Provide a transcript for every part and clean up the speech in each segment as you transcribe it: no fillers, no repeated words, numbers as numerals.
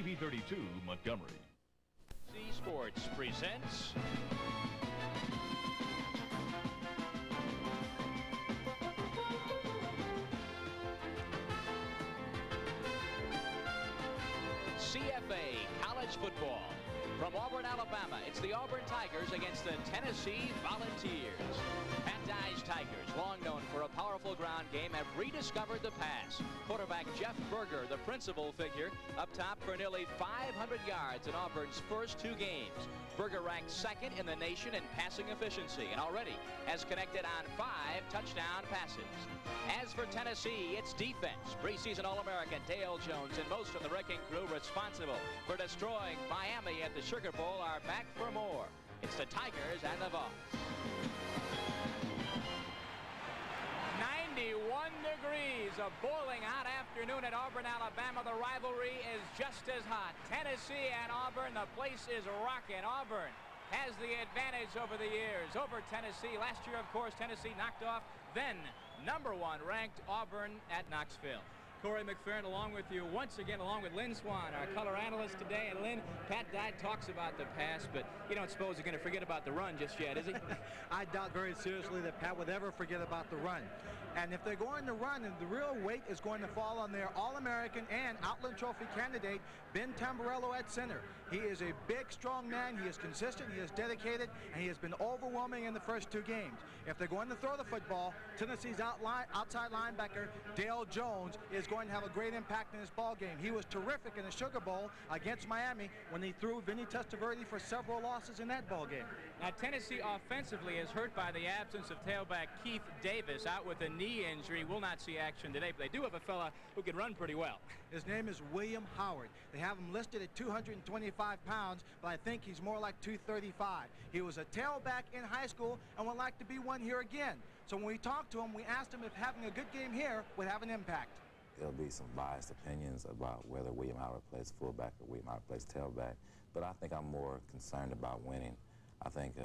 TV32 Montgomery. C Sports presents CFA College Football. From Auburn, Alabama, it's the Auburn Tigers against the Tennessee Volunteers. Pat Dye's Tigers, long known for a powerful ground game, have rediscovered the pass. Quarterback Jeff Berger, the principal figure, up top for nearly 500 yards in Auburn's first 2 games. Berger ranked second in the nation in passing efficiency and already has connected on 5 touchdown passes. As for Tennessee, its defense, preseason All-American Dale Jones and most of the wrecking crew responsible for destroying Miami at the Sugar Bowl are back for more. It's the Tigers and the Vols. 91 degrees, a boiling hot afternoon at Auburn, Alabama. The rivalry is just as hot. Tennessee and Auburn, the place is rocking. Auburn has the advantage over the years over Tennessee. Last year, of course, Tennessee knocked off then #1 ranked Auburn at Knoxville. Corey McFerrin along with you once again, along with Lynn Swan, our color analyst today. And Lynn, Pat Dye talks about the pass, but you don't suppose he's going to forget about the run just yet, is he? I doubt very seriously that Pat would ever forget about the run. And if they're going to run, the real weight is going to fall on their All-American and Outland Trophy candidate, Ben Tamburello at center. He is a big, strong man. He is consistent, he is dedicated, and he has been overwhelming in the first 2 games. If they're going to throw the football, Tennessee's outside linebacker, Dale Jones, is going to have a great impact in this ball game. He was terrific in the Sugar Bowl against Miami when he threw Vinny Testaverde for several losses in that ball game. Now, Tennessee offensively is hurt by the absence of tailback Keith Davis, out with a knee injury. Will not see action today, but they do have a fella who can run pretty well. His name is William Howard. They have him listed at 225 pounds, but I think he's more like 235. He was a tailback in high school and would like to be one here again. So when we talked to him, we asked him if having a good game here would have an impact. There'll be some biased opinions about whether William Howard plays fullback or William Howard plays tailback, but I think I'm more concerned about winning. I think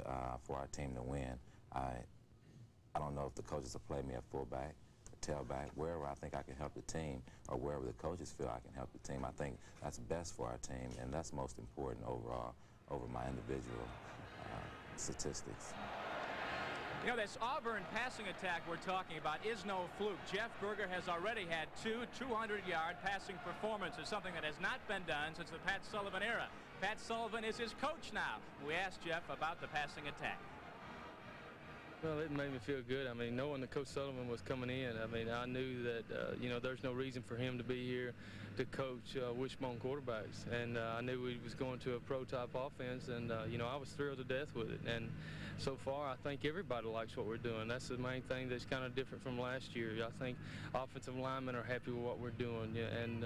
for our team to win, I don't know if the coaches will play me at fullback or tailback, wherever I think I can help the team or wherever the coaches feel I can help the team. I think that's best for our team, and that's most important overall over my individual statistics. You know, this Auburn passing attack we're talking about is no fluke. Jeff Berger has already had 2 200-yard passing performances, something that has not been done since the Pat Sullivan era. Pat Sullivan is his coach now. We asked Jeff about the passing attack. Well, it made me feel good. I mean, knowing that Coach Sullivan was coming in, I mean, I knew that, you know, there's no reason for him to be here to coach wishbone quarterbacks. And I knew he was going to a pro-type offense, and, you know, I was thrilled to death with it. And so far, I think everybody likes what we're doing. That's the main thing that's kind of different from last year. I think offensive linemen are happy with what we're doing, and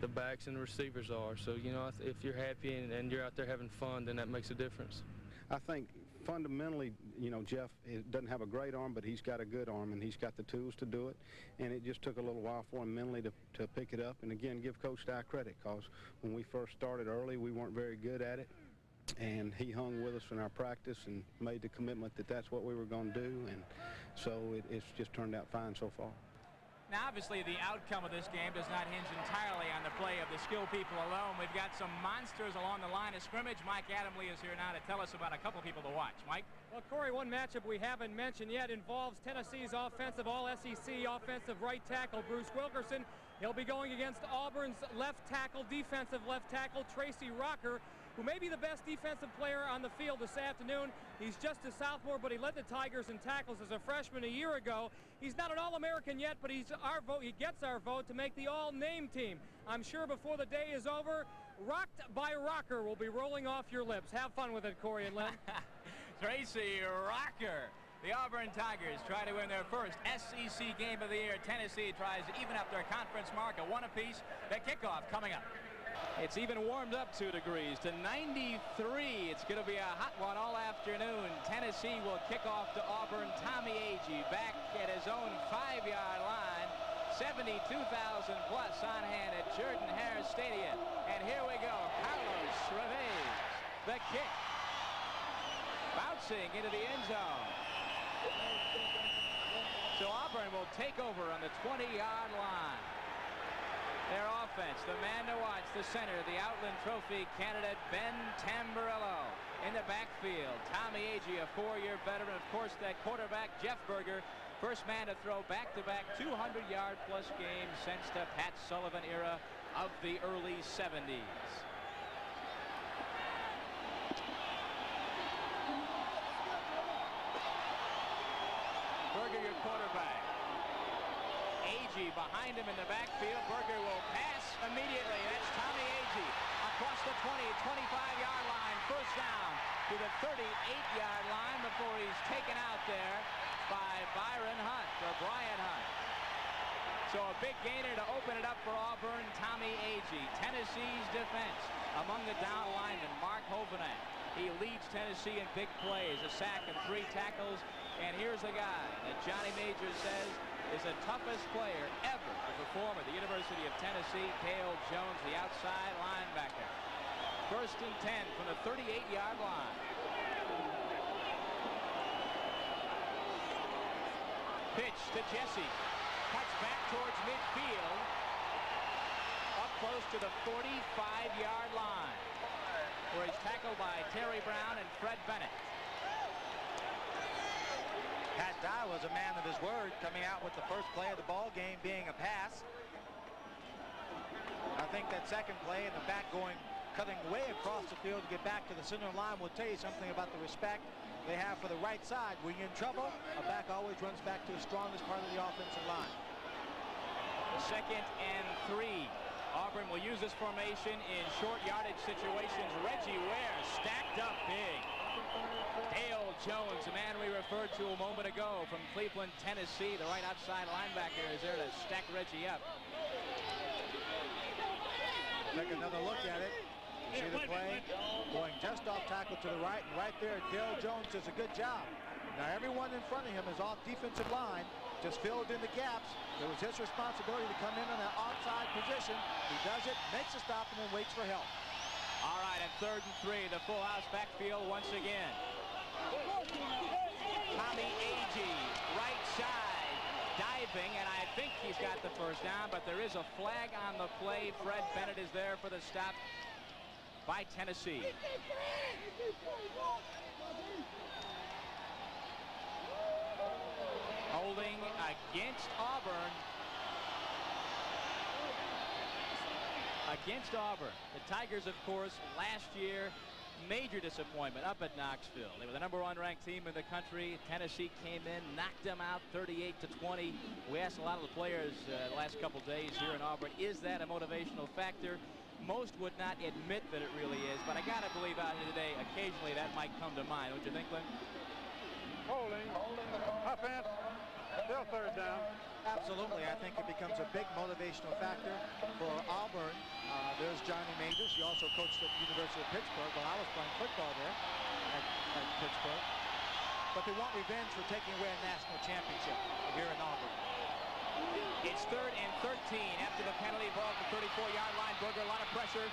the backs and the receivers are. So, you know, if you're happy and you're out there having fun, then that makes a difference. I think fundamentally, you know, Jeff doesn't have a great arm, but he's got a good arm, and he's got the tools to do it. And it just took a little while for him mentally to pick it up. And again, give Coach Dye credit, because when we first started early, we weren't very good at it. And he hung with us in our practice and made the commitment that that's what we were going to do. And so it's just turned out fine so far. Now, obviously, the outcome of this game does not hinge entirely on the play of the skilled people alone. We've got some monsters along the line of scrimmage. Mike Adamle is here now to tell us about a couple people to watch. Mike? Well, Corey, one matchup we haven't mentioned yet involves Tennessee's offensive All-SEC offensive right tackle, Bruce Wilkerson. He'll be going against Auburn's left tackle, defensive left tackle, Tracy Rocker, who may be the best defensive player on the field this afternoon. He's just a sophomore, but he led the Tigers in tackles as a freshman a year ago. He's not an All-American yet, but he's our vote. He gets our vote to make the All-Name team. I'm sure before the day is over, Rocked by Rocker will be rolling off your lips. Have fun with it, Corey and Lynn. Tracy Rocker. The Auburn Tigers try to win their first SEC game of the year. Tennessee tries to even up their conference mark of 1 apiece. The kickoff coming up. It's even warmed up 2 degrees to 93. It's going to be a hot one all afternoon. Tennessee will kick off to Auburn. Tommy Agee back at his own 5-yard line. 72,000 plus on hand at Jordan-Hare Stadium. And here we go. Carlos Revés, the kick. Bouncing into the end zone. So Auburn will take over on the 20-yard line. Their offense, the man to watch, the center, the Outland Trophy candidate, Ben Tamburello. In the backfield, Tommy Agee, a 4-year veteran. Of course, that quarterback, Jeff Berger, first man to throw back-to-back 200-yard-plus games since the Pat Sullivan era of the early 70s. Berger, your quarterback. Agee behind him in the backfield. Berger will pass immediately. That's Tommy Agee across the 20, 25-yard line. First down to the 38-yard line before he's taken out there by Brian Hunt. So a big gainer to open it up for Auburn, Tommy Agee. Tennessee's defense among the down linemen, Mark Hovanek. He leads Tennessee in big plays, a sack and 3 tackles. And here's a guy that Johnny Major says is the toughest player ever to perform at the University of Tennessee, Dale Jones, the outside linebacker. First and 10 from the 38-yard line. Pitch to Jesse. Cuts back towards midfield. Up close to the 45-yard line, where he's tackled by Terry Brown and Fred Bennett. Pat Dye was a man of his word, coming out with the first play of the ball game being a pass. I think that second play in the back cutting way across the field to get back to the center line will tell you something about the respect they have for the right side. When you're in trouble, a back always runs back to the strongest part of the offensive line. Second and 3. Auburn will use this formation in short yardage situations. Reggie Ware stacked up big. Dale Jones, the man we referred to a moment ago from Cleveland, Tennessee, the right outside linebacker, is there to stack Reggie up. Take another look at it. You see the play going just off tackle to the right, and right there Dale Jones does a good job. Now everyone in front of him is off defensive line, just filled in the gaps. It was his responsibility to come in on that offside position. He does it, makes a stop, and then waits for help. All right, and 3rd and 3, the full house backfield once again. Tommy Agee, right side, diving, and I think he's got the first down, but there is a flag on the play. Fred Bennett is there for the stop by Tennessee. Holding against Auburn. The Tigers, of course, last year, major disappointment up at Knoxville. They were the #1 ranked team in the country. Tennessee came in, knocked them out 38-20. We asked a lot of the players the last couple days here in Auburn, is that a motivational factor? Most would not admit that it really is, but I gotta believe out here today, occasionally that might come to mind. Don't you think, Lynn? Holding. Offense. Still 3rd down. Absolutely. I think it becomes a big motivational factor for Auburn. There's Johnny Majors. He also coached at the University of Pittsburgh while I was playing football there at Pittsburgh. But they want revenge for taking away a national championship here in Auburn. It's 3rd and 13 after the penalty ball at the 34-yard line. Berger, a lot of pressure,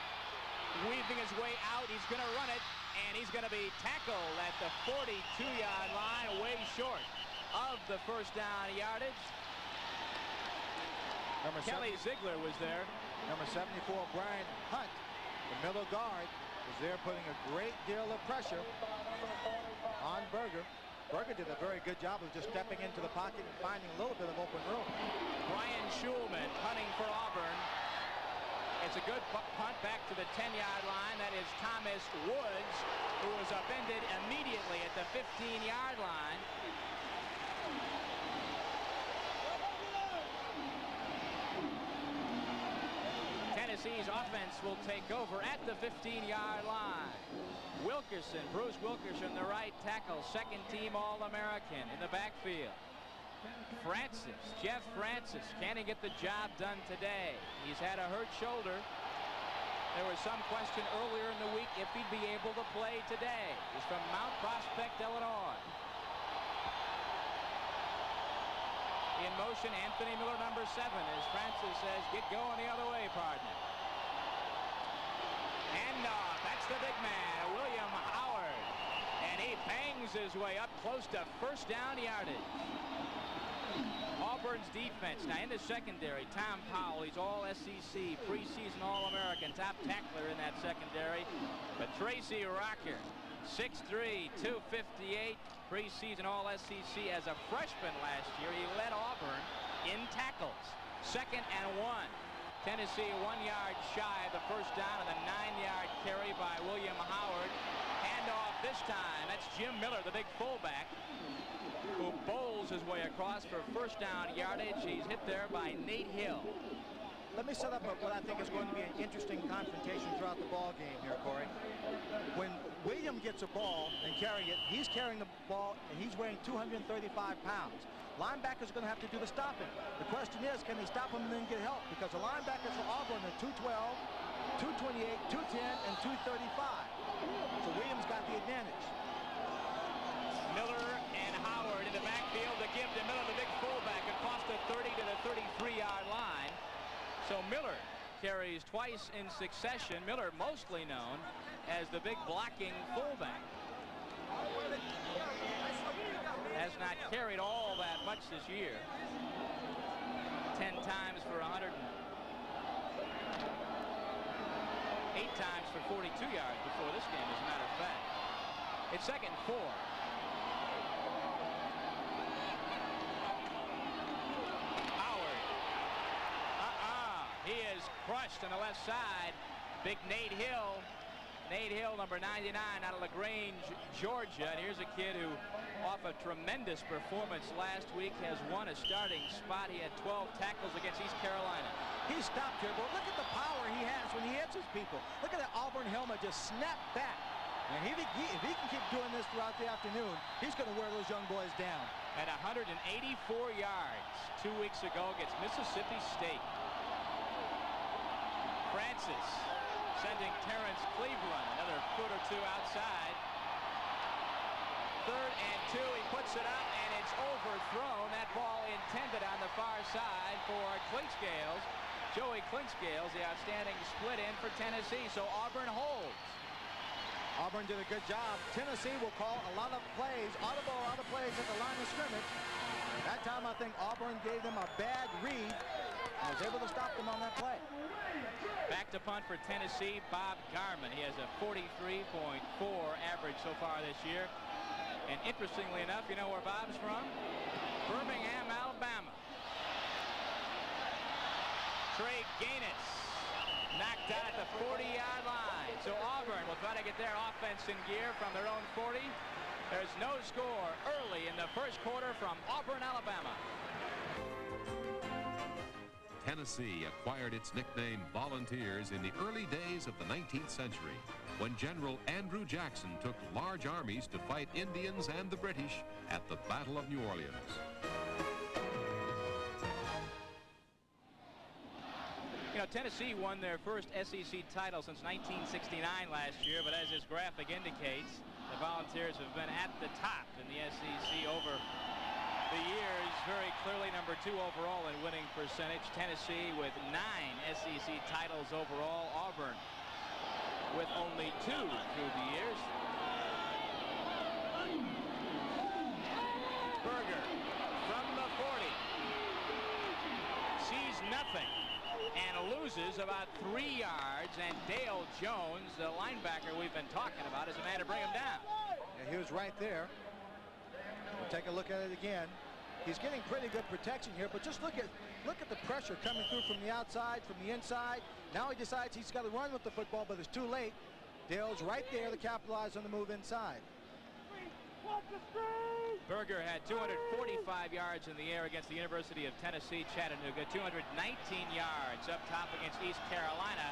weaving his way out. He's going to run it, and he's going to be tackled at the 42-yard line, way short of the first down yardage. Kelly Ziegler was there. Number 74, Brian Hunt, the middle guard, was there putting a great deal of pressure on Berger. Berger did a very good job of just stepping into the pocket and finding a little bit of open room. Brian Schulman punting for Auburn. It's a good punt back to the 10-yard line. That is Thomas Woods, who was upended immediately at the 15-yard line. Tennessee's offense will take over at the 15-yard line. Wilkerson, Bruce Wilkerson, the right tackle, second-team All-American in the backfield. Francis, Jeff Francis, can he get the job done today? He's had a hurt shoulder. There was some question earlier in the week if he'd be able to play today. He's from Mount Prospect, Illinois. In motion, Anthony Miller, number 7, as Francis says, get going the other way, partner. And that's the big man, William Howard. And he bangs his way up close to first down yardage. Auburn Auburn's defense. Now in the secondary, Tom Powell, he's all SEC, preseason All-American, top tackler in that secondary. But Tracy Rocker, 6'3", 258, preseason All-SEC as a freshman last year. He led Auburn in tackles. 2nd and 1. Tennessee 1 yard shy of the first down, and the 9-yard carry by William Howard. Handoff this time. That's Jim Miller, the big fullback, who bowls his way across for first down yardage. He's hit there by Nate Hill. Let me set up what I think is going to be an interesting confrontation throughout the ball game here, Corey. When William gets a ball and carrying it, he's carrying the ball and he's weighing 235 pounds. Linebackers are going to have to do the stopping. The question is, can they stop him and then get help? Because the linebackers for Auburn are 212, 228, 210, and 235. So Williams got the advantage. Miller and Howard in the backfield to give to Miller, the big fullback, across the 30 to the 33-yard line. So Miller carries twice in succession. Miller mostly known as the big blocking fullback. Has not carried all that much this year. 10 times for 100. 8 times for 42 yards before this game, as a matter of fact. It's 2nd and 4. Howard. He is crushed on the left side. Big Nate Hill. Nate Hill, number 99, out of LaGrange, Georgia. And here's a kid who, off a tremendous performance last week, has won a starting spot. He had 12 tackles against East Carolina. He stopped here, but look at the power he has when he hits his people. Look at that Auburn helmet just snap back. And if he can keep doing this throughout the afternoon, he's going to wear those young boys down. At 184 yards 2 weeks ago against Mississippi State. Francis sending Terrence Cleveland another foot or two outside. 3rd and 2. He puts it up, and it's overthrown. That ball intended on the far side for Clinkscales. Joey Clinkscales, the outstanding split in for Tennessee. So Auburn holds. Auburn did a good job. Tennessee will call a lot of plays, audible a lot of plays at the line of scrimmage. That time I think Auburn gave them a bad read and was able to stop them on that play. Back to punt for Tennessee, Bob Garman. He has a 43.4 average so far this year. And interestingly enough, you know where Bob's from? Birmingham, Alabama. Trey Gaines knocked out at the 40-yard line. So Auburn will try to get their offense in gear from their own 40. There's no score early in the first quarter from Auburn, Alabama. Tennessee acquired its nickname Volunteers in the early days of the 19th century, when General Andrew Jackson took large armies to fight Indians and the British at the Battle of New Orleans. You know, Tennessee won their first SEC title since 1969 last year, but as this graphic indicates, the Volunteers have been at the top in the SEC over the years, very clearly number 2 overall in winning percentage. Tennessee with 9 SEC titles overall. Auburn with only 2 through the years. Berger from the 40 sees nothing and loses about 3 yards, and Dale Jones, the linebacker we've been talking about, is the man to bring him down. Yeah, he was right there. We'll take a look at it again. He's getting pretty good protection here, but just look at the pressure coming through from the outside, from the inside. Now he decides he's got to run with the football, but it's too late. Dale's right there to capitalize on the move inside. Berger had 245 yards in the air against the University of Tennessee, Chattanooga, 219 yards up top against East Carolina.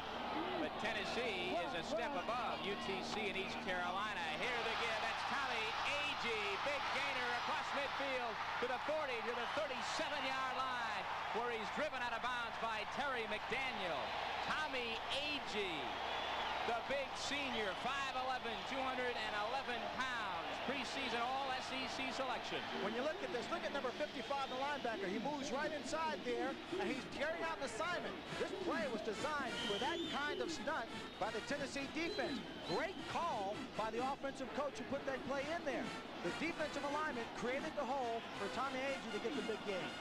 But Tennessee is a step above UTC and East Carolina. Here they give. That's Tommy Agee. Big gainer across midfield to the 40, to the 37-yard line, where he's driven out of bounds by Terry McDaniel. Tommy Agee, the big senior, 5'11", 211 pounds, preseason All-SEC SEC selection. When you look at this, look at number 55, the linebacker. He moves right inside there, and he's carrying out an assignment. This play was designed for that kind of stunt by the Tennessee defense. Great call by the offensive coach who put that play in there. The defensive alignment created the hole for Tommy Agee to get the big gain.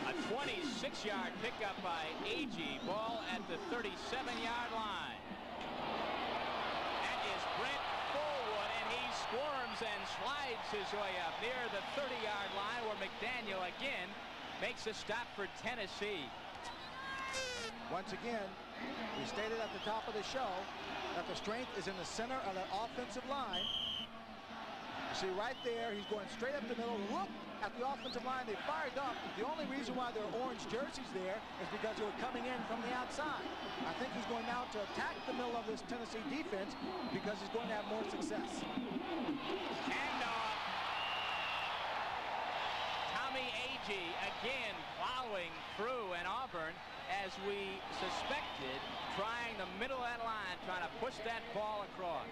A 26-yard pickup by Agee. Ball at the 37-yard line. That is Brent Fullwood, and he squirms and slides his way up near the 30-yard line, where McDaniel again makes a stop for Tennessee. Once again, we stated at the top of the show that the strength is in the center of the offensive line. You see right there, he's going straight up the middle. Look at the offensive line. They fired up. The only reason why there are orange jerseys there is because they were coming in from the outside. I think he's going now to attack the middle of this Tennessee defense because he's going to have more success. Handoff. Tommy Agee again plowing through, and Auburn, as we suspected, trying the middle of that line, trying to push that ball across.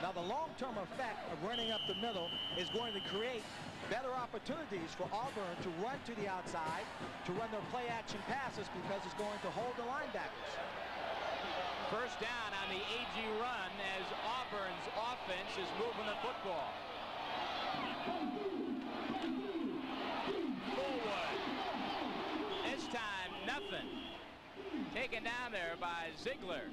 Now the long-term effect of running up the middle is going to create better opportunities for Auburn to run to the outside, to run their play-action passes, because it's going to hold the linebackers. First down on the Agee run as Auburn's offense is moving the football. Fullwood. This time, nothing. Taken down there by Ziegler.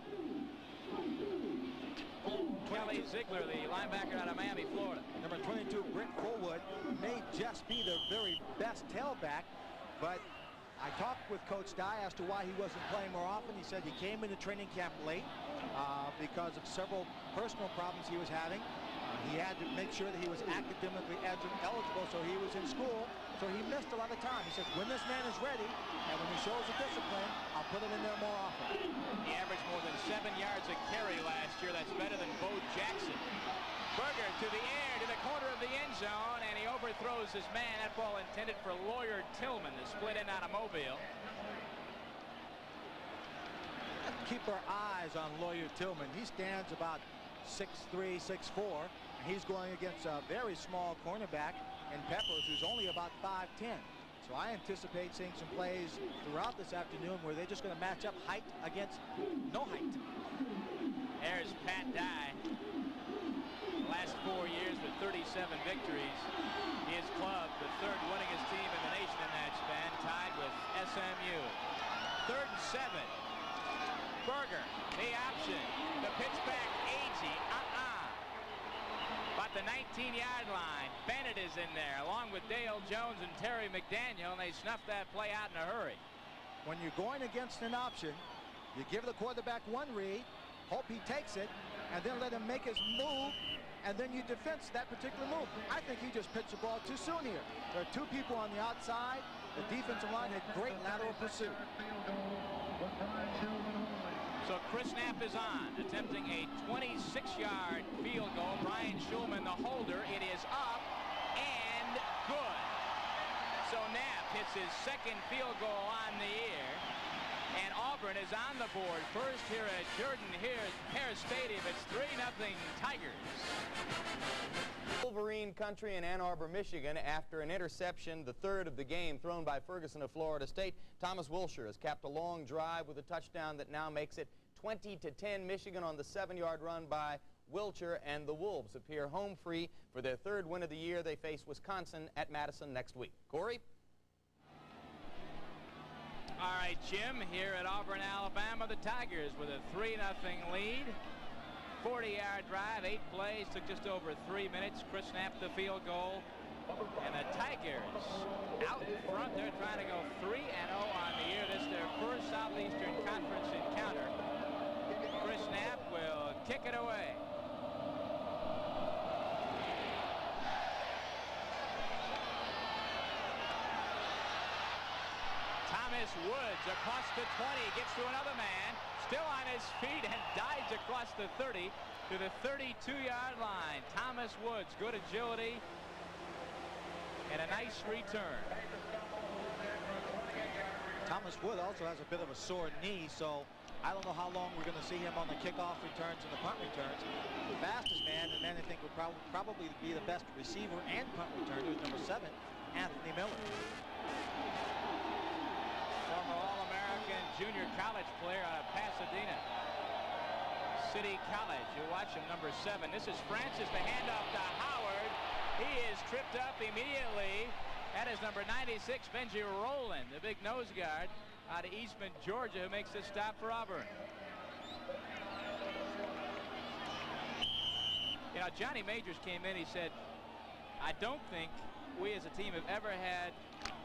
Kelly Ziegler, the linebacker out of Miami, Florida. Number 22, Brent Fullwood, may just be the very best tailback, but I talked with Coach Dye as to why he wasn't playing more often. He said he came into training camp late because of several personal problems he was having. He had to make sure that he was academically eligible, so he was in school, so he missed a lot of time. He says, when this man is ready, and when he shows the discipline, I'll put him in there more often. He averaged more than 7 yards a carry last year. That's better than Bo Jackson. Berger to the air, to the corner of the end zone, and he overthrows his man. That ball intended for Lawyer Tillman, the split end out of Mobile. Let's keep our eyes on Lawyer Tillman. He stands about 6'3", 6'4", and he's going against a very small cornerback in Peppers, who's only about 5'10". So I anticipate seeing some plays throughout this afternoon where they're just going to match up height against no height. There's Pat Dye. The last 4 years with 37 victories. His club, the third winningest team in the nation in that span, tied with SMU. 3rd and 7. Berger, the option. The pitch back, Agee. About the 19-yard line. Bennett is in there, along with Dale Jones and Terry McDaniel, and they snuffed that play out in a hurry. When you're going against an option, you give the quarterback one read, hope he takes it, and then let him make his move, and then you defense that particular move. I think he just pitched the ball too soon here. There are two people on the outside. The defensive line had great lateral pursuit. So Chris Knapp is on, attempting a 26-yard field goal. Brian Schulman, the holder. It is up and good. So Knapp hits his second field goal on the year. And Auburn is on the board first here at Jordan-Hare Stadium. It's 3-0 Tigers. Wolverine country in Ann Arbor, Michigan, after an interception, the third of the game, thrown by Ferguson of Florida State. Thomas Wilshire has capped a long drive with a touchdown that now makes it 20-10 Michigan on the 7-yard run by Wilshire, and the Wolves appear home free for their third win of the year. They face Wisconsin at Madison next week. Corey? All right, Jim, here at Auburn, Alabama, the Tigers with a 3-0 lead. 40-yard drive, 8 plays, took just over 3 minutes. Chris Knapp the field goal. And the Tigers out in front. They're trying to go 3-0 on the year. This is their first Southeastern Conference encounter. Chris Knapp will kick it away. Thomas Woods across the 20, gets to another man, still on his feet, and dives across the 30 to the 32-yard line. Thomas Woods, good agility and a nice return. Thomas Wood also has a bit of a sore knee, so I don't know how long we're going to see him on the kickoff returns and the punt returns. The fastest man, and then I think would probably be the best receiver and punt returner, is number 7, Anthony Miller. Former All-American junior college player out of Pasadena City College. You watch him, number 7. This is Francis, the handoff to Howard. He is tripped up immediately. That is number 96, Benji Rowland, the big nose guard out of Eastman, Georgia, who makes this stop for Auburn. You know, Johnny Majors came in, he said, I don't think we as a team have ever had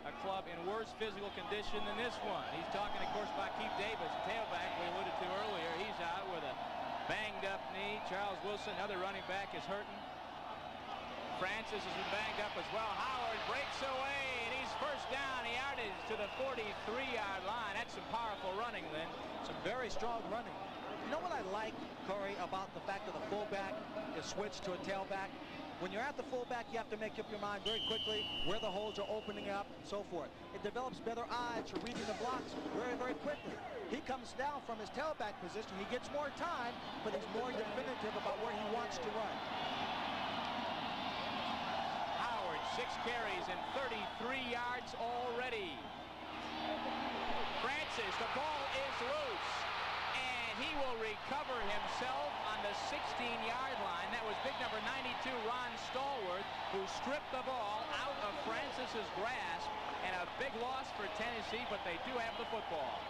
a club in worse physical condition than this one. He's talking, of course, about Keith Davis, the tailback we alluded to earlier. He's out with a banged up knee. Charles Wilson, another running back, is hurting. Francis has been banged up as well. Howard breaks away, and he's first down. The yardage to the 43-yard line. That's some powerful running, then. Some very strong running. You know what I like, Corey, about the fact that the fullback is switched to a tailback? When you're at the fullback, you have to make up your mind very quickly where the holes are opening up and so forth. It develops better eyes for reading the blocks very, very quickly. He comes down from his tailback position. He gets more time, but he's more definitive about where he wants to run. 6 carries and 33 yards already. Francis, the ball is loose, and he will recover himself on the 16-yard line. That was big number 92, Ron Stallworth, who stripped the ball out of Francis's grasp, and a big loss for Tennessee, but they do have the football.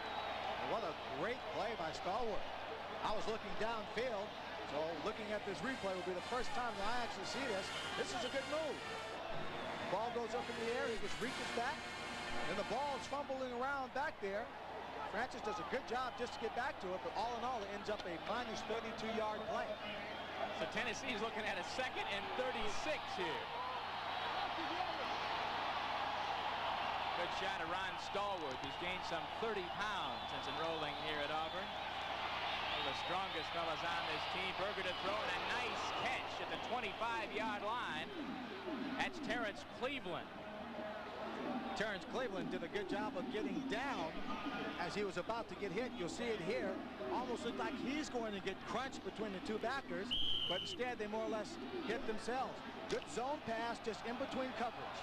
What a great play by Stallworth. I was looking downfield, so looking at this replay will be the first time that I actually see this. This is a good move. Ball goes up in the air, he just reaches back, and the ball is fumbling around back there. Francis does a good job just to get back to it, but all in all, it ends up a minus 32-yard play. So Tennessee's looking at a 2nd and 36 here. Good shot of Ron Stallworth, who's gained some 30 pounds since enrolling here at Auburn. One of the strongest fellas on this team. Berger to throw, and a nice catch at the 25-yard line. That's Terrence Cleveland. Terrence Cleveland did a good job of getting down as he was about to get hit. You'll see it here. Almost looked like he's going to get crunched between the two backers, but instead they more or less hit themselves. Good zone pass just in between coverage.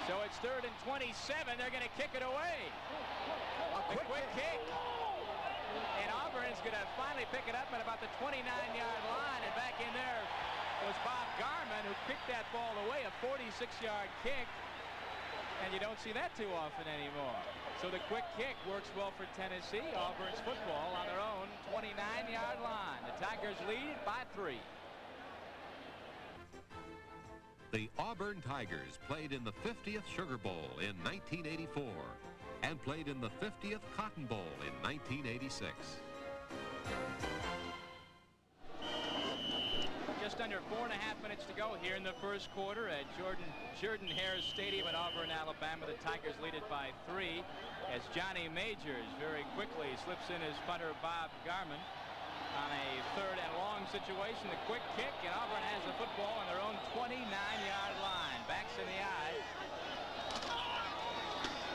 So it's 3rd and 27. They're going to kick it away. A quick kick. And Auburn's going to finally pick it up at about the 29-yard line, and back in there was Bob Garman, who kicked that ball away, a 46-yard kick, and you don't see that too often anymore. So the quick kick works well for Tennessee. Auburn's football on their own 29-yard line. The Tigers lead by 3. The Auburn Tigers played in the 50th Sugar Bowl in 1984 and played in the 50th Cotton Bowl in 1986. Just under 4.5 minutes to go here in the first quarter at Jordan-Hare Stadium in Auburn, Alabama. The Tigers lead it by 3 as Johnny Majors very quickly slips in his punter Bob Garman on a 3rd and long situation. The quick kick, and Auburn has the football on their own 29-yard line. Backs in the eye.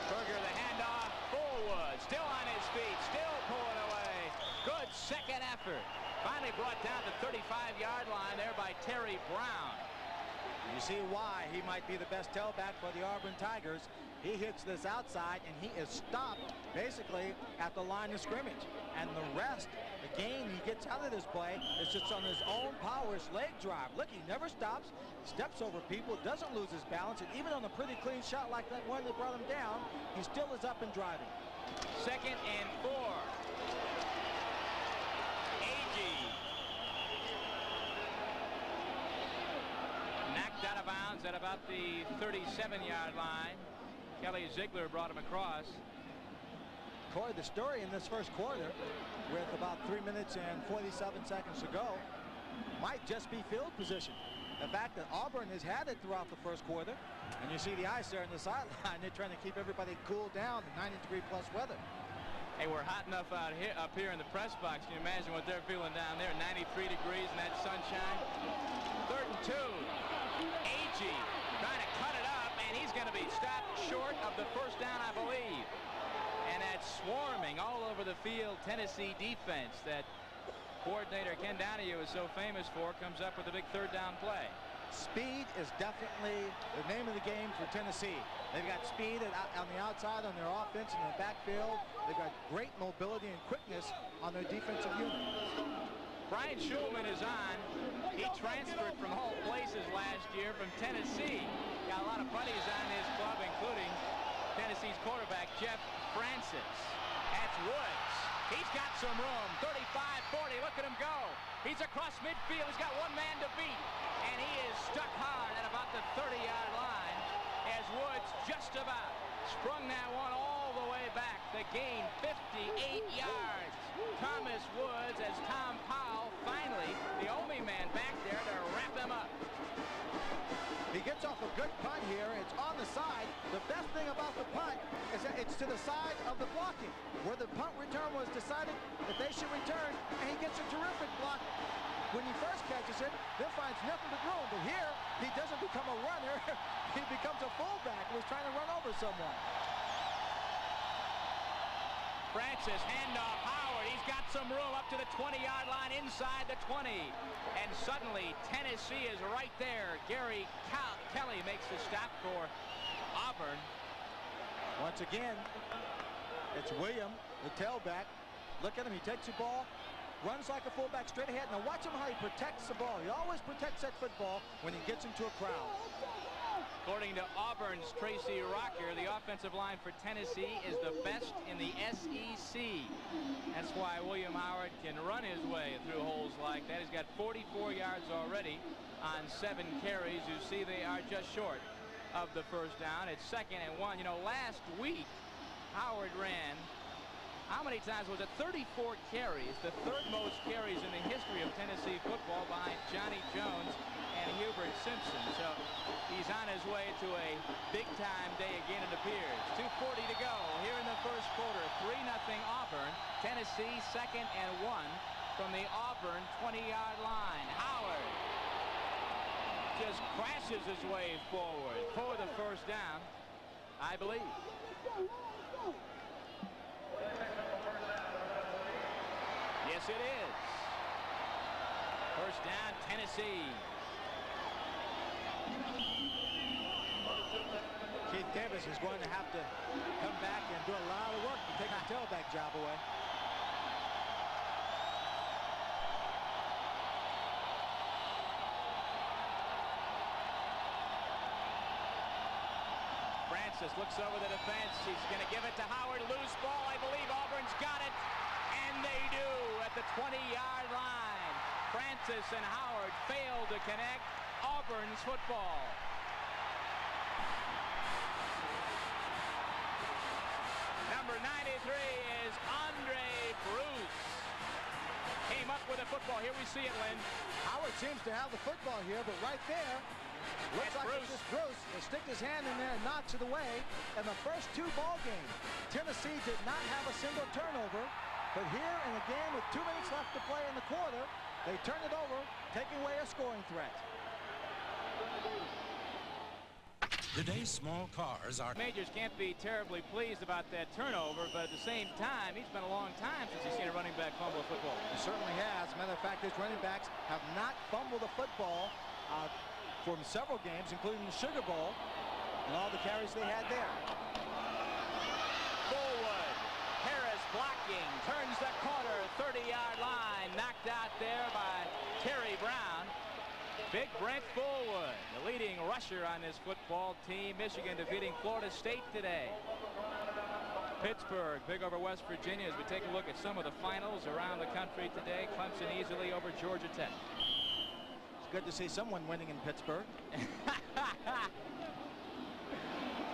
Berger, the handoff, Fullwood, still on his feet, still pulling away. Good second effort. Finally brought down the 35-yard line there by Terry Brown. You see why he might be the best tailback for the Auburn Tigers. He hits this outside, and he is stopped basically at the line of scrimmage. And the rest, the gain he gets out of this play is just on his own power, his leg drive. Look, he never stops, steps over people, doesn't lose his balance, and even on a pretty clean shot like that one that brought him down, he still is up and driving. 2nd and 4. Knocked out of bounds at about the 37-yard line. Kelly Ziegler brought him across. Corey, the story in this first quarter, with about 3 minutes and 47 seconds to go, might just be field position. The fact that Auburn has had it throughout the first quarter, and you see the ice there on the sideline, they're trying to keep everybody cooled down in 90-degree-plus weather. Hey, we're hot enough out here, up here in the press box. Can you imagine what they're feeling down there? 93 degrees in that sunshine. 3rd and 2. Agee trying to cut it up, and he's going to be stopped short of the first down, I believe. And that's swarming all over the field Tennessee defense that coordinator Ken Donahue is so famous for comes up with a big third down play. Speed is definitely the name of the game for Tennessee. They've got speed on the outside on their offense in the backfield. They've got great mobility and quickness on their defensive unit. Brian Schulman is on. He transferred from all places last year from Tennessee. Got a lot of buddies on his club, including Tennessee's quarterback, Jeff Francis. That's Woods. He's got some room. 35-40. Look at him go. He's across midfield. He's got one man to beat. And he is stuck hard at about the 30-yard line as Woods just about sprung that one all the way back to gain 58 yards. Thomas Woods as Tom Powell finally the only man back there to wrap him up. He gets off a good punt here. It's on the side. The best thing about the punt is that it's to the side of the blocking, where the punt return was decided that they should return, and he gets a terrific block when he first catches it, then finds nothing but room. But here, he doesn't become a runner. He becomes a fullback and was trying to run over someone. Francis, handoff, Howard. He's got some room up to the 20-yard line, inside the 20. And suddenly, Tennessee is right there. Gary Kelly makes the stop for Auburn. Once again, it's William, the tailback. Look at him. He takes the ball, runs like a fullback straight ahead. Now watch him how he protects the ball. He always protects that football when he gets into a crowd. According to Auburn's Tracy Rocker, the offensive line for Tennessee is the best in the SEC. That's why William Howard can run his way through holes like that. He's got 44 yards already on 7 carries. You see they are just short of the first down. It's 2nd and 1. You know, last week Howard ran, how many times was it? 34 carries, the 3rd most carries in the history of Tennessee football, behind Johnny Jones and Hubert Simpson. So he's on his way to a big-time day again, it appears. 2:40 to go here in the first quarter. 3-0 Auburn. Tennessee 2nd and 1 from the Auburn 20-yard line. Howard just crashes his way forward for the first down, I believe. Yes, it is. First down, Tennessee. Keith Davis is going to have to come back and do a lot of work to take the tailback job away. Francis looks over the defense. He's going to give it to Howard. Loose ball. I believe Auburn's got it. And they do at the 20-yard line. Francis and Howard fail to connect. Auburn's football. Number 93 is Andre Bruce. Came up with a football. Here we see it, Lynn. Howard seems to have the football here, but right there, looks like it's just Bruce. He'll stick his hand in there and knocks it away. In the first 2 ball games, Tennessee did not have a single turnover. But here in a game with 2 minutes left to play in the quarter, they turn it over, taking away a scoring threat. Today's small cars are... Majors can't be terribly pleased about that turnover, but at the same time, it's been a long time since he's seen a running back fumble a football. He certainly has. As a matter of fact, his running backs have not fumbled a football from several games, including the Sugar Bowl, and all the carries they had there. Forward. Harris blocking. Turns the corner. 30-yard line. Knocked out there by Terry Brown. Big Brent Fullwood, the leading rusher on this football team. Michigan defeating Florida State today. Pittsburgh, big over West Virginia as we take a look at some of the finals around the country today. Clemson easily over Georgia Tech. It's good to see someone winning in Pittsburgh.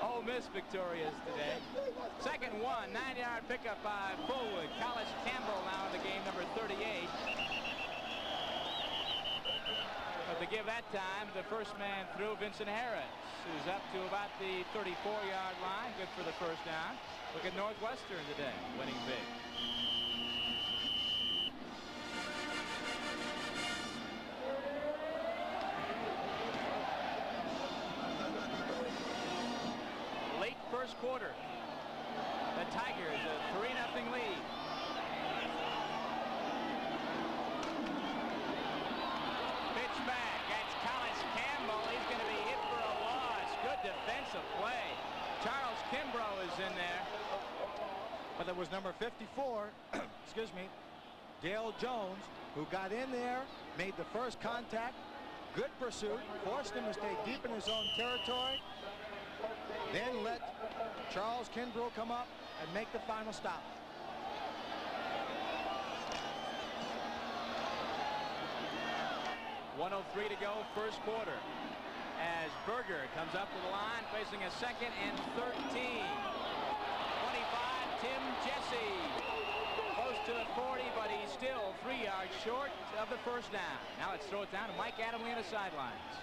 Ole Miss victorious today. 2nd 1, 9-yard pickup by Fullwood. Collis Campbell now in the game, number 38. But to give that time, the first man through, Vincent Harris, who's up to about the 34-yard line. Good for the first down. Look at Northwestern today, winning big. Late first quarter. The Tigers a 3-0 lead. Pitch back. That's Collis Campbell. He's going to be hit for a loss. Good defensive play. Charles Kimbrough is in there. But there was number 54, excuse me, Dale Jones, who got in there, made the first contact, good pursuit, forced him to stay deep in his own territory, then let Charles Kimbrough come up and make the final stop. .103 to go, first quarter. As Berger comes up to the line, facing a 2nd and 13. 25, Tim Jesse. Close to the 40, but he's still 3 yards short of the first down. Now let's throw it down to Mike Adamle on the sidelines.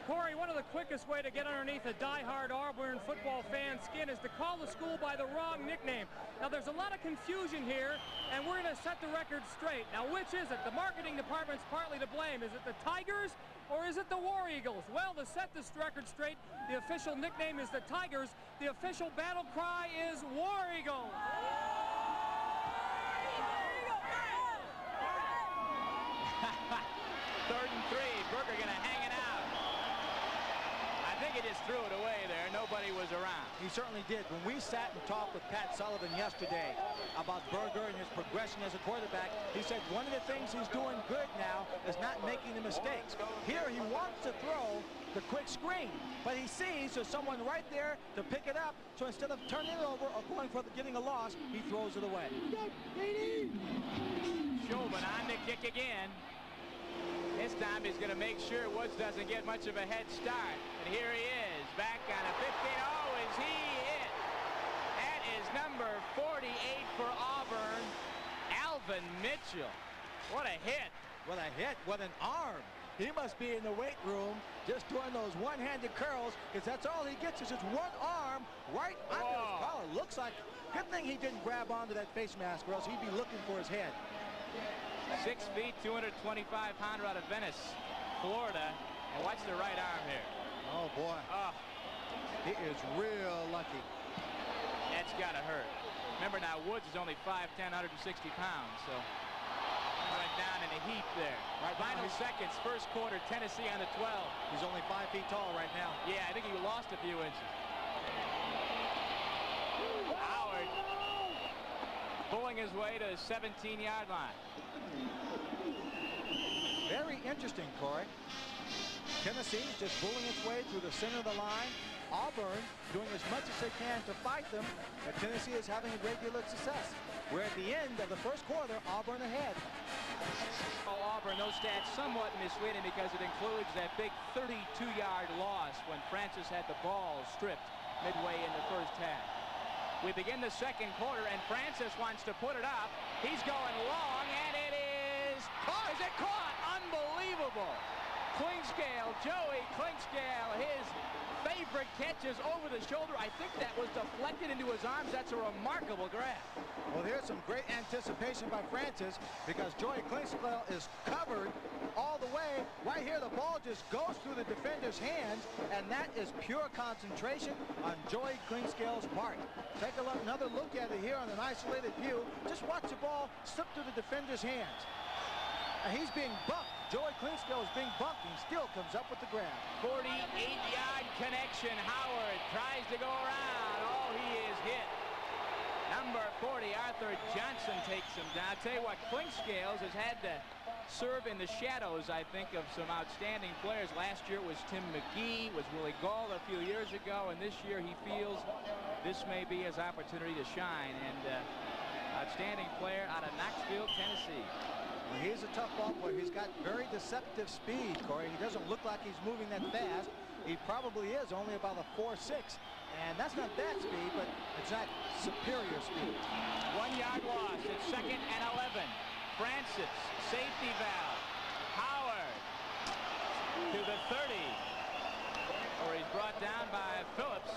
Corey, one of the quickest way to get underneath a die-hard Auburn football fan's skin is to call the school by the wrong nickname. Now, there's a lot of confusion here, and we're going to set the record straight. Now, which is it? The marketing department's partly to blame. Is it the Tigers or is it the War Eagles? Well, to set this record straight, the official nickname is the Tigers. The official battle cry is War Eagles. Third and 3. Berger going to hang it out. I think he just threw it away there. Nobody was around. He certainly did. When we sat and talked with Pat Sullivan yesterday about Berger and his progression as a quarterback, he said one of the things he's doing good now is not making the mistakes. Here he wants to throw the quick screen, but he sees there's someone right there to pick it up, so instead of turning it over or going for getting a loss, he throws it away. Chauvin on the kick again. This time he's going to make sure Woods doesn't get much of a head start. And here he is, back on a 15. Oh, is he hit? That is number 48 for Auburn, Alvin Mitchell. What a hit. What a hit. What an arm. He must be in the weight room just doing those one-handed curls, because that's all he gets is just one arm right under his collar. Looks like, good thing he didn't grab onto that face mask, or else he'd be looking for his head. 6 feet, 225-pounder out of Venice, Florida. And watch the right arm here. Oh, boy. Oh. He is real lucky. That's got to hurt. Remember now, Woods is only 5'10", 160 pounds, so went down in a heap there. Right, final seconds, first quarter, Tennessee on the 12. He's only 5 feet tall right now. Yeah, I think he lost a few inches. Howard pulling his way to the 17-yard line. Very interesting, Corey. Tennessee just bullying its way through the center of the line. Auburn doing as much as they can to fight them, but Tennessee is having a great deal of success. We're at the end of the first quarter, Auburn ahead. Auburn, those stats somewhat misleading because it includes that big 32-yard loss when Francis had the ball stripped midway in the first half. We begin the second quarter, and Francis wants to put it up. He's going long, and it is caught. Is it caught? Unbelievable. Klingscale, Joey Klingscale, his favorite catch is over the shoulder. I think that was deflected into his arms. That's a remarkable grab. Well, here's some great anticipation by Francis because Joey Klingscale is covered all the way. Right here, the ball just goes through the defender's hands, and that is pure concentration on Joey Klingscale's part. Take another look at it here on an isolated view. Just watch the ball slip through the defender's hands. And he's being bumped. Joey Klingscale is being bumped and still comes up with the grab. 48-yard connection. Howard tries to go around. Oh, he is hit. Number 40, Arthur Johnson takes him down. I'll tell you what, Klingscale has had to serve in the shadows, I think, of some outstanding players. Last year it was Tim McGee, was Willie Gall a few years ago, and this year he feels this may be his opportunity to shine. And outstanding player out of Knoxville, Tennessee. Well, he's a tough ball player. He's got very deceptive speed, Corey. He doesn't look like he's moving that fast. He probably is only about a 4.6. And that's not bad speed, but it's not superior speed. 1 yard loss. It's 2nd and 11. Francis, safety valve. Howard to the 30. Or he's brought down by Phillips.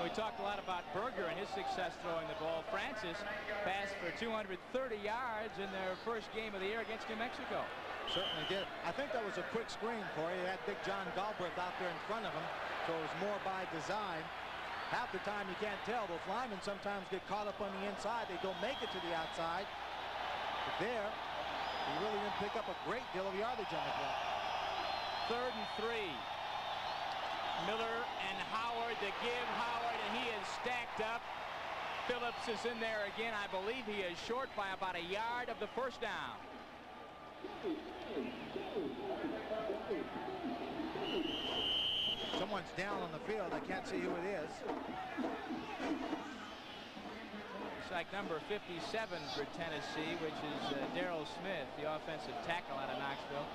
We talked a lot about Berger and his success throwing the ball. Francis passed for 230 yards in their first game of the year against New Mexico. Certainly did. I think that was a quick screen, Corey. They had big John Galbraith out there in front of him, so it was more by design. half the time you can't tell. Those linemen sometimes get caught up on the inside. They don't make it to the outside. But there, he really didn't pick up a great deal of yardage on the play. 3rd and 3. Miller and Howard to give Howard, and he is stacked up. Phillips is in there again. I believe he is short by about a yard of the first down. Someone's down on the field. I can't see who it is. It's like number 57 for Tennessee, which is Darrell Smith, the offensive tackle out of Knoxville.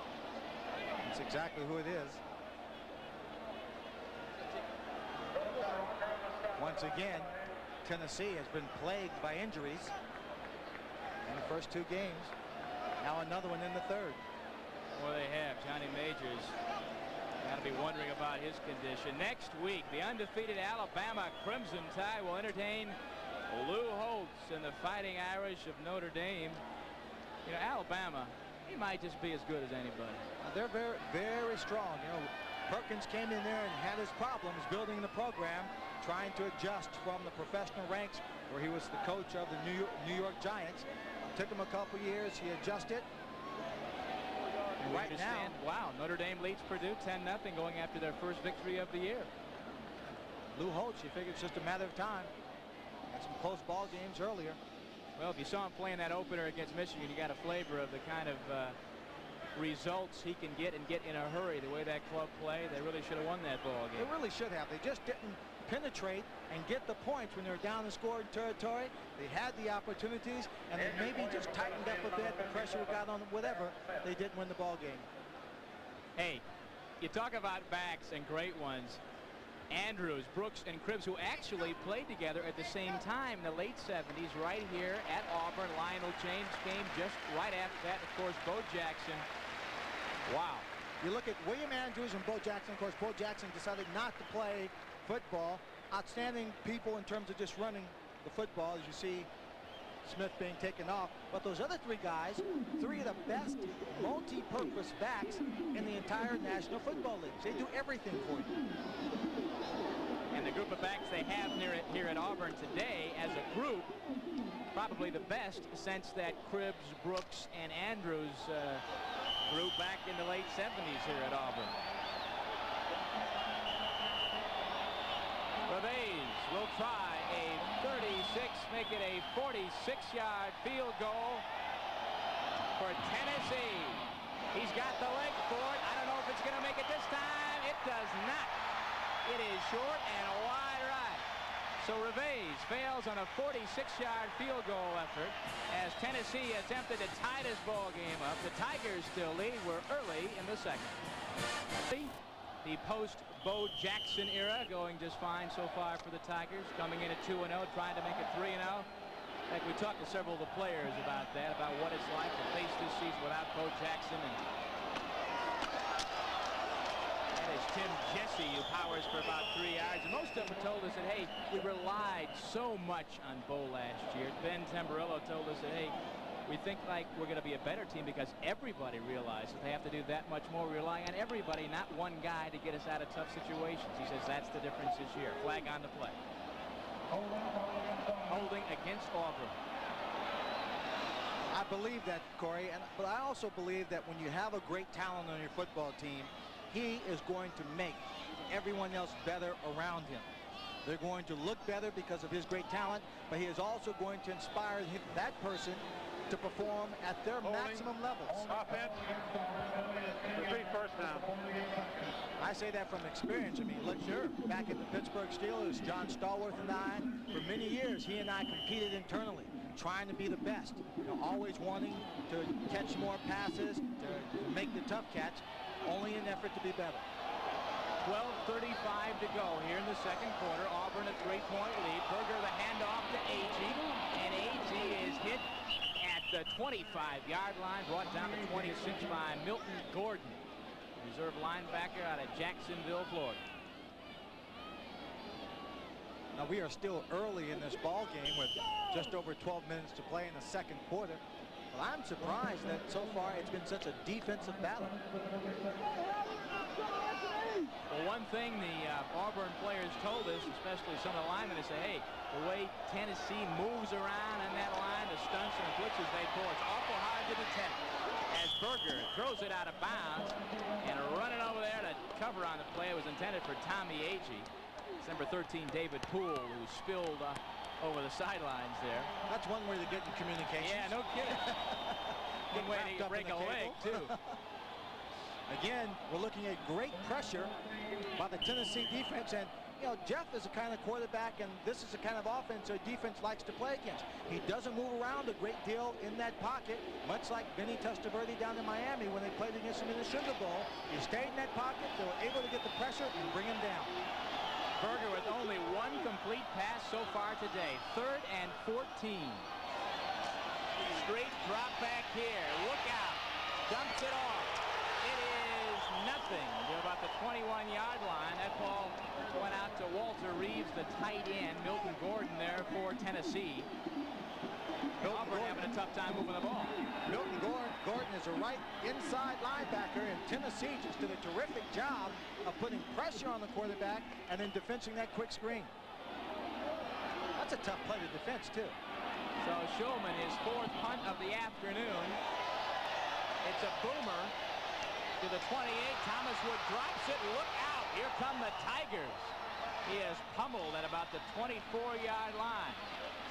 That's exactly who it is. Once again, Tennessee has been plagued by injuries in the first 2 games. Now another one in the 3rd. Well, they have. Johnny Majors got to be wondering about his condition. Next week, the undefeated Alabama Crimson Tide will entertain Lou Holtz and the Fighting Irish of Notre Dame. You know, Alabama, he might just be as good as anybody. They're very, very strong. You know, Perkins came in there and had his problems building the program, trying to adjust from the professional ranks where he was the coach of the New York Giants. Took him a couple years. He adjusted. And right now, wow, Notre Dame leads Purdue 10-0 going after their first victory of the year. Lou Holtz, you figure it's just a matter of time. Had some close ball games earlier. Well, if you saw him playing that opener against Michigan, you got a flavor of the kind of results he can get and get in a hurry. The way that club played, they really should have won that ball game. They really should have. They just didn't penetrate and get the points when they were down in scoring territory. They had the opportunities, and they maybe just tightened up a bit. The pressure got on them, whatever. They didn't win the ball game. Hey, you talk about backs and great ones. Andrews, Brooks, and Cribbs, who actually played together at the same time in the late 70s, right here at Auburn. Lionel James came just right after that. Of course, Bo Jackson. Wow. You look at William Andrews and Bo Jackson. Of course, Bo Jackson decided not to play football. Outstanding people in terms of just running the football, as you see Smith being taken off. But those other 3 guys, 3 of the best multi-purpose backs in the entire National Football League. They do everything for you. And the group of backs they have here at Auburn today as a group, probably the best since that Cribbs, Brooks, and Andrews group back in the late 70s here at Auburn. Revays will try a 36, make it a 46-yard field goal for Tennessee. He's got the leg for it. I don't know if it's going to make it this time. It does not. It is short and wide right. So Revays fails on a 46-yard field goal effort as Tennessee attempted to tie this ball game up. The Tigers still lead. We're early in the 2nd. The post-Bo Jackson era going just fine so far for the Tigers. Coming in at 2-0, trying to make it 3-0. In fact, we talked to several of the players about that, about what it's like to face this season without Bo Jackson. And that is Tim Jesse, who powers for about 3 yards. And most of them told us that, hey, we relied so much on Bo last year. Ben Tamburello told us that, hey, we think like we're going to be a better team because everybody realizes they have to do that much more, relying on everybody, not one guy, to get us out of tough situations. He says that's the difference this year. Flag on the play. Holding against Auburn. I believe that, Corey, but I also believe that when you have a great talent on your football team, he is going to make everyone else better around him. They're going to look better because of his great talent, but he is also going to inspire that person to perform at their maximum levels. Offense. Repeat first down. I say that from experience. I mean, look, back at the Pittsburgh Steelers, John Stallworth and I, for many years, he and I competed internally, trying to be the best. You know, always wanting to catch more passes, to make the tough catch, only in an effort to be better. 12:35 to go here in the 2nd quarter. Auburn a 3-point lead. Berger the handoff to Agee, and Agee is hit at the 25-yard line, brought down to 26 by Milton Gordon, reserve linebacker out of Jacksonville, Florida. Now we are still early in this ball game with just over 12 minutes to play in the 2nd quarter. Well, I'm surprised that so far it's been such a defensive battle. Well, one thing the Auburn players told us, especially some of the linemen, is say, hey, the way Tennessee moves around on that line, the stunts and the blitzes they pull, it's awful hard to detect. As Berger throws it out of bounds and running over there to cover on the play. It was intended for Tommy Agee. It's number 13, David Poole, who spilled over the sidelines there. That's one way to get in communication. Yeah, no kidding. One way to break a leg, too. Again, we're looking at great pressure by the Tennessee defense. And, you know, Jeff is the kind of quarterback, and this is the kind of offense our defense likes to play against. He doesn't move around a great deal in that pocket, much like Vinny Testaverde down in Miami when they played against him in the Sugar Bowl. He stayed in that pocket. They were able to get the pressure and bring him down. Berger with only one complete pass so far today. 3rd and 14. Straight drop back here. Look out. Dumps it off. It is nothing to about the 21-yard line. That ball went out to Walter Reeves, the tight end. Milton Gordon there for Tennessee. Auburn having a tough time moving the ball. Milton Gordon is a right inside linebacker, and Tennessee just did a terrific job of putting pressure on the quarterback and then defending that quick screen. That's a tough play to defense, too. So Shulman, his 4th punt of the afternoon. It's a boomer to the 28. Thomas Wood drops it. Look out. Here come the Tigers. He is pummeled at about the 24-yard line.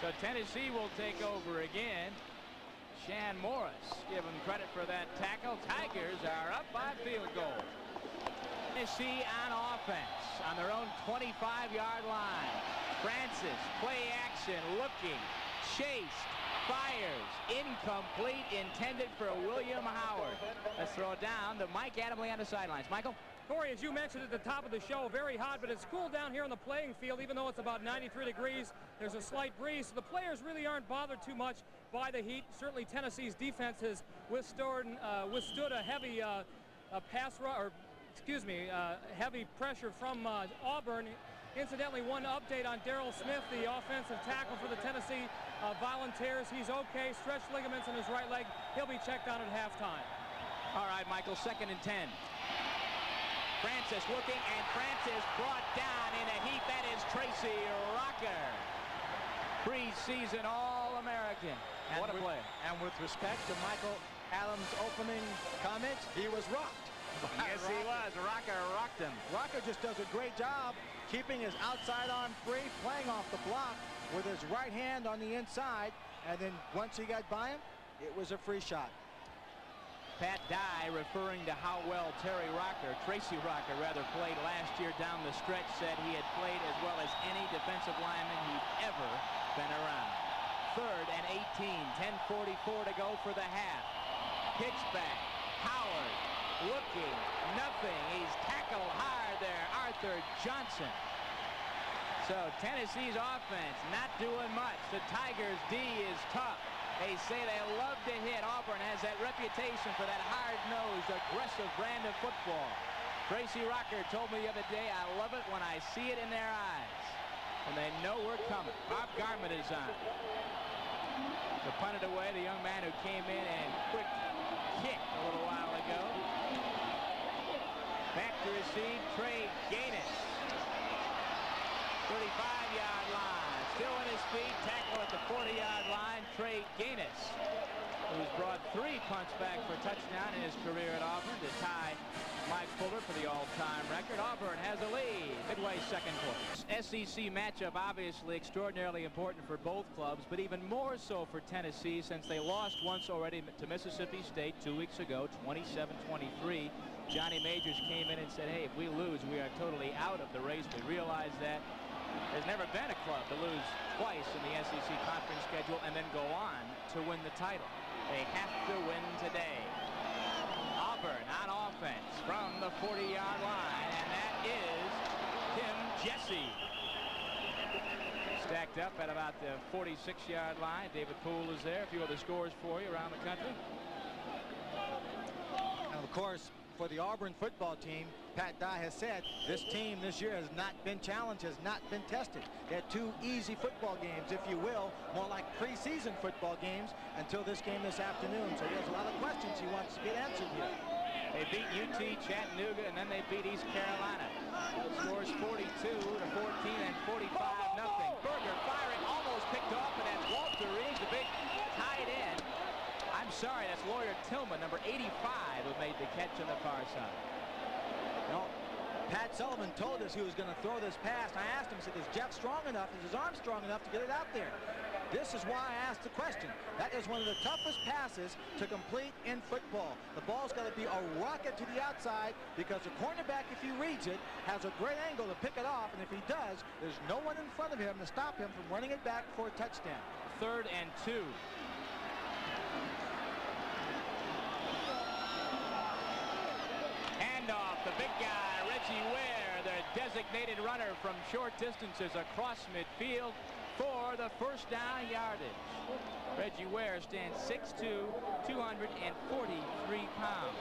So Tennessee will take over again. Shan Morris give him credit for that tackle. Tigers are up by field goal. Tennessee on offense on their own 25-yard line. Francis, play action, looking, chased, fires, incomplete, intended for William Howard. Let's throw it down to Mike Adamle on the sidelines. Michael? Corey, as you mentioned at the top of the show, very hot, but it's cool down here on the playing field. Even though it's about 93 degrees, there's a slight breeze. So the players really aren't bothered too much by the heat. Certainly Tennessee's defense has withstood a heavy heavy pressure from Auburn. Incidentally, one update on Darrell Smith, the offensive tackle for the Tennessee Volunteers. He's okay, stretched ligaments in his right leg. He'll be checked on at halftime. All right, Michael, 2nd and 10. Francis looking, and Francis brought down in a heap. That is Tracy Rocker. Preseason All-American. What a play. And with respect to Michael Adams' opening comments, he was rocked. Yes, he was. Rocker rocked him. Rocker just does a great job keeping his outside arm free, playing off the block with his right hand on the inside, and then once he got by him, it was a free shot. Pat Dye, referring to how well Tracy Rocker played last year down the stretch, said he had played as well as any defensive lineman he'd ever been around. 3rd and 18, 10:44 to go for the half. Pitch back, Howard looking, nothing. He's tackled hard there, Arthur Johnson. So Tennessee's offense not doing much. The Tigers' D is tough. They say they love to hit. Auburn has that reputation for that hard-nosed, aggressive brand of football. Tracy Rocker told me the other day, I love it when I see it in their eyes. And they know we're coming. Bob Garment is on. To punt it away, the young man who came in and quick kicked a little while ago. Back to receive, Trey Gaines. 35-yard line. Still on his feet, tackle at the 40-yard line, Trey Gaines, who's brought 3 punts back for a touchdown in his career at Auburn to tie Mike Fuller for the all-time record. Auburn has a lead midway 2nd quarter. SEC matchup obviously extraordinarily important for both clubs, but even more so for Tennessee since they lost once already to Mississippi State 2 weeks ago, 27-23. Johnny Majors came in and said, hey, if we lose, we are totally out of the race. We realize that there's never been a club to lose twice in the SEC conference schedule and then go on to win the title. They have to win today. Auburn on offense from the 40-yard line, and that is Tim Jesse. Stacked up at about the 46-yard line. David Poole is there. A few other scores for you around the country. And of course, for the Auburn football team, Pat Dye has said this team this year has not been challenged, has not been tested. They had 2 easy football games, if you will, more like preseason football games until this game this afternoon. So he has a lot of questions he wants to get answered here. They beat UT Chattanooga, and then they beat East Carolina. Scores 42 to 14 and 45-0. Berger firing, almost picked off, and that's Walter Reeves, the big tight end. I'm sorry, that's Lawyer Tillman, number 85, who made the catch on the far side. No, Pat Sullivan told us he was going to throw this pass. I asked him, I said, is Jeff strong enough? Is his arm strong enough to get it out there? This is why I asked the question. That is one of the toughest passes to complete in football. The ball's got to be a rocket to the outside because the cornerback, if he reads it, has a great angle to pick it off, and if he does, there's no one in front of him to stop him from running it back for a touchdown. 3rd and 2. Handoff, the big guy, Reggie Ware, the designated runner from short distances across midfield for the first down yardage. Reggie Ware stands 6'2", 243 pounds.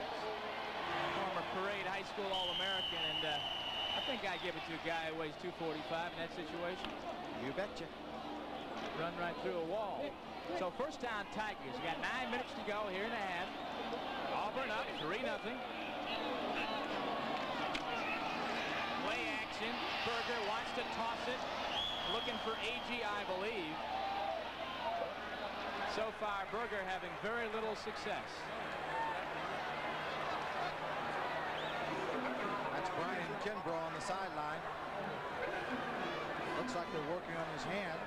Former Parade High School All-American, and I think I give it to a guy who weighs 245 in that situation. You betcha. Run right through a wall. So first down Tigers. You got 9 minutes to go here in the half. Auburn up 3-0. Play action. Berger wants to toss it. Looking for AG, I believe. So far, Berger having very little success. That's Brian Kimbrough on the sideline. Looks like they're working on his hand.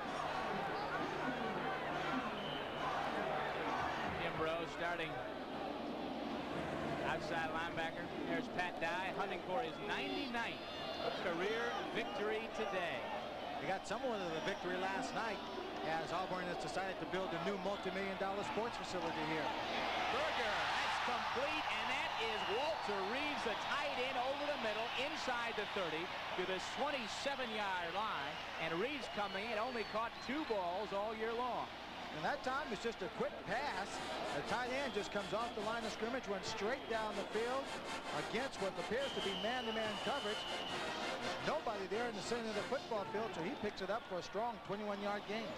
Kimbrough starting outside linebacker. There's Pat Dye hunting for his 99th career victory today. They got somewhat of a victory last night as Auburn has decided to build a new multi-million-dollar sports facility here. Berger, that's complete, and that is Walter Reeves, the tight end, over the middle, inside the 30 to the 27-yard line, and Reeves coming in, only caught 2 balls all year long. And that time it's just a quick pass. The tight end just comes off the line of scrimmage, runs straight down the field against what appears to be man-to-man coverage. There's nobody there in the center of the football field, so he picks it up for a strong 21-yard gain.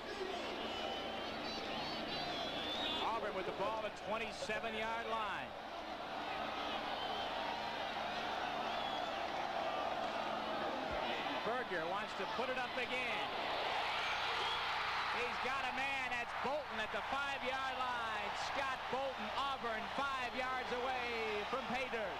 Auburn with the ball at 27-yard line. Berger wants to put it up again. He's got a man. That's Bolton at the 5-yard line. Scott Bolton, Auburn, 5 yards away from pay dirt.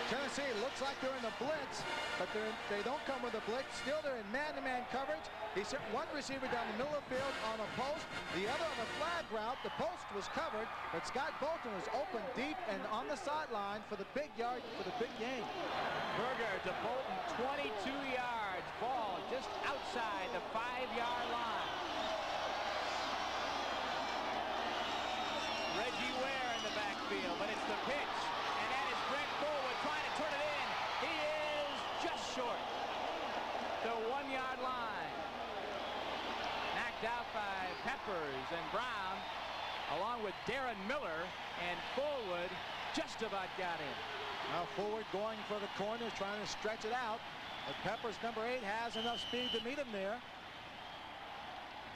Tennessee looks like they're in a blitz, but they don't come with a blitz. Still, they're in man-to-man coverage. He sent one receiver down the middle of the field on a post, the other on a flag route. The post was covered, but Scott Bolton was open deep and on the sideline for the big yard, for the big game. Berger to Bolton, 22 yards. Ball just outside the 5-yard line. Reggie Ware in the backfield, but it's the pitch. And that is Greg Forward trying to turn it in. He is just short. The 1-yard line. Knocked out by Peppers and Brown, along with Darren Miller, and Forward just about got in. Now Forward going for the corner, trying to stretch it out. But Peppers, number 8, has enough speed to meet him there.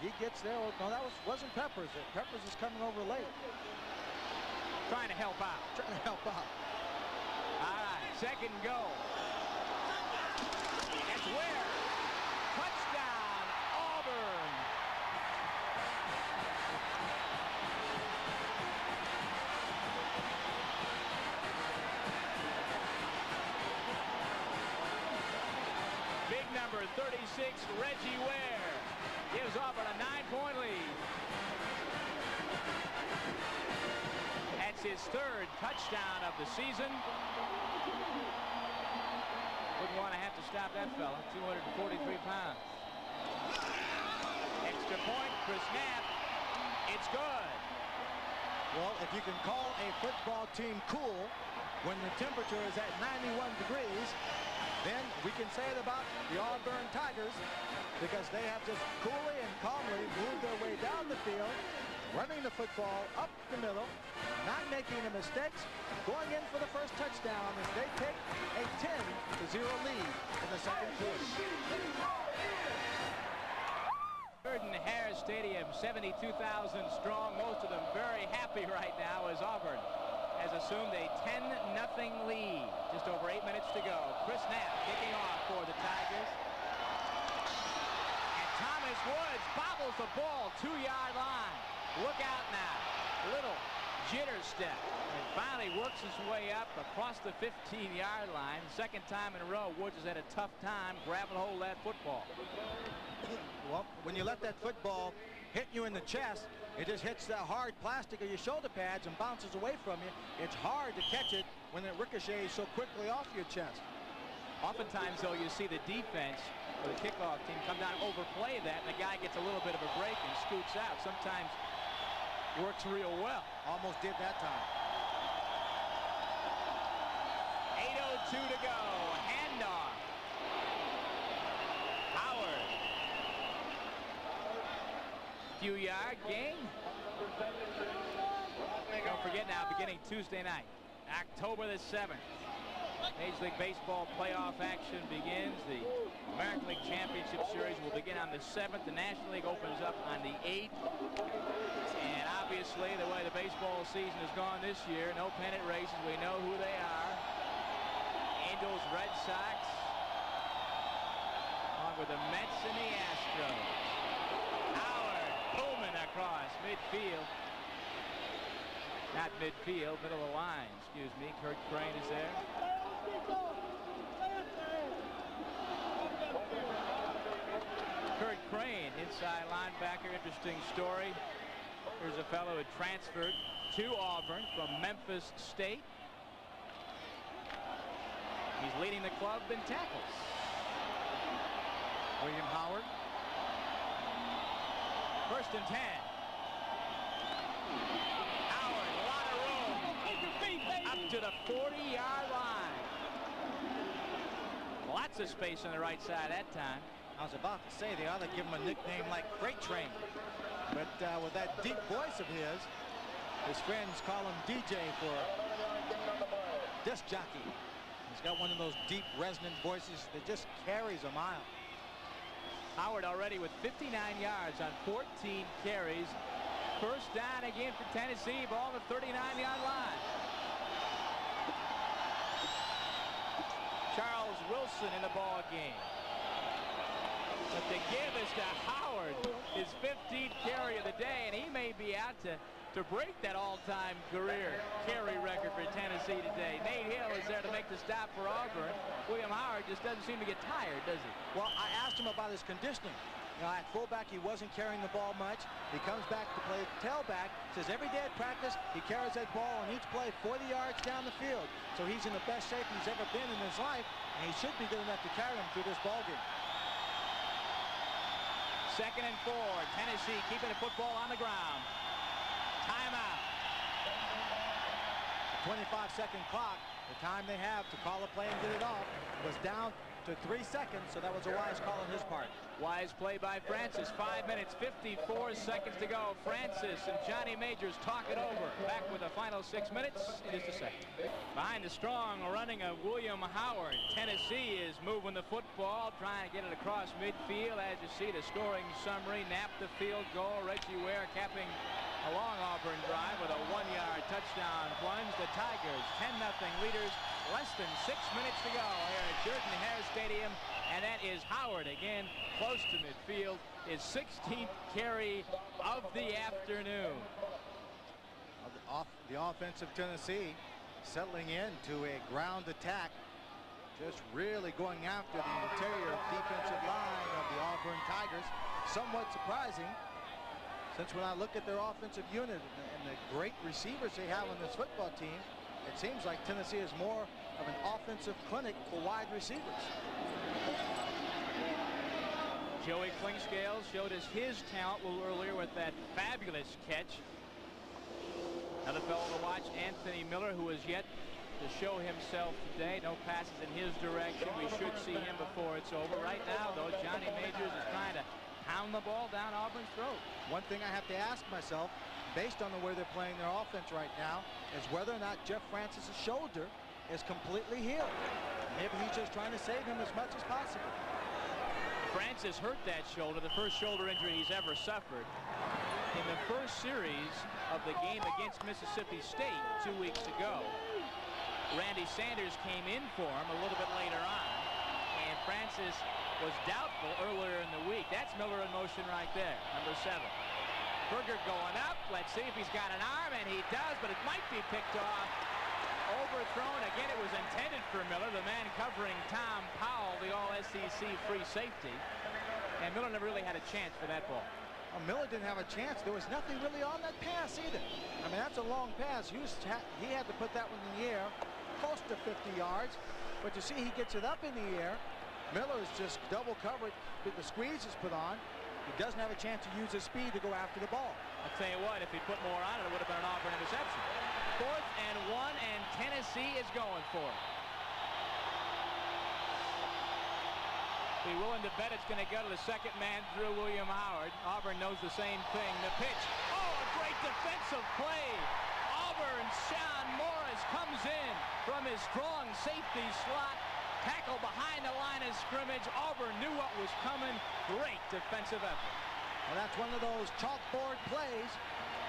He gets there. No, that wasn't Peppers. Peppers is coming over late. Trying to help out. Trying to help out. All right, second goal. That's Ware. Touchdown, Auburn. Big number 36, Reggie Ware, gives Auburn a 9-point lead. That's his 3rd touchdown of the season. Wouldn't want to have to stop that fella, 243 pounds. Extra point, Chris Knapp. It's good. Well, if you can call a football team cool when the temperature is at 91 degrees, then we can say it about the Auburn Tigers, because they have just coolly and calmly moved their way down the field, running the football up the middle, not making the mistakes, going in for the first touchdown as they take a 10-0 lead in the second quarter. Jordan Harris Stadium, 72,000 strong, most of them very happy right now as Auburn has assumed a 10-0 lead. Just over 8 minutes to go. Chris Knapp kicking off for the Tigers. And Thomas Woods bobbles the ball, 2-yard line. Look out now. Little jitter step. And finally works his way up across the 15-yard line. Second time in a row, Woods has had a tough time grabbing hold of that football. Well, when you let that football hit you in the chest, it just hits the hard plastic of your shoulder pads and bounces away from you. It's hard to catch it when it ricochets so quickly off your chest. Oftentimes, though, you see the defense or the kickoff team come down, overplay that, and the guy gets a little bit of a break and scoots out. Sometimes works real well. Almost did that time. 8:02 to go. Handoff. Howard. Few-yard gain. Don't forget now, beginning Tuesday night, October the 7th. Major League Baseball playoff action begins. The American League Championship Series will begin on the 7th. The National League opens up on the 8th. And obviously, the way the baseball season has gone this year, no pennant races. We know who they are. Angels, Red Sox, along with the Mets and the Astros. Howard, Pullman across midfield. Not midfield, middle of the line, excuse me. Kurt Crane is there. Kurt Crane, inside linebacker, interesting story. Here's a fellow who transferred to Auburn from Memphis State. He's leading the club in tackles. William Howard. 1st and 10. Howard, a lot of room. Up to the 40-yard line. Lots of space on the right side that time. I was about to say they ought to give him a nickname like Freight Train. But with that deep voice of his friends call him DJ for disc jockey. He's got one of those deep resonant voices that just carries a mile. Howard already with 59 yards on 14 carries. First down again for Tennessee. Ball at the 39-yard line. Charles Wilson in the ball game. But the give is to Howard, his 15th carry of the day, and he may be out to break that all-time career carry record for Tennessee today. Nate Hill is there to make the stop for Auburn. William Howard just doesn't seem to get tired, does he? Well, I asked him about his conditioning. You know, at fullback, he wasn't carrying the ball much. He comes back to play tailback, says every day at practice, he carries that ball on each play 40 yards down the field. So he's in the best shape he's ever been in his life, and he should be good enough to carry him through this ball game. 2nd and 4. Tennessee keeping the football on the ground. Timeout. 25-second clock. The time they have to call a play and get it off was down to 3 seconds, so that was a wise call on his part. Wise play by Francis. 5 minutes, 54 seconds to go. Francis and Johnny Majors talk it over. Back with the final 6 minutes in just a second. Behind the strong running of William Howard, Tennessee is moving the football, trying to get it across midfield. As you see, the scoring summary, Knapp the field goal, Reggie Ware capping a long Auburn drive with a 1-yard touchdown plunge. The Tigers 10-0 leaders. Less than 6 minutes to go here at Jordan-Hare Stadium, and that is Howard again close to midfield, his 16th carry of the afternoon. The offense of Tennessee settling into a ground attack, just really going after the interior defensive line of the Auburn Tigers. Somewhat surprising, since when I look at their offensive unit and the great receivers they have on this football team, it seems like Tennessee is more of an offensive clinic for wide receivers. Joey Klingscale showed us his talent a little earlier with that fabulous catch. Another fellow to watch, Anthony Miller, who is yet to show himself today. No passes in his direction. We should see him before it's over. Right now, though, Johnny Majors is trying to pound the ball down Auburn's throat. One thing I have to ask myself, based on the way they're playing their offense right now, is whether or not Jeff Francis's shoulder is completely healed. Maybe he's just trying to save him as much as possible. Francis hurt that shoulder, the first shoulder injury he's ever suffered. In the first series of the game against Mississippi State 2 weeks ago, Randy Sanders came in for him a little bit later on, and Francis was doubtful earlier in the week. That's Miller in motion right there, number 7. Berger going up. Let's see if he's got an arm, and he does, but it might be picked off. Overthrown. Again, it was intended for Miller, the man covering Tom Powell, the all-SEC free safety. And Miller never really had a chance for that ball. Well, Miller didn't have a chance. There was nothing really on that pass either. I mean, that's a long pass. He had to put that one in the air, close to 50 yards. But you see, he gets it up in the air. Miller is just double covered with the squeeze is put on. He doesn't have a chance to use his speed to go after the ball. I'll tell you what, if he put more on it, it would have been an Auburn interception. 4th and 1, and Tennessee is going for it. Be willing to bet it's going to go to the second man through William Howard. Auburn knows the same thing. The pitch. Oh, a great defensive play. Auburn, Sean Morris comes in from his strong safety slot. Tackle behind the line of scrimmage. Auburn knew what was coming. Great defensive effort. Well, that's one of those chalkboard plays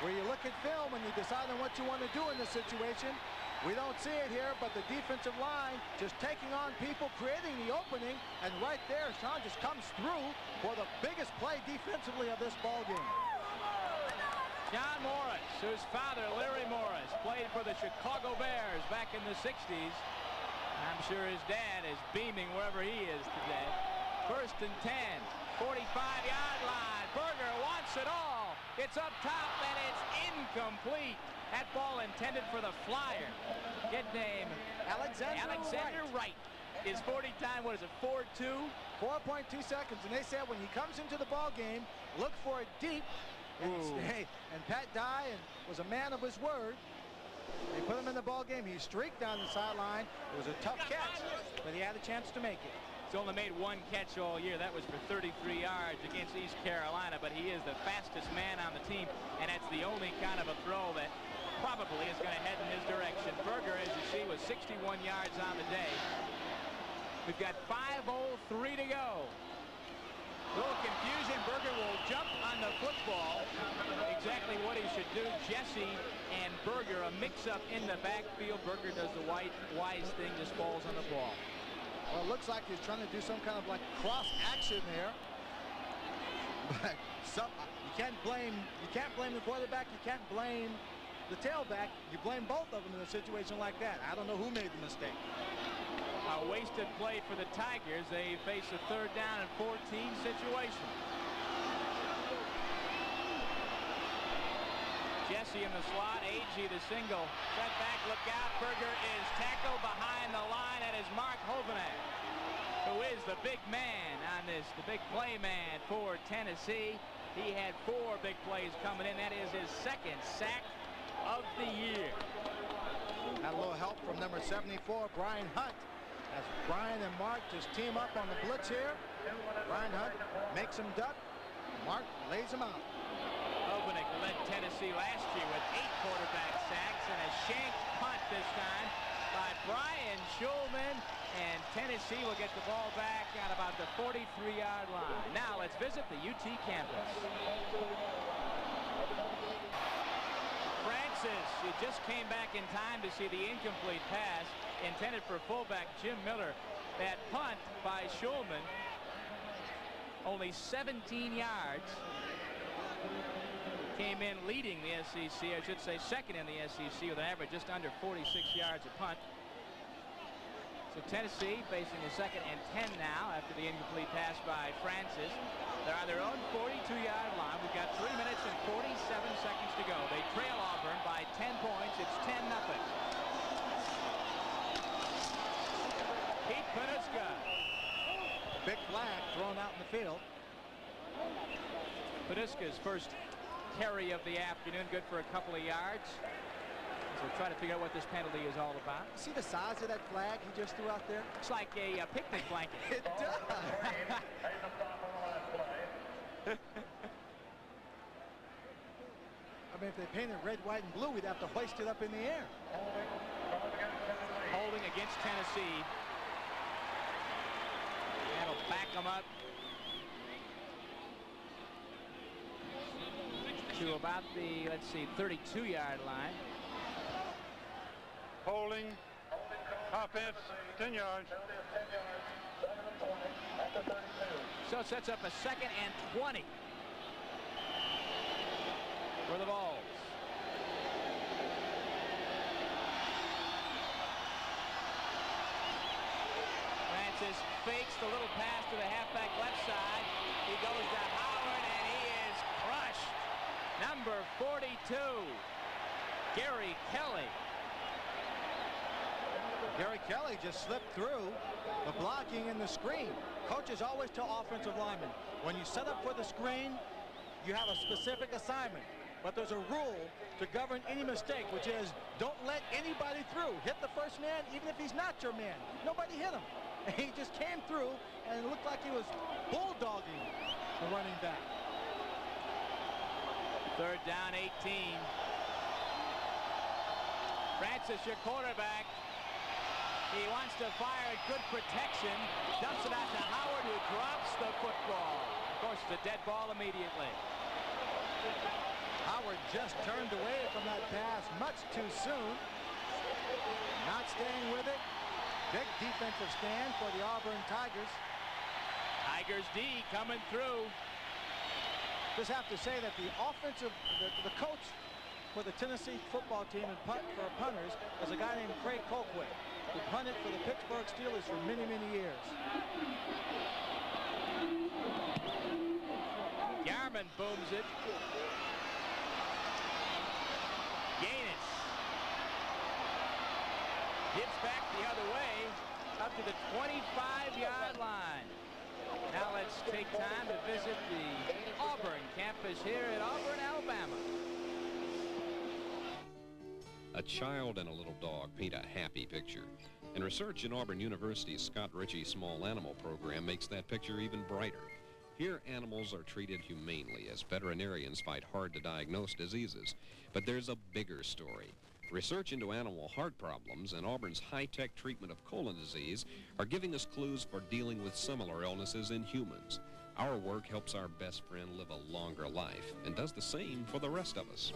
where you look at film and you decide on what you want to do in this situation. We don't see it here, but the defensive line just taking on people, creating the opening, and right there, Sean just comes through for the biggest play defensively of this ball game. John Morris, whose father, Larry Morris, played for the Chicago Bears back in the 60s. I'm sure his dad is beaming wherever he is today. 1st and 10, 45-yard line. Berger wants it all. It's up top, and it's incomplete. That ball intended for the flyer. Kid name Alexander Wright. His 40 time, what is it, 4.2? 4.2 seconds, and they said when he comes into the ball game, look for it deep. And Pat Dye was a man of his word. They put him in the ball game. He streaked down the sideline. It was a tough catch, but he had a chance to make it. He's only made one catch all year. That was for 33 yards against East Carolina, but he is the fastest man on the team, and that's the only kind of a throw that probably is going to head in his direction. Berger, as you see, was 61 yards on the day. We've got 5:03 to go. Little confusion. Berger will jump on the football. Exactly what he should do. Jesse and Berger, a mix-up in the backfield. Berger does the wise thing, just falls on the ball. Well, it looks like he's trying to do some kind of like cross action there. But you can't blame the quarterback. You can't blame the tailback. You blame both of them in a situation like that. I don't know who made the mistake. A wasted play for the Tigers. They face a 3rd down and 14 situation. Jesse in the slot, Agee the single. Set back, look out. Berger is tackled behind the line. That is Mark Hovanek, who is the big man on this, the big play man for Tennessee. He had 4 big plays coming in. That is his 2nd sack of the year. Had a little help from number 74, Brian Hunt. As Brian and Mark just team up on the blitz here. Brian Hunt makes him duck. Mark lays him out. Hovanek led Tennessee last year with 8 quarterback sacks and a shanked punt this time by Brian Schulman, and Tennessee will get the ball back at about the 43-yard line. Now let's visit the UT campus. Francis, he just came back in time to see the incomplete pass intended for fullback Jim Miller. That punt by Schulman, only 17 yards. Came in leading the SEC, I should say 2nd in the SEC with an average just under 46 yards a punt. So Tennessee facing a 2nd and 10 now after the incomplete pass by Francis. They're on their own 42-yard line. We've got 3 minutes and 47 seconds to go. They trail Auburn by 10 points. It's 10-0. Pete Peniska. Big flag thrown out in the field. Peniska's first carry of the afternoon, good for a couple of yards. So try to figure out what this penalty is all about. See the size of that flag he just threw out there? It's like a picnic blanket. It does. I mean, if they painted red, white, and blue, we'd have to hoist it up in the air. Holding against Tennessee. That'll back them up to about the, let's see, 32-yard line. Holding. Offense, 10 yards. So it sets up a 2nd and 20 for the Vols. Francis fakes the little pass to the halfback left side. He goes to Howard, and he is crushed. Number 42, Gary Kelly. Gary Kelly just slipped through the blocking and the screen. Coaches always tell offensive linemen, when you set up for the screen, you have a specific assignment. But there's a rule to govern any mistake, which is don't let anybody through. Hit the first man, even if he's not your man. Nobody hit him. He just came through, and it looked like he was bulldogging the running back. 3rd down, 18. Francis, your quarterback. He wants to fire at good protection. Dumps it out to Howard, who drops the football. Of course, it's a dead ball immediately. Howard just turned away from that pass much too soon. Not staying with it. Big defensive stand for the Auburn Tigers. Tigers D coming through. Just have to say that the coach for the Tennessee football team and for punters is a guy named Craig Colquitt, who punted for the Pittsburgh Steelers for many, many years. Garman booms it. Gaines dips back the other way up to the 25-yard line. Now let's take time to visit the Auburn campus here at Auburn, Alabama. A child and a little dog paint a happy picture. And research in Auburn University's Scott Ritchie Small Animal Program makes that picture even brighter. Here, animals are treated humanely as veterinarians fight hard to diagnose diseases. But there's a bigger story. Research into animal heart problems and Auburn's high-tech treatment of colon disease are giving us clues for dealing with similar illnesses in humans. Our work helps our best friend live a longer life and does the same for the rest of us.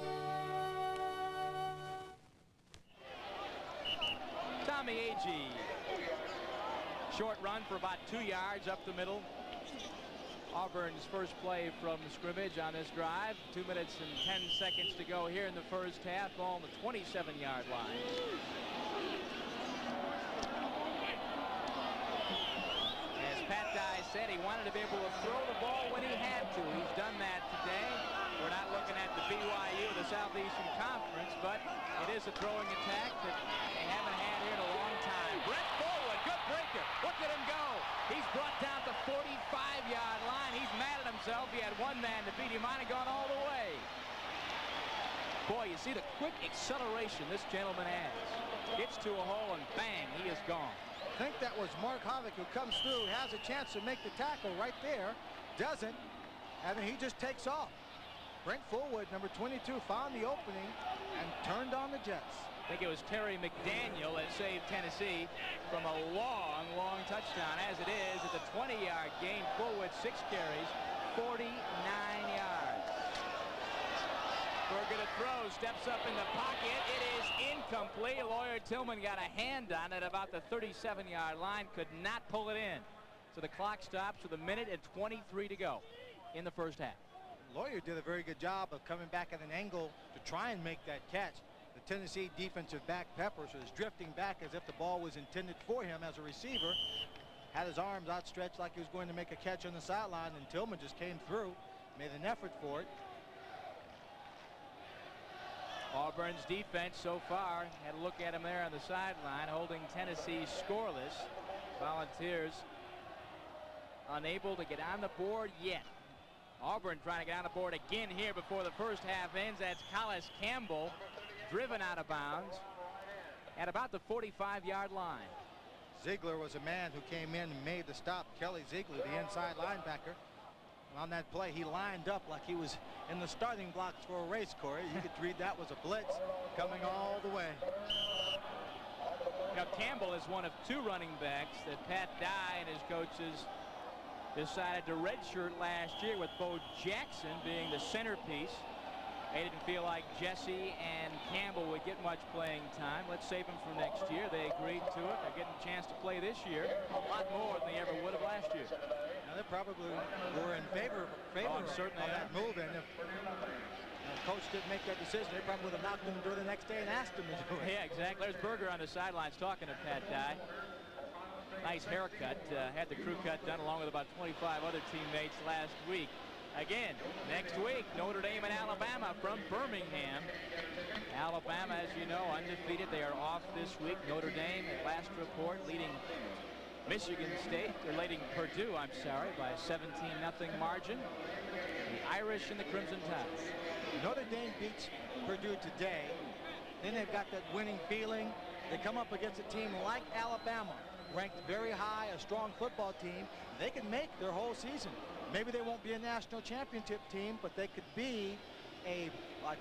Tommy Agee. Short run for about 2 yards up the middle. Auburn's first play from scrimmage on this drive. 2 minutes and 10 seconds to go here in the first half. Ball on the 27-yard line. As Pat Dye said, he wanted to be able to throw the ball when he had to. He's done that today. We're not looking at the BYU of the Southeastern Conference, but it is a throwing attack that they haven't had here in a long time. Brett Forward, good breaker. Look at him go. He's brought down the 45-yard line. He's mad at himself. He had one man to beat. He might have gone all the way. Boy, you see the quick acceleration this gentleman has. Gets to a hole and bang, he is gone. I think that was Mark Hovick who comes through, has a chance to make the tackle right there. Doesn't, and then he just takes off. Brent Fullwood, number 22, found the opening and turned on the Jets. I think it was Terry McDaniel that saved Tennessee from a long, long touchdown. As it is, at the 20-yard gain, Fullwood 6 carries, 49 yards. Berger to throw, steps up in the pocket. It is incomplete. Lawyer Tillman got a hand on it about the 37-yard line, could not pull it in. So the clock stops with 1 minute and 23 to go in the first half. Lawyer did a very good job of coming back at an angle to try and make that catch. The Tennessee defensive back Peppers was drifting back as if the ball was intended for him as a receiver. Had his arms outstretched like he was going to make a catch on the sideline, and Tillman just came through, made an effort for it. Auburn's defense so far, had a look at him there on the sideline, holding Tennessee scoreless. Volunteers unable to get on the board yet. Auburn trying to get on the board again here before the first half ends. That's Collis Campbell, driven out of bounds at about the 45-yard line. Ziegler was a man who came in and made the stop. Kelly Ziegler, the inside linebacker. On that play, he lined up like he was in the starting blocks for a race, Corey. You could read that was a blitz coming all the way. Now, Campbell is one of 2 running backs that Pat Dye and his coaches decided to redshirt last year, with Bo Jackson being the centerpiece. They didn't feel like Jesse and Campbell would get much playing time. Let's save them for next year. They agreed to it. They're getting a chance to play this year a lot more than they ever would have last year. Now, they probably were in favor of that move, and if coach didn't make that decision, they probably would have knocked him through the next day and asked him to do it. Yeah, exactly. There's Berger on the sidelines talking to Pat Dye. Nice haircut. Had the crew cut done along with about 25 other teammates last week. Again, next week, Notre Dame and Alabama from Birmingham. Alabama, as you know, undefeated. They are off this week. Notre Dame, at last report, leading Michigan State. They're leading Purdue, I'm sorry, by a 17-0 margin. The Irish and the Crimson Tide. Notre Dame beats Purdue today. Then they've got that winning feeling. They come up against a team like Alabama, ranked very high, a strong football team. They can make their whole season. Maybe they won't be a national championship team, but they could be a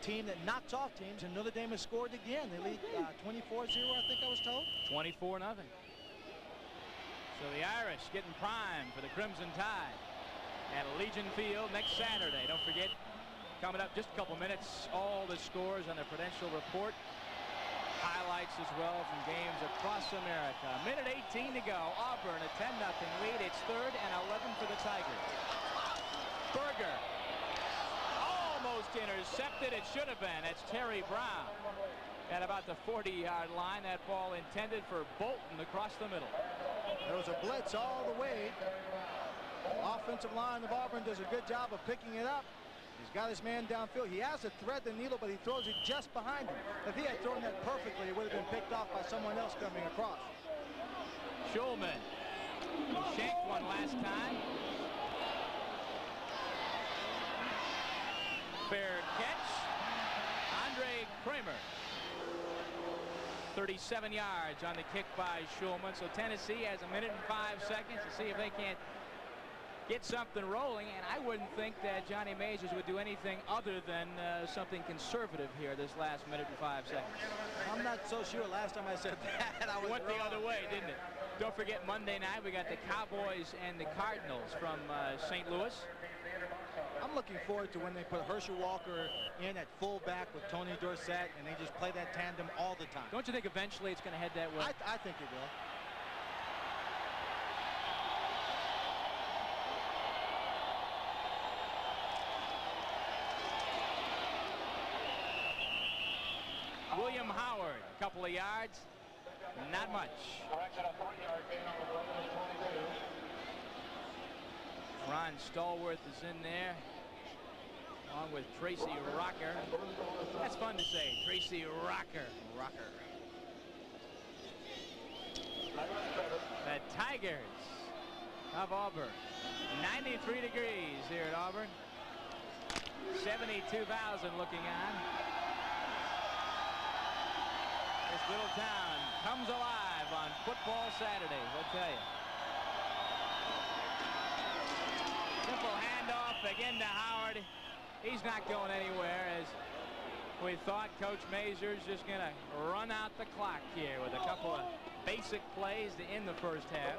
team that knocks off teams, and Notre Dame has scored again. They lead 24-0, I think I was told. 24-0. So the Irish getting primed for the Crimson Tide at Legion Field next Saturday. Don't forget, coming up just a couple minutes, all the scores on the Prudential Report. Highlights as well from games across America. A minute 18 to go. Auburn a 10-0 lead. It's 3rd and 11 for the Tigers. Berger almost intercepted. It should have been. That's Terry Brown at about the 40-yard line. That ball intended for Bolton across the middle. There was a blitz all the way. Offensive line of Auburn does a good job of picking it up. He's got his man downfield. He has to thread the needle, but he throws it just behind him. If he had thrown that perfectly, it would have been picked off by someone else coming across. Schulman shanked one last time. Fair catch. Andre Kramer. 37 yards on the kick by Schulman. So Tennessee has a minute and 5 seconds to see if they can't get something rolling, and I wouldn't think that Johnny Mazers would do anything other than something conservative here this last minute and 5 seconds. I'm not so sure. Last time I said that, I was went the other way, didn't it? Don't forget Monday night we got the Cowboys and the Cardinals from St. Louis. I'm looking forward to when they put Herschel Walker in at fullback with Tony Dorsett, and they just play that tandem all the time. Don't you think eventually it's going to head that way? I think it will. William Howard, a couple of yards, not much. Ron Stallworth is in there, along with Tracy Rocker. That's fun to say, Tracy Rocker. The Tigers of Auburn, 93 degrees here at Auburn. 72,000 looking on. This little town comes alive on football Saturdays, I tell you. Simple handoff again to Howard. He's not going anywhere, as we thought. Coach Mazur's just going to run out the clock here with a couple of basic plays to end the first half.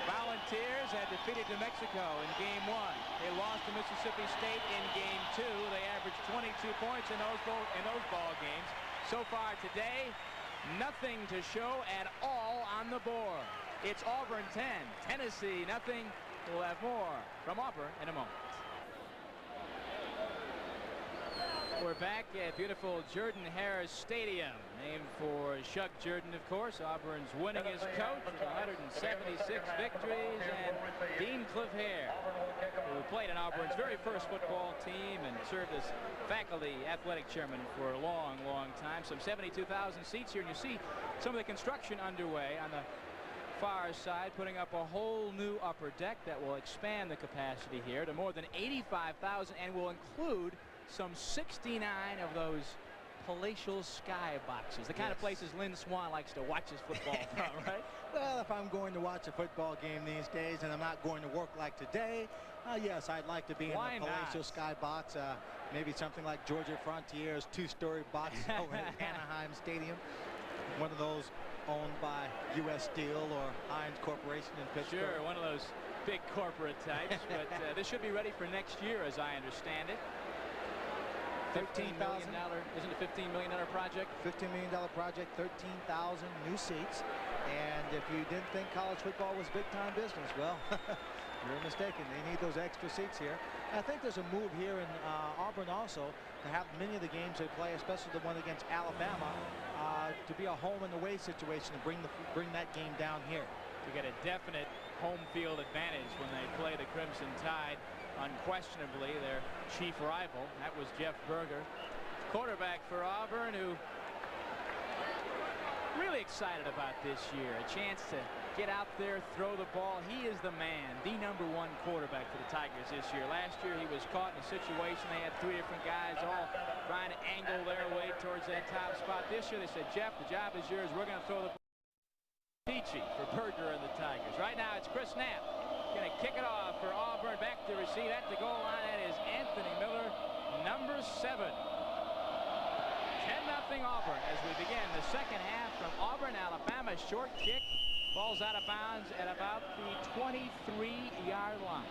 Volunteers had defeated New Mexico in game 1. They lost to Mississippi State in game 2. They averaged 22 points in those ball games. So far today, nothing to show at all on the board. It's Auburn 10, Tennessee nothing. We'll have more from Auburn in a moment. We're back at beautiful Jordan-Hare Stadium, named for Chuck Jordan, of course. Auburn's winningest coach with 176 victories, and Dean Cliff Hare, who played in Auburn's very first football team and served as faculty athletic chairman for a long, long time. Some 72,000 seats here, and you see some of the construction underway on the far side, putting up a whole new upper deck that will expand the capacity here to more than 85,000 and will include some 69 of those palatial sky boxes, the kind of places Lynn Swan likes to watch his football from, right? Well, if I'm going to watch a football game these days and I'm not going to work like today, yes, I'd like to be in a palatial sky box, maybe something like Georgia Frontier's 2-story box over at Anaheim Stadium. One of those owned by U.S. Steel or Heinz Corporation in Pittsburgh. Sure, one of those big corporate types, but this should be ready for next year, as I understand it. $15 million, isn't it a $15 million project? $15 million project, 13,000 new seats. And if you didn't think college football was big-time business, well, you're mistaken. They need those extra seats here. And I think there's a move here in Auburn also to have many of the games they play, especially the one against Alabama, to be a home and away situation and bring that game down here. You get a definite home field advantage when they play the Crimson Tide. Unquestionably their chief rival. That was Jeff Berger, quarterback for Auburn, who really excited about this year. A chance to get out there, throw the ball. He is the man, the #1 quarterback for the Tigers this year. Last year he was caught in a situation. They had 3 different guys all trying to angle their way towards that top spot. This year they said, Jeff, the job is yours. We're going to throw the peachy for Berger and the Tigers. Right now it's Chris Knapp going to kick it off for Auburn. Back to receive at the goal line. That is Anthony Miller, number 7. 10-0 Auburn as we begin the second half from Auburn, Alabama. Short kick. Ball's out of bounds at about the 23-yard line.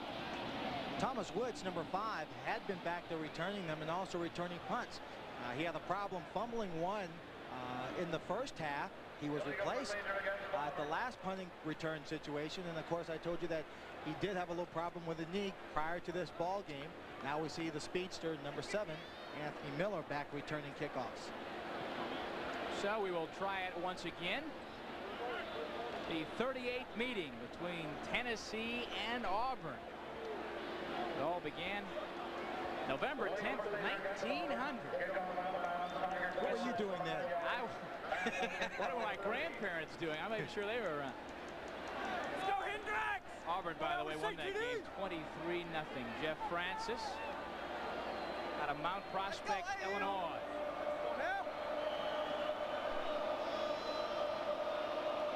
Thomas Woods, number 5, had been back there returning them and also returning punts. He had a problem fumbling one in the first half. He was replaced at the last punting return situation. And, of course, I told you that he did have a little problem with the knee prior to this ball game. Now we see the speedster, number 7, Anthony Miller, back returning kickoffs. So we will try it once again. The 38th meeting between Tennessee and Auburn. It all began November 10th, 1900. What were you doing then? What were my grandparents doing? I'm making sure they were around. Let's go, Hendricks! Auburn, by the way, won that game 23-0. Jeff Francis out of Mount Prospect, Illinois.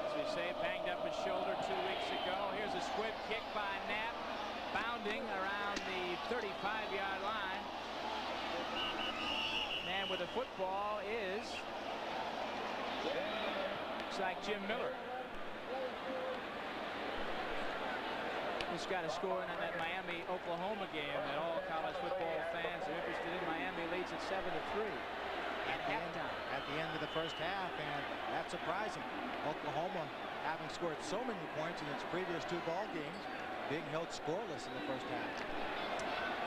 As we say, banged up his shoulder 2 weeks ago. Here's a squib kick by Knapp, bounding around the 35-yard line. And with the football is, looks like Jim Miller. Just got a score in on that Miami-Oklahoma game that all college football fans are interested in. Miami leads at 7-3 at halftime. At the end of the first half, and that's surprising. Oklahoma, having scored so many points in its previous 2 ball games, being held scoreless in the first half.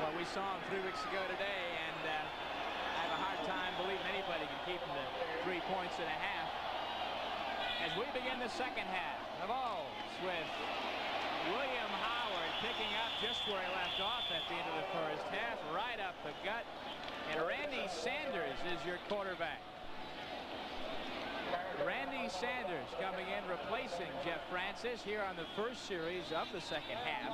Well, we saw him 3 weeks ago today, and I have a hard time believing anybody can keep him to 3 points and a half. As we begin the second half, the Vols with William Howard picking up just where he left off at the end of the first half, right up the gut. And Randy Sanders is your quarterback. Randy Sanders coming in, replacing Jeff Francis here on the first series of the second half.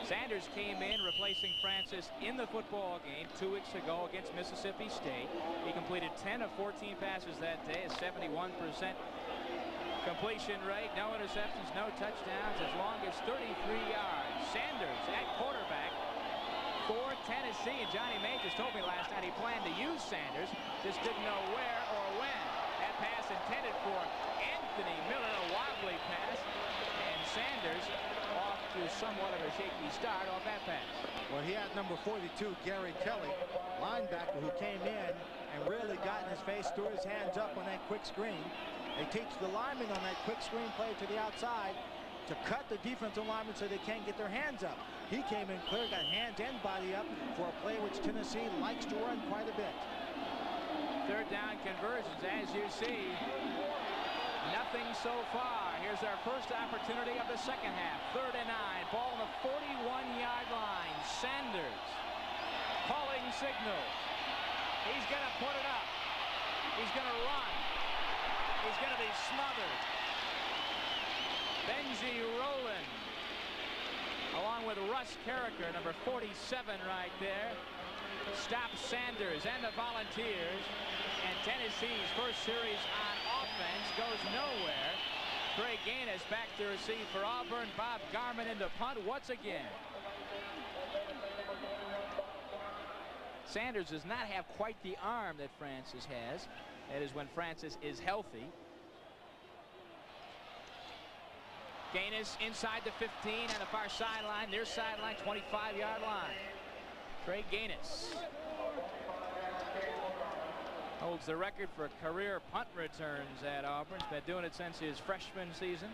Sanders came in, replacing Francis in the football game 2 weeks ago against Mississippi State. He completed 10 of 14 passes that day, a 71% completion rate, no interceptions, no touchdowns, as long as 33 yards. Sanders at quarterback for Tennessee. And Johnny Majors told me last night he planned to use Sanders, just didn't know where or when. That pass intended for Anthony Miller, a wobbly pass, and Sanders off to somewhat of a shaky start on that pass. Well, he had number 42, Gary Kelly, linebacker, who came in and really got in his face, threw his hands up on that quick screen. They teach the linemen on that quick screen play to the outside to cut the defensive linemen so they can't get their hands up. He came in clear, got hands and body up for a play which Tennessee likes to run quite a bit. Third down conversions, as you see. Nothing so far. Here's our first opportunity of the second half. 3rd and 9. Ball on the 41-yard line. Sanders calling signals. He's going to put it up. He's going to run. He's going to be smothered. Benji Rowland, along with Russ Carricker, number 47 right there, stops Sanders and the Volunteers. And Tennessee's first series on offense goes nowhere. Trey Gaines back to receive for Auburn. Bob Garman in the punt once again. Sanders does not have quite the arm that Francis has. That is when Francis is healthy. Gaines inside the 15 on the far sideline, near sideline, 25-yard line. Trey Gaines holds the record for career punt returns at Auburn. He's been doing it since his freshman season.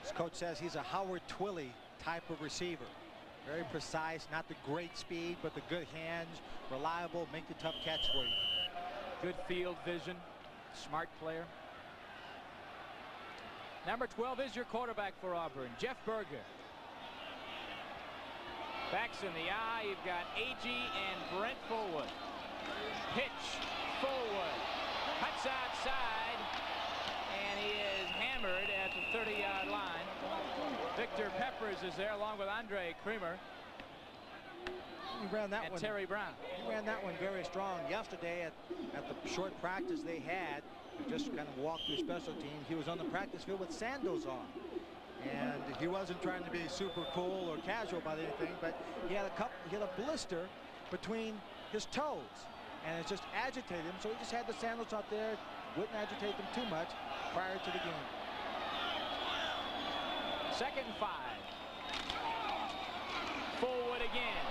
His coach says he's a Howard Twilley type of receiver. Very precise, not the great speed, but the good hands, reliable, make the tough catch for you. Good field vision, smart player. Number 12 is your quarterback for Auburn, Jeff Berger. Backs in the eye, you've got Agee and Brent Fullwood. Pitch, Fullwood, cuts outside, and he is hammered at the 30-yard line. Victor Peppers is there along with Andre Creamer. He ran that and one. Terry Brown. He ran that one very strong yesterday at the short practice they had. Just kind of walked through special team. He was on the practice field with sandals on. And he wasn't trying to be super cool or casual about anything, but he had a blister between his toes, and it just agitated him. So he just had the sandals out there, wouldn't agitate them too much prior to the game. 2nd and 5. Fullwood again.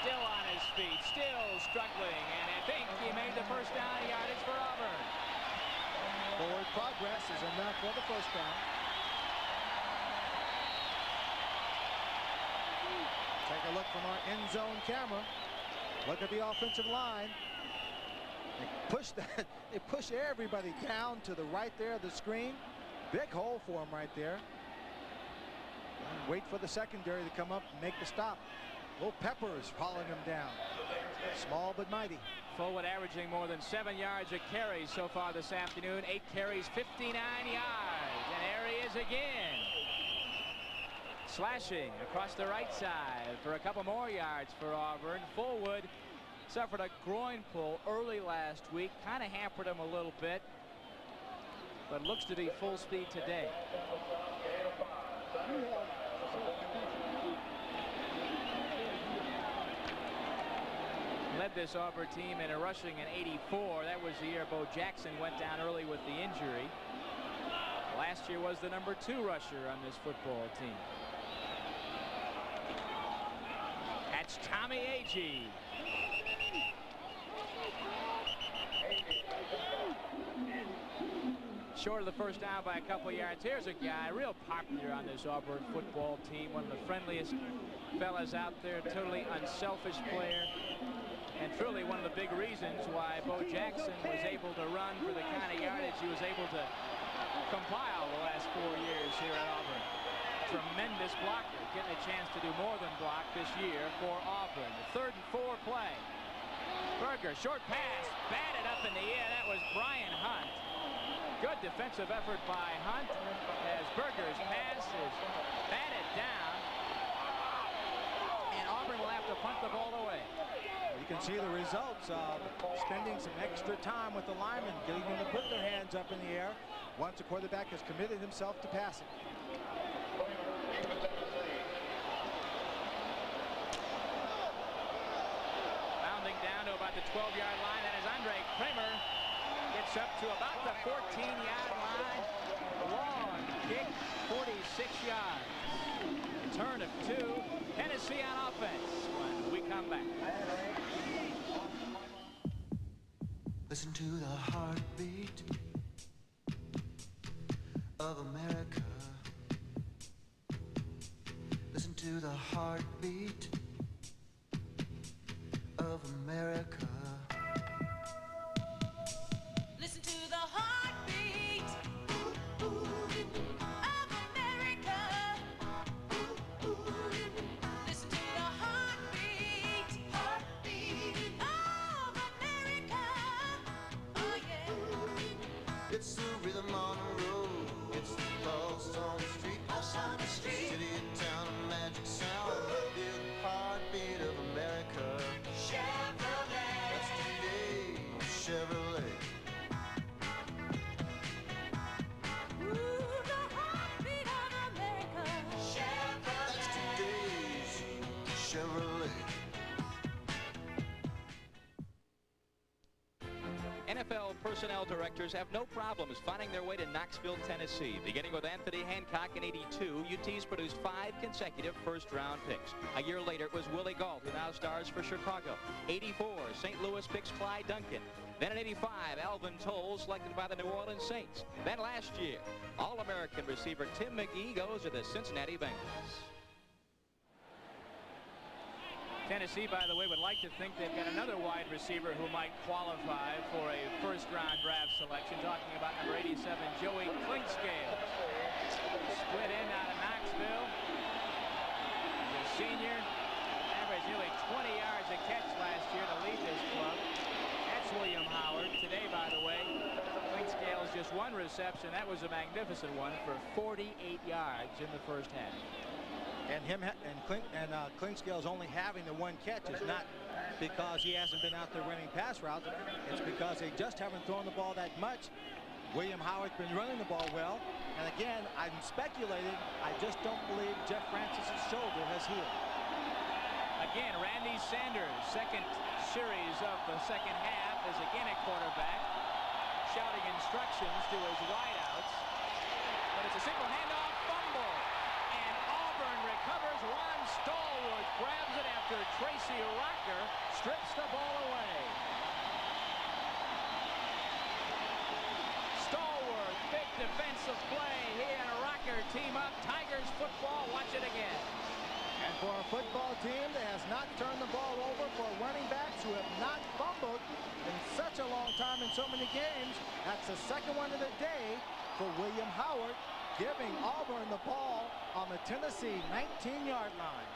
Still on his feet, still struggling, and I think he made the first down yardage for Auburn. Forward progress is enough for the first down. Take a look from our end zone camera. Look at the offensive line. They push everybody down to the right there of the screen. Big hole for him right there. And wait for the secondary to come up and make the stop. Will Peppers following him down. Small but mighty. Fullwood averaging more than 7 yards a carry so far this afternoon. 8 carries, 59 yards. And there he is again. Slashing across the right side for a couple more yards for Auburn. Fullwood suffered a groin pull early last week. Kind of hampered him a little bit. But looks to be full speed today. Led this Auburn team in a rushing in '84. That was the year Bo Jackson went down early with the injury. Last year was the number 2 rusher on this football team. That's Tommy Agee. Short of the first down by a couple yards. Here's a guy real popular on this Auburn football team. One of the friendliest fellas out there. Totally unselfish player. And truly one of the big reasons why Bo Jackson was able to run for the kind of yardage he was able to compile the last 4 years here at Auburn. Tremendous blocker, getting a chance to do more than block this year for Auburn. The 3rd and 4 play. Berger, short pass, batted up in the air. That was Brian Hunt. Good defensive effort by Hunt as Berger's pass is batted down. And Auburn will have to punt the ball away. You can see the results of spending some extra time with the linemen, getting them to put their hands up in the air once the quarterback has committed himself to passing. Bounding down to about the 12-yard line, that is Andre Creamer. Gets up to about the 14-yard line. Long kick, 46 yards. Turn of 2. Tennessee on offense when we come back. Listen to the heartbeat of America. Listen to the heartbeat of America. Listen to the heartbeat of America. Listen to the heartbeat of America. Oh yeah. It's the rhythm on the road. It's the pulse on the street. Pulse on the street. City and town, a magic sound. Feel the heartbeat of America. Chevrolet. That's today, Chevrolet. Ooh, the heartbeat of America. Chevrolet. That's today's Chevrolet. NFL personnel directors have no problems finding their way to Knoxville, Tennessee. Beginning with Anthony Hancock in '82, UT's produced 5 consecutive first-round picks. A year later, it was Willie Gault, who now stars for Chicago. '84, St. Louis picks Clyde Duncan. Then in '85, Alvin Toll, selected by the New Orleans Saints. Then last year, All-American receiver Tim McGee goes to the Cincinnati Bengals. Tennessee, by the way, would like to think they've got another wide receiver who might qualify for a first-round draft selection. Talking about number 87, Joey Clinkscale. Split in out of Knoxville. The senior averaged nearly 20 yards a catch last year to lead this club. That's William Howard. Today, by the way, Clinkscale's just 1 reception. That was a magnificent one for 48 yards in the first half. And Clinkscale's only having the 1 catch is not because he hasn't been out there running pass routes. It's because they just haven't thrown the ball that much. William Howard's been running the ball well. And again, I'm speculating. I just don't believe Jeff Francis's shoulder has healed. Again, Randy Sanders, second series of the second half, is again at quarterback, shouting instructions to his wideouts. But it's a single handoff fumble. Recovers. Ron Stallworth grabs it after Tracy Rocker strips the ball away. Stallworth, big defensive play. He and Rocker team up. Tigers football. Watch it again. And for a football team that has not turned the ball over, for running backs who have not fumbled in such a long time in so many games, that's the second one of the day for William Howard, giving Auburn the ball on the Tennessee 19-yard line.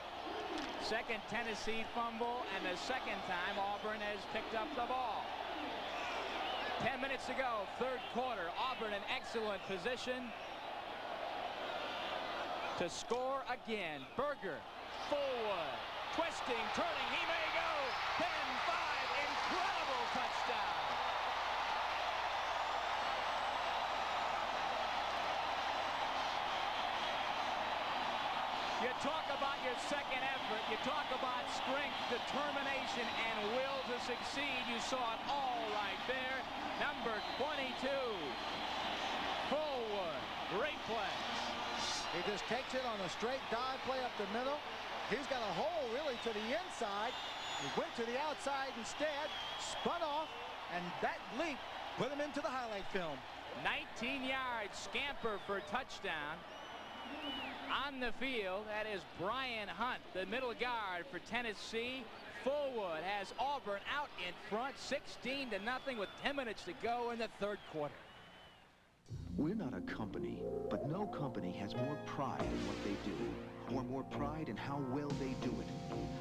Second Tennessee fumble, and the second time Auburn has picked up the ball. 10 minutes to go, third quarter. Auburn in excellent position to score again. Berger, forward, twisting, turning, he may go. 10-5, incredible touchdown. You talk about your second effort. You talk about strength, determination, and will to succeed. You saw it all right there. Number 22. Forward. Great play. He just takes it on a straight dive play up the middle. He's got a hole really to the inside. He went to the outside instead, spun off, and that leap put him into the highlight film. 19 yards scamper for touchdown. On the field, that is Brian Hunt, the middle guard for Tennessee. Fullwood has Auburn out in front, 16-0 with 10 minutes to go in the third quarter. We're not a company, but no company has more pride in what they do, or more pride in how well they do it.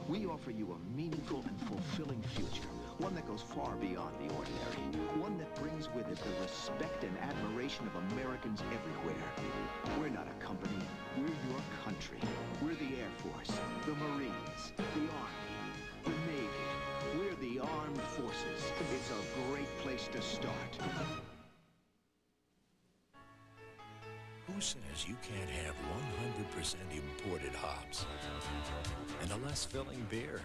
We offer you a meaningful and fulfilling future, one that goes far beyond the ordinary, one that brings with it the respect and admiration of Americans everywhere. We're not a company, we're your country. We're the Air Force, the Marines, the Army, the Navy. We're the Armed Forces. It's a great place to start. Who says you can't have 100% imported hops and a less filling beer?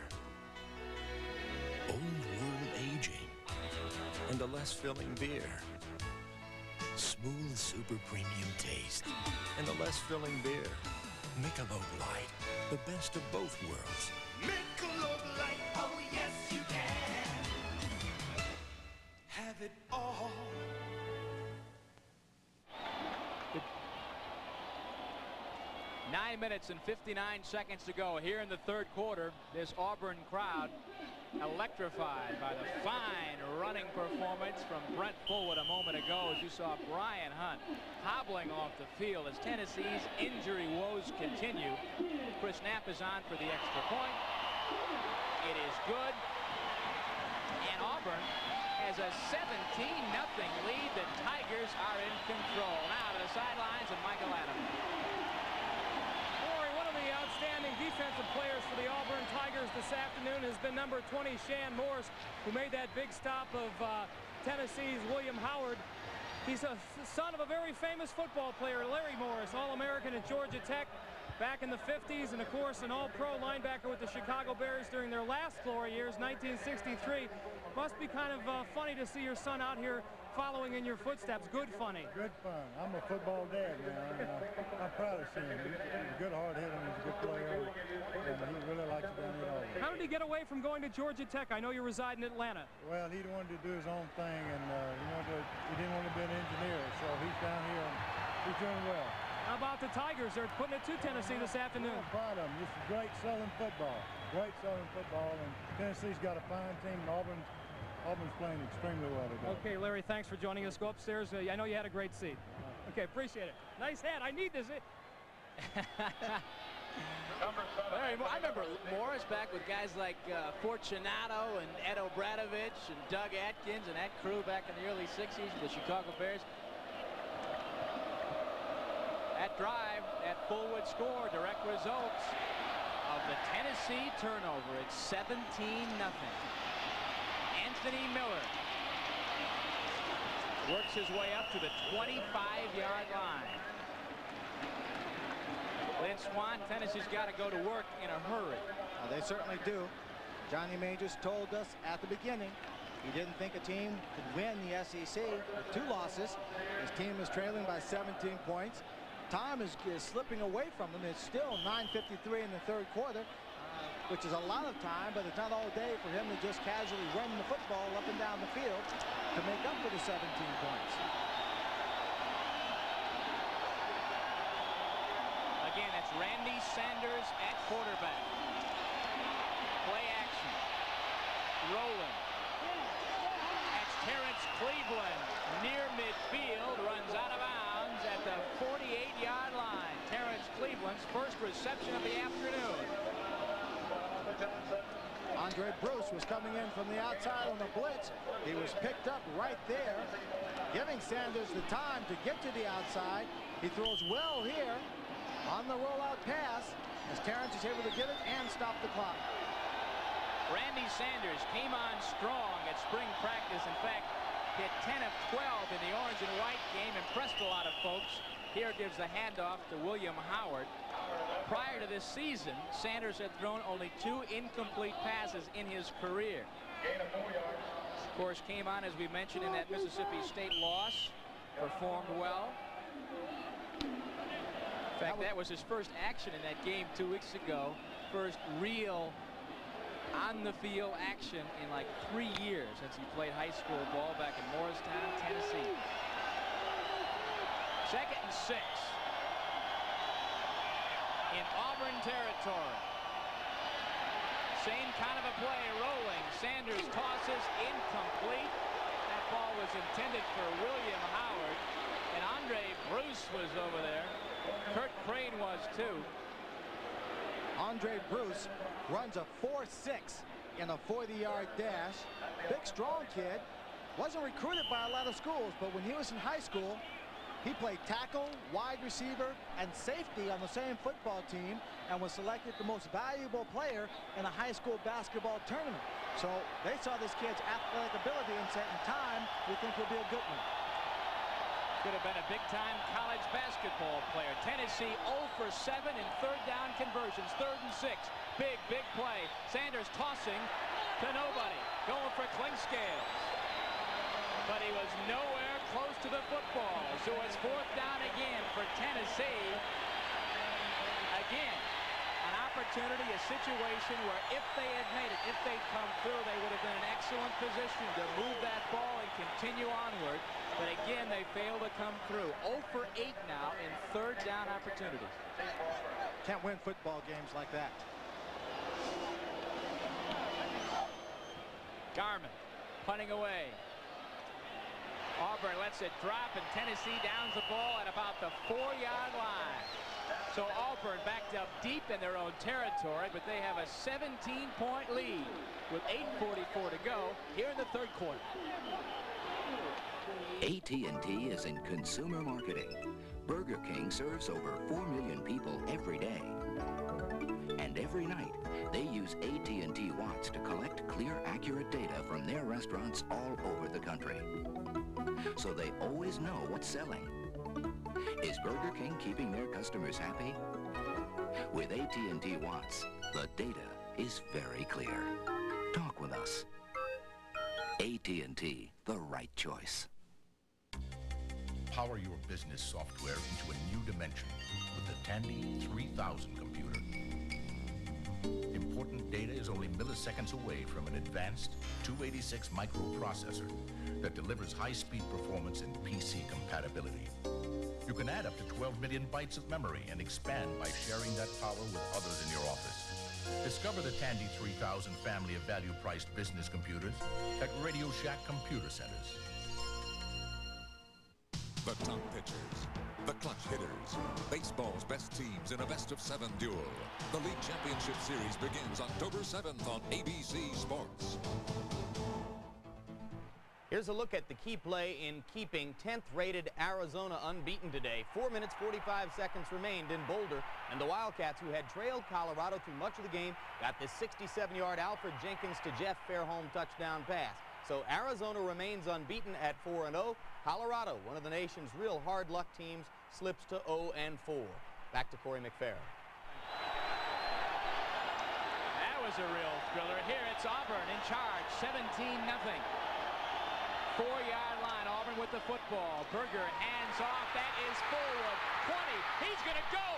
Old world aging and a less filling beer. Smooth super premium taste and a less filling beer. Michelob Light, the best of both worlds. Michelob Light, oh yes you can. Have it all. 9 minutes and 59 seconds to go here in the third quarter. This Auburn crowd electrified by the fine running performance from Brent Fullwood a moment ago, as you saw Brian Hunt hobbling off the field as Tennessee's injury woes continue. Chris Knapp is on for the extra point. It is good. And Auburn has a 17-0 lead. The Tigers are in control. Now to the sidelines and Michael Adams. Outstanding defensive players for the Auburn Tigers this afternoon has been number 20, Shan Morris, who made that big stop of Tennessee's William Howard. He's a son of a very famous football player, Larry Morris, All-American at Georgia Tech back in the 50s, and of course an All-Pro linebacker with the Chicago Bears during their last glory years, 1963. Must be kind of funny to see your son out here following in your footsteps. Good funny. Good fun. I'm a football dad now, and I'm proud of seeing him. He's a good hard hitter, and he's a good player, and he really likes it down here at Auburn. How did he get away from going to Georgia Tech? I know you reside in Atlanta. Well, he wanted to do his own thing, and he didn't want to be an engineer, so he's down here, and he's doing well. How about the Tigers? They're putting it to Tennessee this afternoon. I'm proud of them. This is great Southern football. Great Southern football, and Tennessee's got a fine team, and Auburn's playing extremely well today. Okay, Larry, thanks for joining us. Go upstairs. I know you had a great seat. Okay, appreciate it. Nice hat. I need this. Larry, I remember Morris back with guys like Fortunato and Ed Obradovich and Doug Atkins and that crew back in the early 60s with the Chicago Bears. That drive, that Fullwood score, direct results of the Tennessee turnover. It's 17-0. Anthony Miller works his way up to the 25-yard line. Lynn Swan, Tennessee's got to go to work in a hurry. They certainly do. Johnny Majors told us at the beginning he didn't think a team could win the SEC with 2 losses. His team is trailing by 17 points. Time is slipping away from them. It's still 9:53 in the third quarter, which is a lot of time, but it's not all day for him to just casually run the football up and down the field to make up for the 17 points. Again, it's Randy Sanders at quarterback. Play action. Rolling. That's Terrence Cleveland near midfield, runs out of bounds at the 48-yard line. Terrence Cleveland's first reception of the afternoon. Andre Bruce was coming in from the outside on the blitz. He was picked up right there, giving Sanders the time to get to the outside. He throws well here on the rollout pass as Terrence is able to get it and stop the clock. Randy Sanders came on strong at spring practice. In fact, hit 10 of 12 in the orange and white game, impressed a lot of folks. Here gives the handoff to William Howard. Prior to this season, Sanders had thrown only 2 incomplete passes in his career. Of course, came on, as we mentioned, in that Mississippi State loss. Performed well. In fact, that was his first action in that game 2 weeks ago. First real on-the-field action in like 3 years since he played high school ball back in Morristown, Tennessee. 2nd and 6 in Auburn territory. Same kind of a play, rolling. Sanders tosses, incomplete. That ball was intended for William Howard, and Andre Bruce was over there. Kurt Crane was too. Andre Bruce runs a 4.6 in a 40-yard dash. Big, strong kid. Wasn't recruited by a lot of schools, but when he was in high school, he played tackle, wide receiver, and safety on the same football team and was selected the most valuable player in a high school basketball tournament. So they saw this kid's athletic ability and said, in time, we think he'll be a good one. Could have been a big-time college basketball player. Tennessee 0 for 7 in third down conversions. 3rd and 6. Big, big play. Sanders tossing to nobody. Going for Klingscales. But he was nowhere close to the football. So it's 4th down again for Tennessee. Again, an opportunity, a situation where if they had made it, if they'd come through, they would have been in excellent position to move that ball and continue onward. But again, they failed to come through. 0 for 8 now in third down opportunities. Can't win football games like that. Garmin punting away. Auburn lets it drop, and Tennessee downs the ball at about the 4-yard line. So Auburn backed up deep in their own territory, but they have a 17-point lead with 8:44 to go here in the third quarter. AT&T is in consumer marketing. Burger King serves over 4 million people every day. And every night, they use AT&T Watts to collect clear, accurate data from their restaurants all over the country. So they always know what's selling. Is Burger King keeping their customers happy? With AT&T Watts, the data is very clear. Talk with us. AT&T, the right choice. Power your business software into a new dimension with the Tandy 3000 computer. Important data is only milliseconds away from an advanced 286 microprocessor that delivers high-speed performance and PC compatibility. You can add up to 12 million bytes of memory and expand by sharing that power with others in your office. Discover the Tandy 3000 family of value-priced business computers at Radio Shack Computer Centers. The top pitchers, the clutch hitters, baseball's best teams in a best-of-7 duel. The League Championship Series begins October 7th on ABC Sports. Here's a look at the key play in keeping 10th-rated Arizona unbeaten today. 4 minutes, 45 seconds remained in Boulder, and the Wildcats, who had trailed Colorado through much of the game, got this 67-yard Alfred Jenkins to Jeff Fairholm touchdown pass. So Arizona remains unbeaten at 4-0. Colorado, one of the nation's real hard luck teams, slips to 0-4. Back to Corey McFerrin. That was a real thriller. Here it's Auburn in charge, 17-0. 4-yard line, Auburn with the football. Berger hands off. That is forward. 20. He's going to go.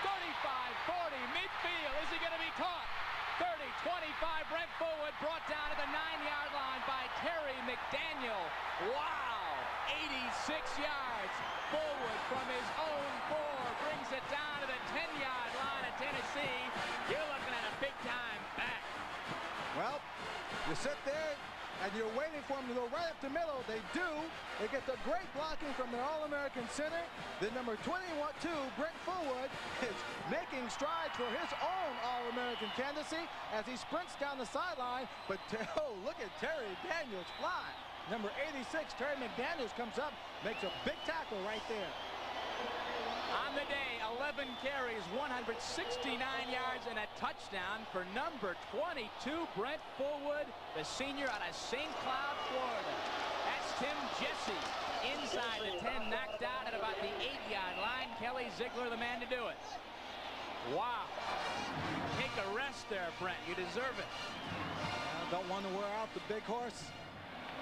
35, 40, midfield. Is he going to be caught? 30, 25. Brent Forward brought down to the 9-yard line by Terry McDaniel. Wow. 86 yards. Forward from his own 4 brings it down to the 10-yard line of Tennessee. You're looking at a big-time back. Well, you sit there and you're waiting for them to go right up the middle. They do. They get the great blocking from their All-American center. The number 22, Brent Fullwood, is making strides for his own All-American candidacy as he sprints down the sideline. But, oh, look at Terry Daniels fly. Number 86, Terry McDaniels, comes up, makes a big tackle right there. On the day, 11 carries, 169 yards, and a touchdown for number 22, Brent Fullwood, the senior out of St. Cloud, Florida. That's Tim Jesse inside the 10, knocked out at about the 8-yard line. Kelly Ziegler, the man to do it. Wow. Take a rest there, Brent. You deserve it. Don't want to wear out the big horse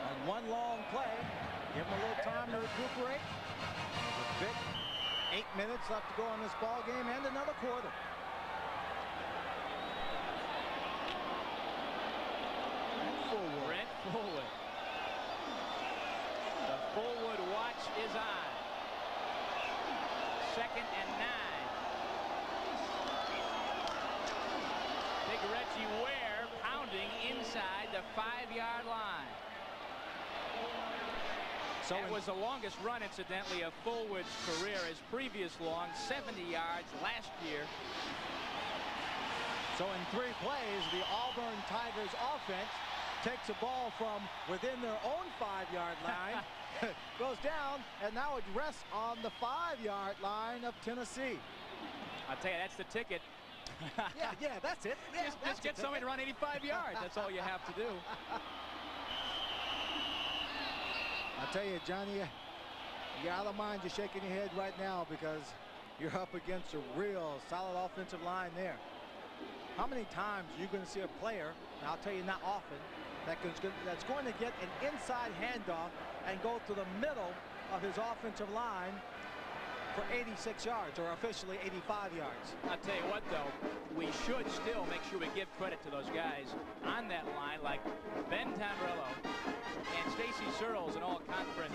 on one long play. Give him a little time to recuperate. There's a big 8 minutes left to go in this ball game and another quarter. Brent Fullwood. The Fullwood watch is on. 2nd and 9. Big Reggie Ware pounding inside the 5-yard line. That was the longest run, incidentally, of Fullwood's career. His previous long, 70 yards last year. So in 3 plays, the Auburn Tigers offense takes a ball from within their own 5-yard line, goes down, and now it rests on the 5-yard line of Tennessee. I'll tell you, that's the ticket. yeah, that's it. Yeah, just get somebody to run 85 yards. That's all you have to do. I tell you, Johnny, you're out of mind just shaking your head right now because you're up against a real solid offensive line there. How many times are you going to see a player, and I'll tell you not often, that's going to get an inside handoff and go to the middle of his offensive line for 86 yards, or officially 85 yards. I'll tell you what, though, we should still make sure we give credit to those guys on that line, like Ben Tamburello and Stacy Searles, an all-conference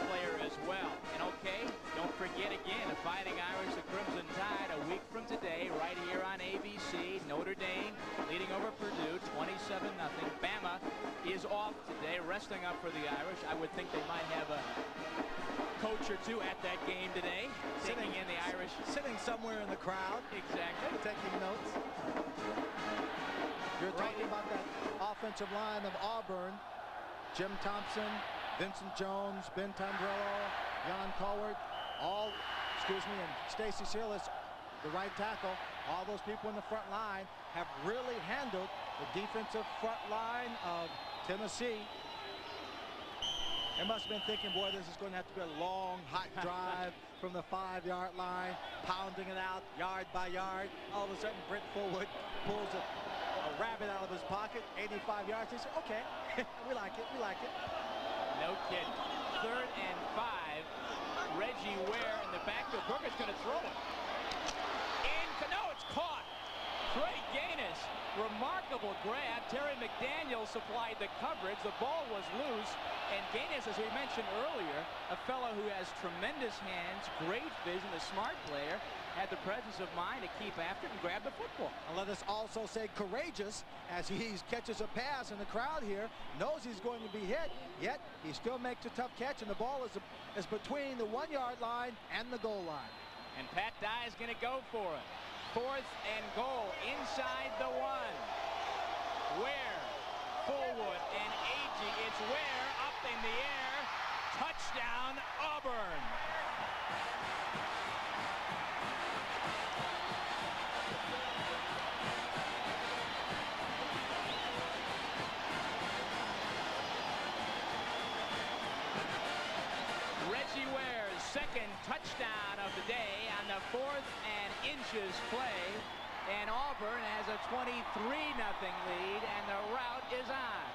player as well. And okay, don't forget again, the Fighting Irish, the Crimson Tide, a week from today, right here on ABC. Notre Dame leading over Purdue, 27-0. Bama is off today, resting up for the Irish. I would think they might have a coach or two at that game today, taking in the Irish. Sitting somewhere in the crowd. Exactly. Taking notes. You're talking about that offensive line of Auburn. Jim Thompson, Vincent Jones, Ben Tamburello, Jan Cowart, and Stacy Searles, the right tackle. All those people in the front line have really handled the defensive front line of Tennessee. They must have been thinking, boy, this is going to have to be a long, hot drive from the 5-yard line, pounding it out yard by yard. All of a sudden, Brent Fullwood pulls a a rabbit out of his pocket, 85 yards. He said, okay, we like it, we like it. No kidding. 3rd and 5. Reggie Ware in the backfield. Burger's going to throw it. No, it's caught. Trey Gaines, remarkable grab. Terry McDaniel supplied the coverage. The ball was loose. And Gaines, as we mentioned earlier, a fellow who has tremendous hands, great vision, a smart player, had the presence of mind to keep after it and grab the football. And let us also say courageous as he catches a pass, and the crowd here knows he's going to be hit, yet he still makes a tough catch, and the ball is between the 1-yard line and the goal line. And Pat Dye is going to go for it. 4th and goal inside the 1. Ware, Fullwood, and Agee. It's Ware up in the air. Touchdown, Auburn. Reggie Ware's 2nd touchdown of the day on the 4th and inches play, and Auburn has a 23-0 lead, and the route is on.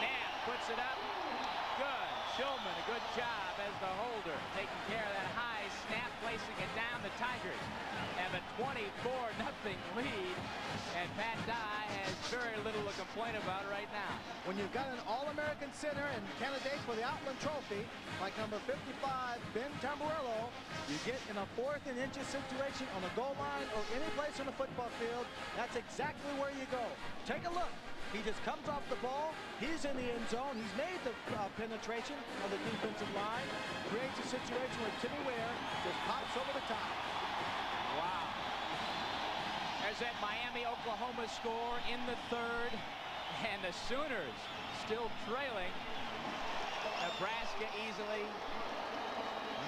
Knapp puts it up. Good. Shulman, a good job as the holder, taking care of that high snap, placing it down. The Tigers have a 24-0 lead, and Pat Dye has very little to complain about right now. When you've got an All-American center and candidate for the Outland Trophy, like number 55, Ben Tamburello, you get in a 4th and inches situation on the goal line or any place on the football field, that's exactly where you go. Take a look. He just comes off the ball. He's in the end zone. He's made the penetration of the defensive line. Creates a situation where Timmy Ware just pops over the top. Wow. There's that Miami-Oklahoma score in the 3rd. And the Sooners still trailing. Nebraska easily.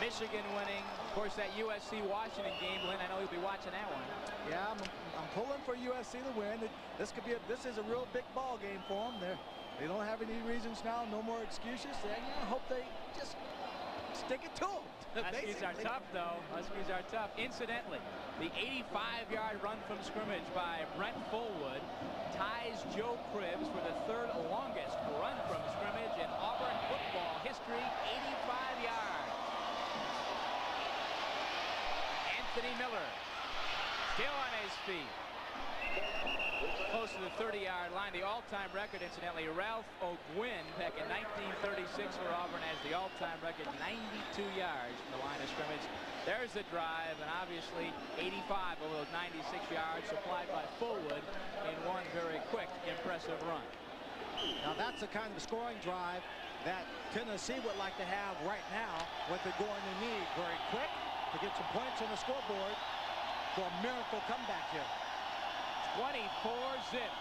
Michigan winning. Of course, that USC-Washington game, Lynn, I know you'll be watching that one. Yeah, I'm pulling for USC to win. This is a real big ball game for them. They don't have any reasons now, no more excuses. I hope they just stick it to them. Huskies are tough, though. Huskies are tough. Incidentally, the 85-yard run from scrimmage by Brent Fullwood ties Joe Cribbs for the 3rd longest run from scrimmage in Auburn football history, 85 yards. Anthony Miller still on his feet. Close to the 30-yard line. The all-time record, incidentally, Ralph O'Gwyn back in 1936 for Auburn has the all-time record, 92 yards from the line of scrimmage. There's the drive, and obviously 85 of those 96 yards supplied by Fullwood in one very quick, impressive run. Now that's the kind of scoring drive that Tennessee would like to have right now, what they're going to need very quick to get some points on the scoreboard for a miracle comeback here. 24-zip.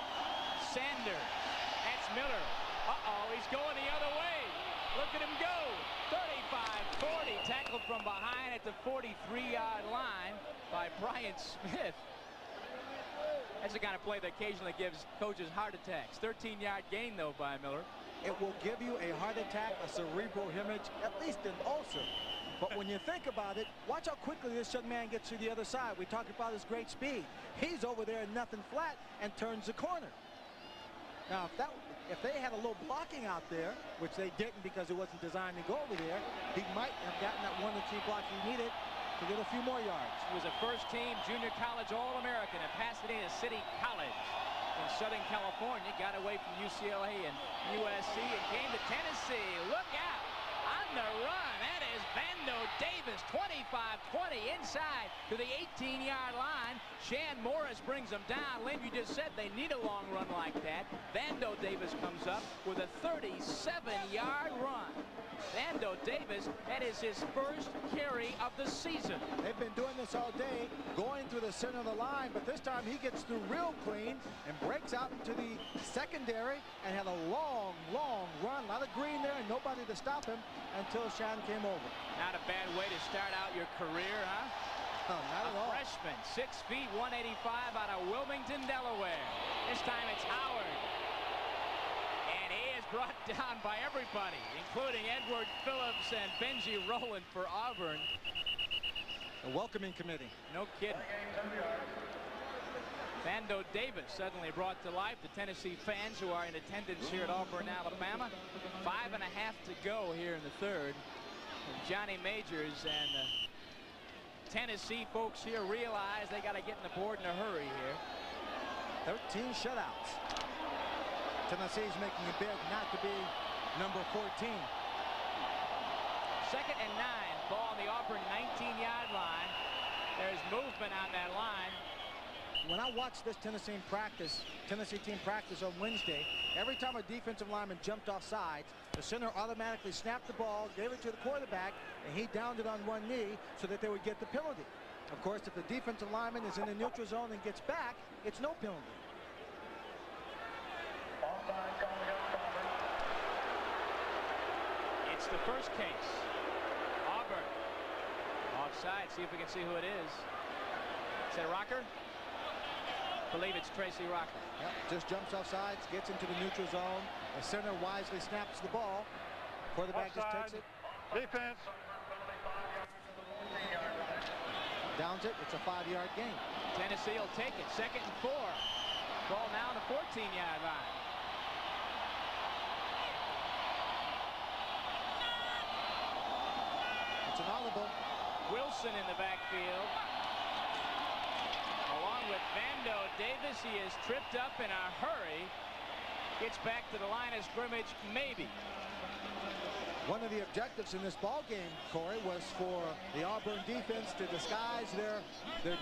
Sanders. That's Miller. Uh-oh, he's going the other way. Look at him go. 35-40. Tackled from behind at the 43-yard line by Brian Smith. That's the kind of play that occasionally gives coaches heart attacks. 13-yard gain, though, by Miller. It will give you a heart attack, a cerebral hemorrhage, at least an ulcer. But when you think about it, watch how quickly this young man gets to the other side. We talked about his great speed. He's over there in nothing flat and turns the corner. Now, if they had a little blocking out there, which they didn't because it wasn't designed to go over there, he might have gotten that 1 or 2 block he needed to get a few more yards. He was a first-team junior college All-American at Pasadena City College in Southern California. Got away from UCLA and USC and came to Tennessee. Look out on the run. That is Vando Davis, 25-20 inside to the 18-yard line. Shan Morris brings them down. Lynn, you just said they need a long run like that. Vando Davis comes up with a 37-yard run. Vando Davis, that is his first carry of the season. They've been doing this all day, going through the center of the line, but this time he gets through real clean and breaks out into the secondary and had a long, long run. A lot of green there and nobody to stop him until Shan came over. Not a bad way to start out your career, huh? No, not at all. Freshman, 6 feet, 185 out of Wilmington, Delaware. This time it's Howard. And he is brought down by everybody, including Edward Phillips and Benji Rowland for Auburn. A welcoming committee. No kidding. Vando Davis suddenly brought to life the Tennessee fans who are in attendance here at Auburn, Alabama. 5.5 to go here in the third. And Johnny Majors and the Tennessee folks here realize they got to get in the board in a hurry here. 13 shutouts. Tennessee's making a bid not to be number 14. 2nd and 9. Ball on the Auburn 19-yard line. There's movement on that line. When I watched this Tennessee team practice on Wednesday, every time a defensive lineman jumped off sides, the center automatically snapped the ball, gave it to the quarterback, and he downed it on one knee so that they would get the penalty. Of course, if the defensive lineman is in the neutral zone and gets back, it's no penalty. It's the first case. Auburn. Offside. See if we can see who it is. Is that Rocker? I believe it's Tracy Rocker. Yep, just jumps off sides, gets into the neutral zone. The center wisely snaps the ball. Quarterback just takes it. Defense. Downs it. It's a 5-yard gain. Tennessee will take it. 2nd and 4. Ball now on the 14-yard line. It's an audible. Wilson in the backfield. Along with Vando Davis, he is tripped up in a hurry. Gets back to the line of scrimmage, maybe. One of the objectives in this ball game, Corey, was for the Auburn defense to disguise their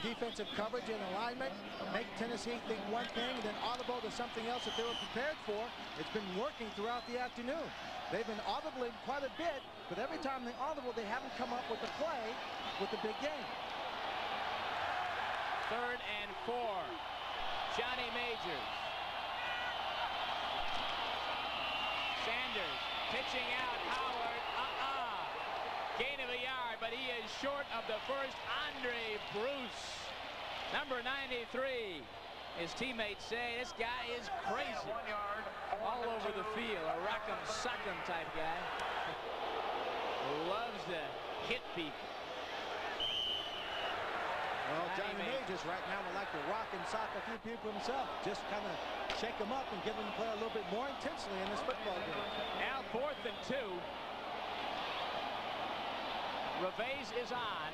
defensive coverage and alignment, make Tennessee think one thing, and then audible to something else that they were prepared for. It's been working throughout the afternoon. They've been audibling quite a bit, but every time they audible, they haven't come up with the play with the big game. 3rd and 4. Johnny Majors. Sanders pitching out. Howard. Gain of a yard, but he is short of the first. Andre Bruce, number 93. His teammates say this guy is crazy. All over the field, a rock'em sock'em type guy. Loves to hit people. Well, Johnny Majors right now would like to rock and sock a few people himself. Just kind of shake them up and get them to play a little bit more intensely in this football game. Now 4th and 2. Reveiz is on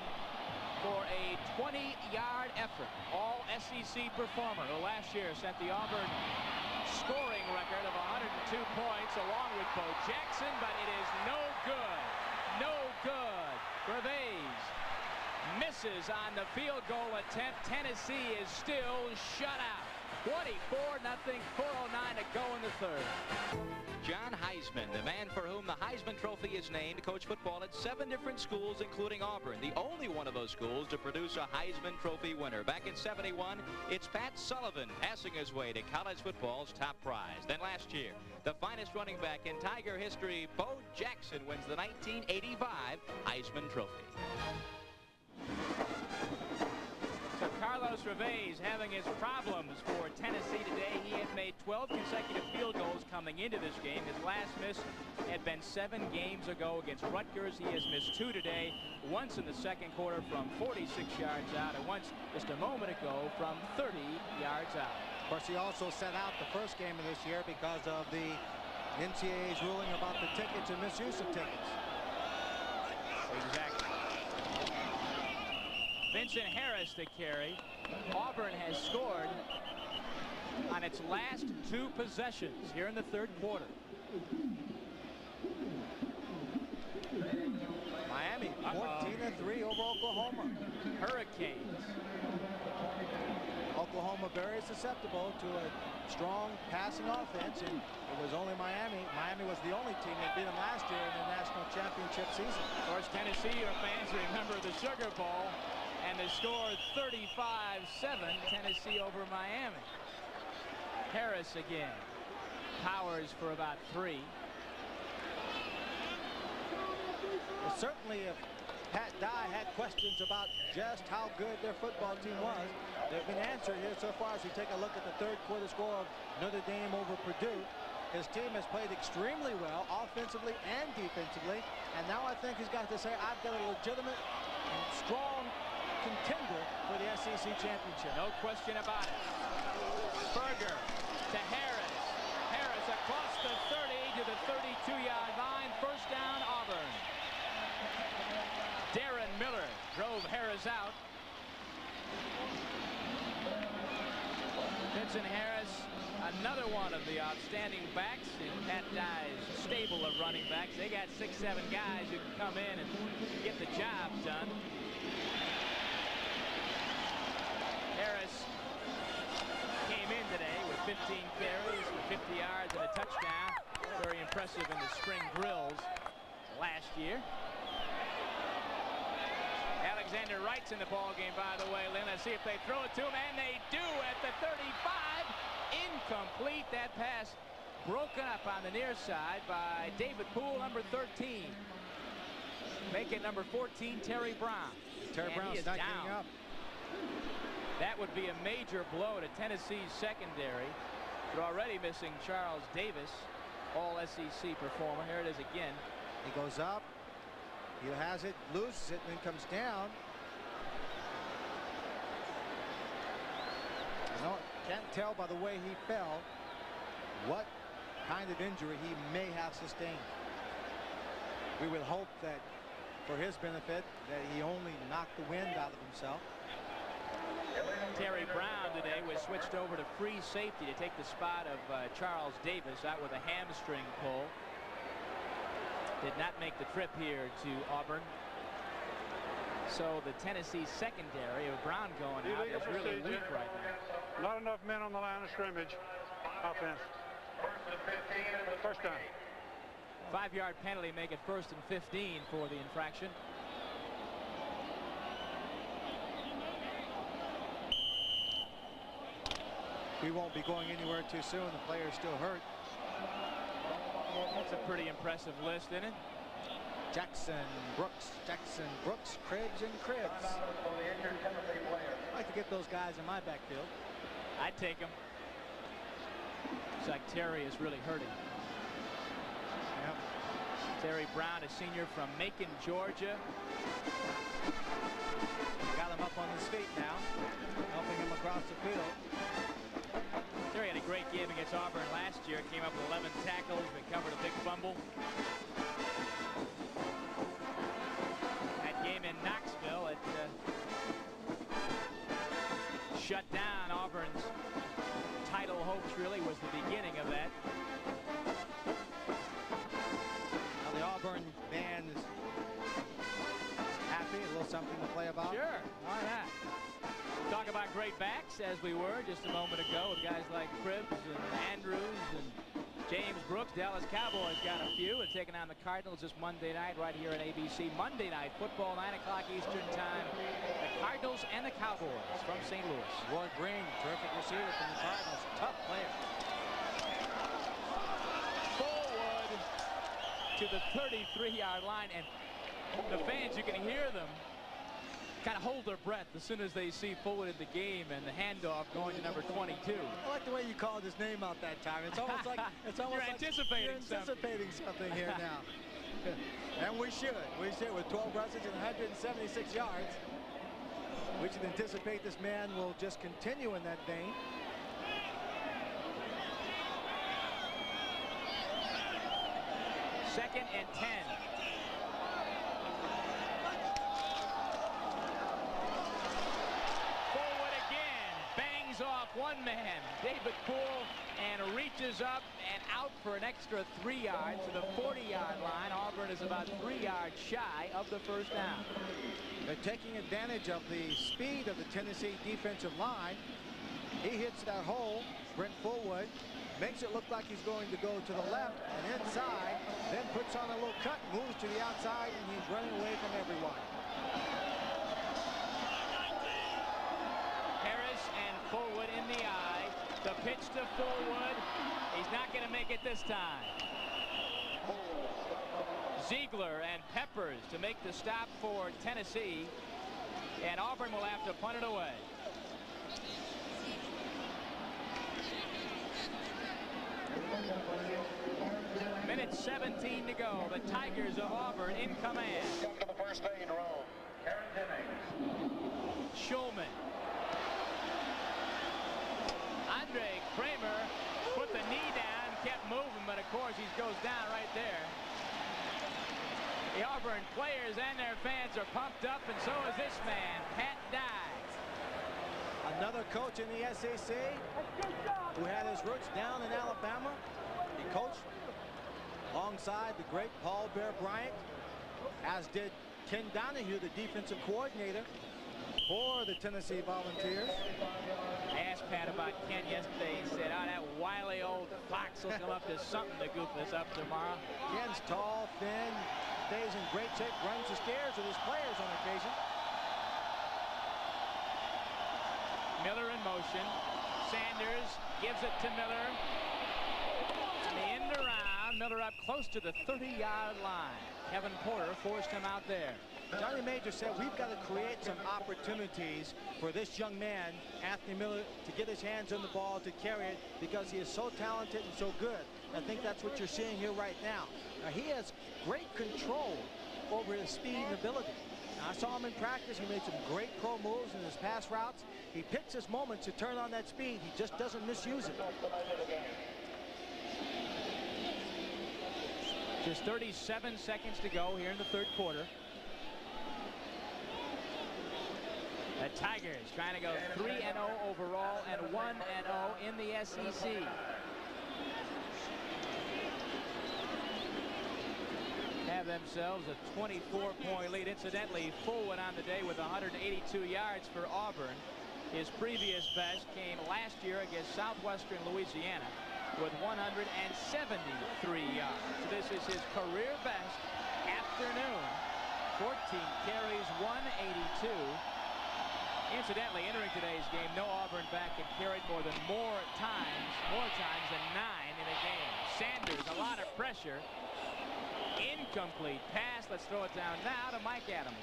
for a 20-yard effort. All SEC performer who last year set the Auburn scoring record of 102 points along with Bo Jackson, but it is no good. No good. Reveiz misses on the field goal attempt. Tennessee is still shut out. 24-0, 4:09 to go in the third. John Heisman, the man for whom the Heisman Trophy is named, coached football at 7 different schools, including Auburn, the only one of those schools to produce a Heisman Trophy winner. Back in '71, it's Pat Sullivan passing his way to college football's top prize. Then last year, the finest running back in Tiger history, Bo Jackson, wins the 1985 Heisman Trophy. So Carlos Reveiz having his problems for Tennessee today. He had made 12 consecutive field goals coming into this game. His last miss had been 7 games ago against Rutgers. He has missed 2 today, once in the second quarter from 46 yards out, and once just a moment ago from 30 yards out. Of course, he also set out the first game of this year because of the NCAA's ruling about the tickets and misuse of tickets. Exactly. Vincent Harris to carry. Auburn has scored on its last 2 possessions here in the third quarter. Miami 14-3 over Oklahoma. Hurricanes. Oklahoma very susceptible to a strong passing offense, and it was only Miami. Miami was the only team that beat them last year in the national championship season. Of course, Tennessee fans remember the Sugar Bowl and the score 35-7, Tennessee over Miami. Harris again. Powers for about 3. Well, certainly if Pat Dye had questions about just how good their football team was, they've been answered here so far as we take a look at the third quarter score of Notre Dame over Purdue. His team has played extremely well, offensively and defensively, and now I think he's got to say, I've got a legitimate and strong contender for the SEC championship. No question about it. Berger to Harris. Harris across the 30 to the 32-yard line. First down, Auburn. Darren Miller drove Harris out. Vincent Harris, another one of the outstanding backs in Pat Dye's stable of running backs. They got 6, 7 guys who can come in and get the job done. Harris came in today with 15 carries, 50 yards, and a touchdown. Very impressive in the spring drills last year. Alexander Wright's in the ball game, by the way, Lynn. Let's see if they throw it to him, and they do at the 35. Incomplete. That pass broken up on the near side by David Poole, number 13. Make it number 14, Terry Brown. Terry Brown's not getting up. That would be a major blow to Tennessee's secondary. They're already missing Charles Davis, all SEC performer. Here it is again. He goes up. He has it, loses it, and then comes down. You know, can't tell by the way he fell what kind of injury he may have sustained. We would hope that for his benefit that he only knocked the wind out of himself. Terry Brown today was switched over to free safety to take the spot of Charles Davis out with a hamstring pull. Did not make the trip here to Auburn. So the Tennessee secondary of Brown going out is really weak right now. Not enough men on the line of scrimmage. Offense. First down. 5-yard penalty, make it 1st and 15 for the infraction. We won't be going anywhere too soon. The player's still hurt. That's a pretty impressive list, isn't it? Jackson, Brooks, Cribs, and Cribs. I'd like to get those guys in my backfield. I'd take them. Looks like Terry is really hurting. Yep. Terry Brown, a senior from Macon, Georgia. Got him up on his feet now, helping him across the field. Terry had a great game against Auburn last year. Came up with 11 tackles, recovered a big fumble. That game in Knoxville, it shut down Auburn's title hopes. Really was the beginning of that. Now the Auburn band is happy. A little something to play about. Sure, why not? Talk about great backs, as we were just a moment ago, with guys like Cribs and Andrews and James Brooks. Dallas Cowboys got a few and taking on the Cardinals this Monday night right here at ABC. Monday Night Football, 9 o'clock Eastern Time. The Cardinals and the Cowboys from St. Louis. Roy Green, terrific receiver from the Cardinals. Tough player. Forward to the 33-yard line, and the fans, you can hear them kind of hold their breath as soon as they see Forward in the game and the handoff going to number 22. I like the way you called his name out that time. It's almost like you're anticipating something here now. And we should with 12 rushes and 176 yards. We should anticipate this man will just continue in that vein. Second and 10. Off one man, David Poole, and reaches up and out for an extra 3 yards to the 40-yard line. Auburn is about 3 yards shy of the first down. They're taking advantage of the speed of the Tennessee defensive line. He hits that hole. Brent Fullwood makes it look like he's going to go to the left and inside, then puts on a little cut, moves to the outside, and he's running away from everyone. Fullwood in the eye. The pitch to Fullwood. He's not going to make it this time. Ziegler and Peppers to make the stop for Tennessee. And Auburn will have to punt it away. Minute 17 to go. The Tigers of Auburn in command. Come to the first aid room. Karen Jennings. The Auburn players and their fans are pumped up, and so is this man, Pat Dye. Another coach in the SEC who had his roots down in Alabama. He coached alongside the great Paul Bear Bryant, as did Ken Donahue, the defensive coordinator for the Tennessee Volunteers. I asked Pat about Ken yesterday. He said, oh, that wily old fox will come up to something to goof us up tomorrow. Ken's tall, thin, stays in great shape, runs the stairs with his players on occasion. Miller in motion. Sanders gives it to Miller. And the end around. Miller up close to the 30-yard line. Kevin Porter forced him out there. Johnny Major said we've got to create some opportunities for this young man, Anthony Miller, to get his hands on the ball, to carry it, because he is so talented and so good. I think that's what you're seeing here right now. Now, he has great control over his speed and ability. Now, I saw him in practice. He made some great pro moves in his pass routes. He picks his moments to turn on that speed. He just doesn't misuse it. Just 37 seconds to go here in the third quarter. The Tigers trying to go 3-0 overall and 1-0 in the SEC. Have themselves a 24-point lead. Incidentally, Fullwood on the day with 182 yards for Auburn. His previous best came last year against Southwestern Louisiana with 173 yards. So this is his career best afternoon. 14 carries, 182. Incidentally, entering today's game, no Auburn back had carried more times than 9 in a game. Sanders, a lot of pressure. Incomplete pass. Let's throw it down now to Mike Adams.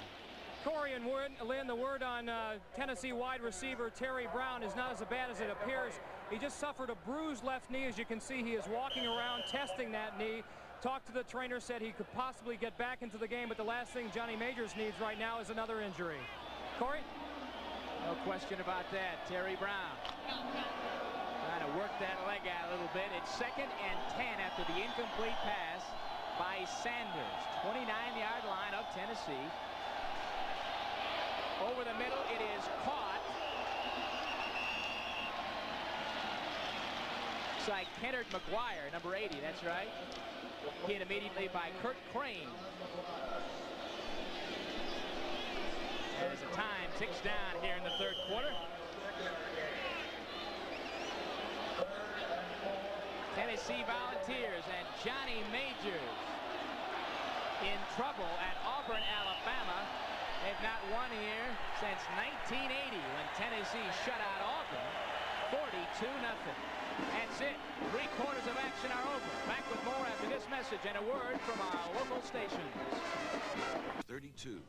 Corey and Lynn, the word on Tennessee wide receiver Terry Brown is not as bad as it appears. He just suffered a bruised left knee. As you can see, he is walking around testing that knee. Talked to the trainer, said he could possibly get back into the game, but the last thing Johnny Majors needs right now is another injury. Corey? No question about that. Terry Brown trying to work that leg out a little bit. It's 2nd and 10 after the incomplete pass by Sanders. 29-yard line of Tennessee. Over the middle, it is caught. Looks like Kennard McGuire, number 80, that's right. Hit immediately by Kurt Crane. As the time ticks down here in the third quarter. Tennessee Volunteers and Johnny Majors in trouble at Auburn, Alabama. They've not won here since 1980 when Tennessee shut out Auburn 42-0. That's it. 3/4 of action are over. Back with more after this message and a word from our local stations. 32.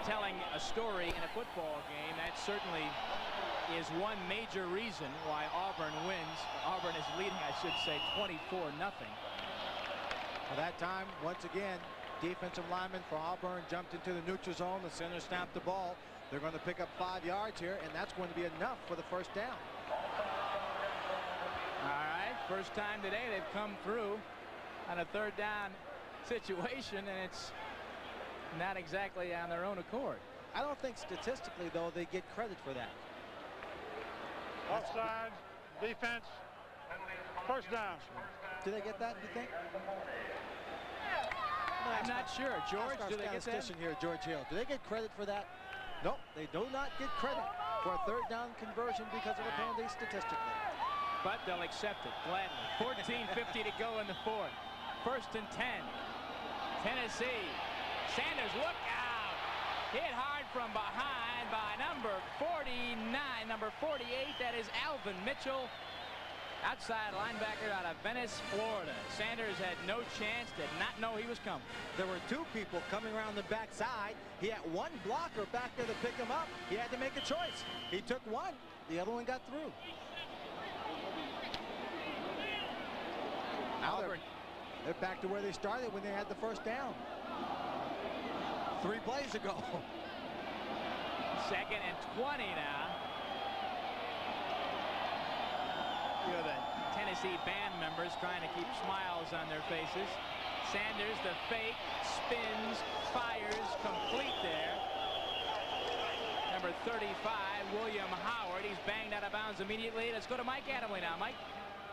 Telling a story in a football game, that certainly is one major reason why Auburn wins. Auburn is leading, I should say, 24-0. At that time, once again, defensive lineman for Auburn jumped into the neutral zone. The center snapped the ball. They're going to pick up 5 yards here, and that's going to be enough for the first down. All right, first time today they've come through on a third down situation, and it's not exactly on their own accord. I don't think statistically, though, they get credit for that. Offside, defense, first down. Do they get that, you think? I'm not sure. George, do they get that? Here, George Hill. Do they get credit for that? Nope, they do not get credit for a third down conversion because of a penalty statistically. But they'll accept it gladly. 14:50 to go in the fourth. 1st and 10. Tennessee. Sanders, look out! Hit hard from behind by number 49, number 48. That is Alvin Mitchell, outside linebacker out of Venice, Florida. Sanders had no chance, did not know he was coming. There were 2 people coming around the backside. He had 1 blocker back there to pick him up. He had to make a choice. He took one. The other one got through. Now they're back to where they started when they had the first down. 3 plays ago. 2nd and 20 now. The Tennessee band members trying to keep smiles on their faces. Sanders, the fake, spins, fires, complete there. Number 35, William Howard. He's banged out of bounds immediately. Let's go to Mike Adamle now. Mike.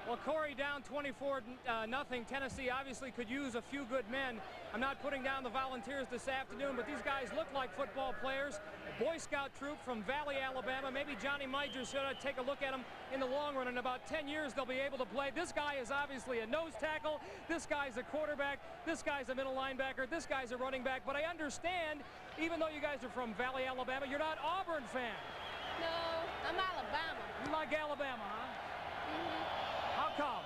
Well, Corey down 24-0. Tennessee obviously could use a few good men. I'm not putting down the Volunteers this afternoon, but these guys look like football players. A Boy Scout troop from Valley, Alabama. Maybe Johnny Majors should take a look at them in the long run. In about 10 years, they'll be able to play. This guy is obviously a nose tackle. This guy's a quarterback. This guy's a middle linebacker. This guy's a running back. But I understand, even though you guys are from Valley, Alabama, you're not Auburn fans. No, I'm Alabama. You like Alabama, huh? Mm-hmm. How come?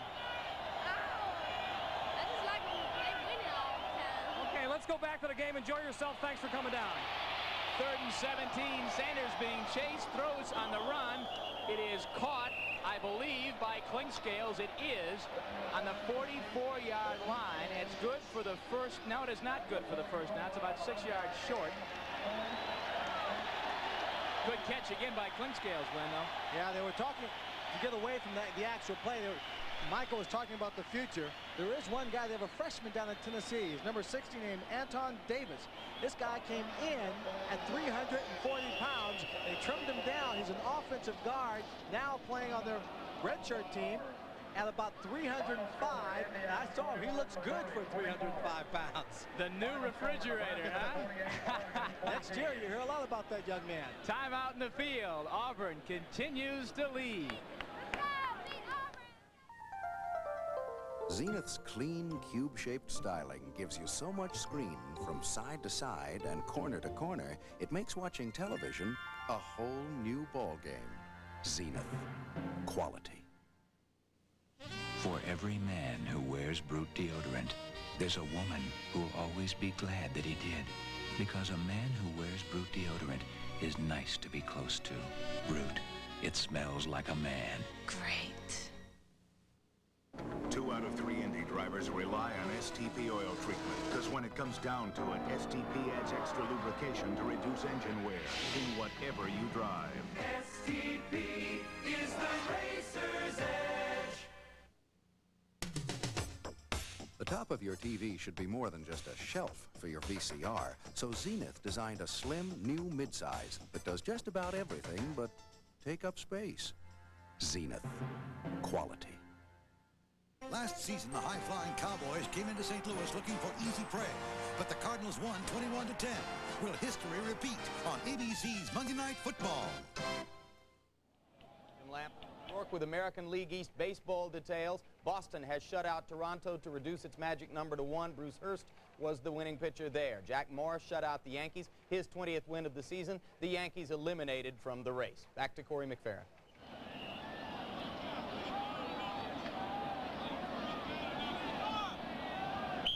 I just like when they win it all the time. Okay, let's go back to the game. Enjoy yourself. Thanks for coming down. 3rd and 17. Sanders being chased. Throws on the run. It is caught, I believe, by Klingscales. It is on the 44-yard line. It's good for the first. No, it is not good for the first down. It's about 6 yards short. Good catch again by Klingscales, Glenn, though. Yeah, they were talking to get away from the actual play. Michael was talking about the future. There is one guy, they have a freshman down in Tennessee. He's number 60 named Anton Davis. This guy came in at 340 pounds. They trimmed him down. He's an offensive guard, now playing on their redshirt team at about 305. And I saw him. He looks good for 305 pounds. The new refrigerator, huh? Next year, you hear a lot about that young man. Time out in the field. Auburn continues to lead. Zenith's clean, cube-shaped styling gives you so much screen from side to side and corner to corner, it makes watching television a whole new ballgame. Zenith. Quality. For every man who wears Brute deodorant, there's a woman who'll always be glad that he did. Because a man who wears Brute deodorant is nice to be close to. Brute. It smells like a man. Great. 2 out of 3 Indy drivers rely on STP oil treatment, because when it comes down to it, STP adds extra lubrication to reduce engine wear in whatever you drive. STP is the racer's edge. The top of your TV should be more than just a shelf for your VCR, so Zenith designed a slim, new midsize that does just about everything but take up space. Zenith. Quality. Last season, the high-flying Cowboys came into St. Louis looking for easy prey, but the Cardinals won 21-10. Will history repeat on ABC's Monday Night Football? Jim Lamp, New York with American League East baseball details. Boston has shut out Toronto to reduce its magic number to 1. Bruce Hurst was the winning pitcher there. Jack Morris shut out the Yankees, his 20th win of the season. The Yankees eliminated from the race. Back to Corey McFerrin.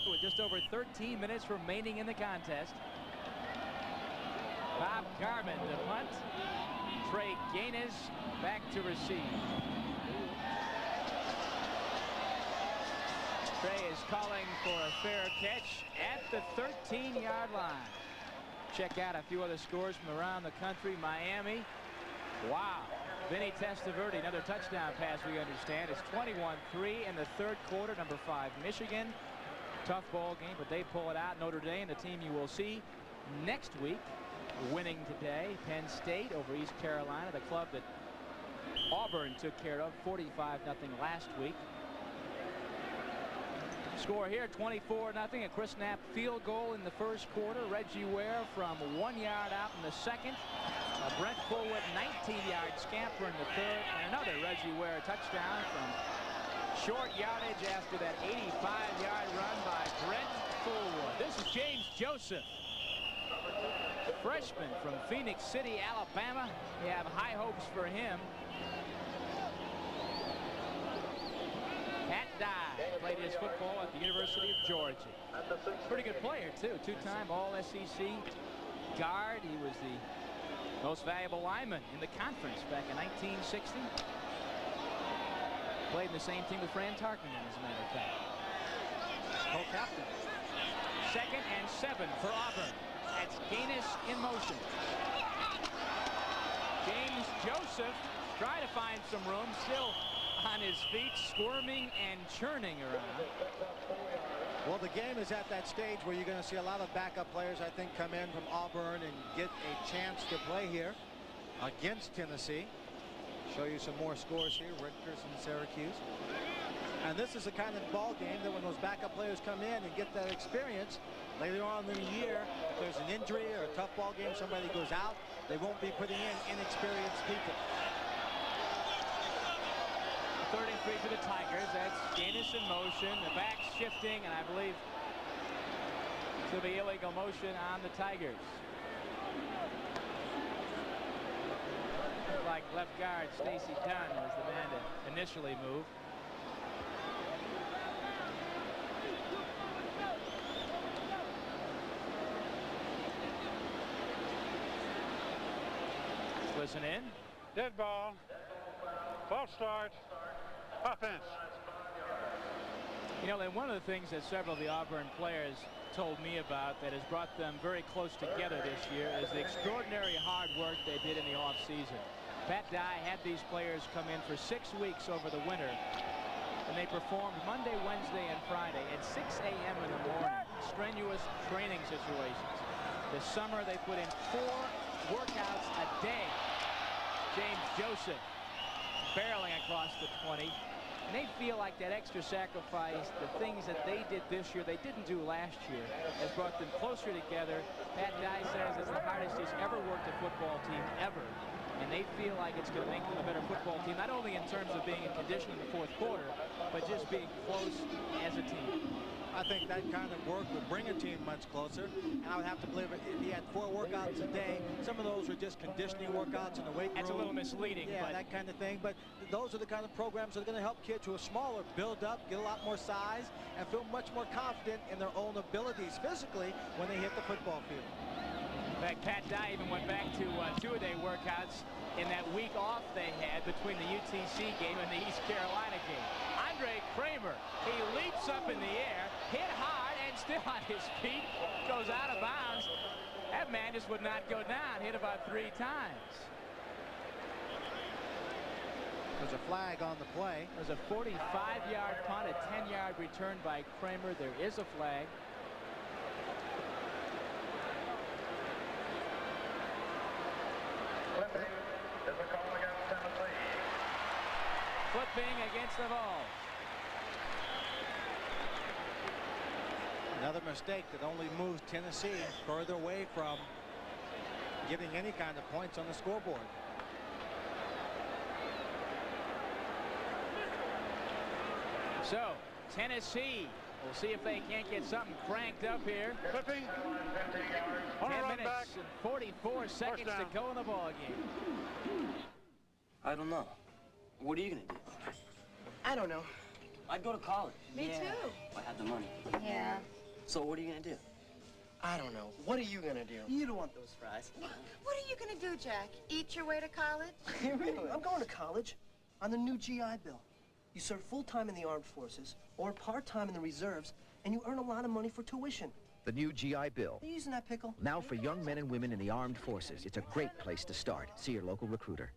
With just over 13 minutes remaining in the contest. Bob Garman to punt. Trey Gaines back to receive. Trey is calling for a fair catch at the 13-yard line. Check out a few other scores from around the country. Miami. Wow. Vinny Testaverde, another touchdown pass, we understand. It's 21-3 in the 3rd quarter. Number 5, Michigan. Tough ball game, but they pull it out. Notre Dame, the team you will see next week, winning today. Penn State over East Carolina, the club that Auburn took care of 45-0 last week. Score here, 24-0. A Chris Knapp field goal in the 1st quarter. Reggie Ware from 1 yard out in the 2nd. Brent Fullwood, 19-yard scamper in the 3rd. And another Reggie Ware touchdown from short yardage after that 85-yard run by Brent Fullwood. This is James Joseph, freshman from Phoenix City, Alabama. You have high hopes for him. Pat Dye played his football at the University of Georgia. Pretty good player, too. 2-time All-SEC guard. He was the most valuable lineman in the conference back in 1960. Played in the same team with Fran Tarkenton, as a matter of fact. Co-captain. 2nd and 7 for Auburn. That's Gaines in motion. James Joseph trying to find some room. Still on his feet, squirming and churning around. Well, the game is at that stage where you're going to see a lot of backup players, I think, come in from Auburn and get a chance to play here against Tennessee. Show you some more scores here. Rutgers and Syracuse. And this is the kind of ball game that when those backup players come in and get that experience later on in the year, if there's an injury or a tough ball game, somebody goes out, they won't be putting in inexperienced people. 33 for the Tigers. That's Gaines in motion. The back's shifting, and I believe to be illegal motion on the Tigers. Like left guard Stacy Dunn was the man to initially move. Listen in. Dead ball. False start. Offense. You know, and one of the things that several of the Auburn players told me about that has brought them very close together this year is the extraordinary hard work they did in the offseason. Pat Dye had these players come in for 6 weeks over the winter, and they performed Monday, Wednesday, and Friday at 6 a.m. in the morning. Strenuous training situations. This summer, they put in 4 workouts a day. James Joseph barreling across the 20. And they feel like that extra sacrifice, the things that they did this year, they didn't do last year, has brought them closer together. Pat Dye says it's the hardest he's ever worked a football team ever. And they feel like it's going to make them a better football team, not only in terms of being in condition in the fourth quarter, but just being close as a team. I think that kind of work would bring a team much closer. And I would have to believe if he had 4 workouts a day, some of those were just conditioning workouts in the weight room. That's a little misleading. Yeah, but that kind of thing. But those are the kind of programs that are going to help kids who are smaller build up, get a lot more size, and feel much more confident in their own abilities physically when they hit the football field. In fact, Pat Dye even went back to 2-a-day workouts in that week off they had between the UTC game and the East Carolina game. Andre Kramer, he leaps up in the air, hit hard, and still on his feet, goes out of bounds. That man just would not go down, hit about 3 times. There's a flag on the play. There's a 45-yard punt, a 10-yard return by Kramer. There is a flag. Flipping against the ball. Another mistake that only moves Tennessee further away from getting any kind of points on the scoreboard. So, Tennessee, we'll see if they can't get something cranked up here. Flipping. 10 minutes and 44 seconds to go in the ball game. I don't know. What are you gonna do? I don't know. I'd go to college. Me too. If I had the money. Yeah. So what are you gonna do? I don't know. What are you gonna do? You don't want those fries. What are you going to do, Jack? Eat your way to college? Really? I'm going to college on the new GI Bill. You serve full-time in the armed forces or part-time in the reserves, and you earn a lot of money for tuition. The new GI Bill. Are you using that pickle? Now for young men and women in the armed forces. It's a great place to start. See your local recruiter.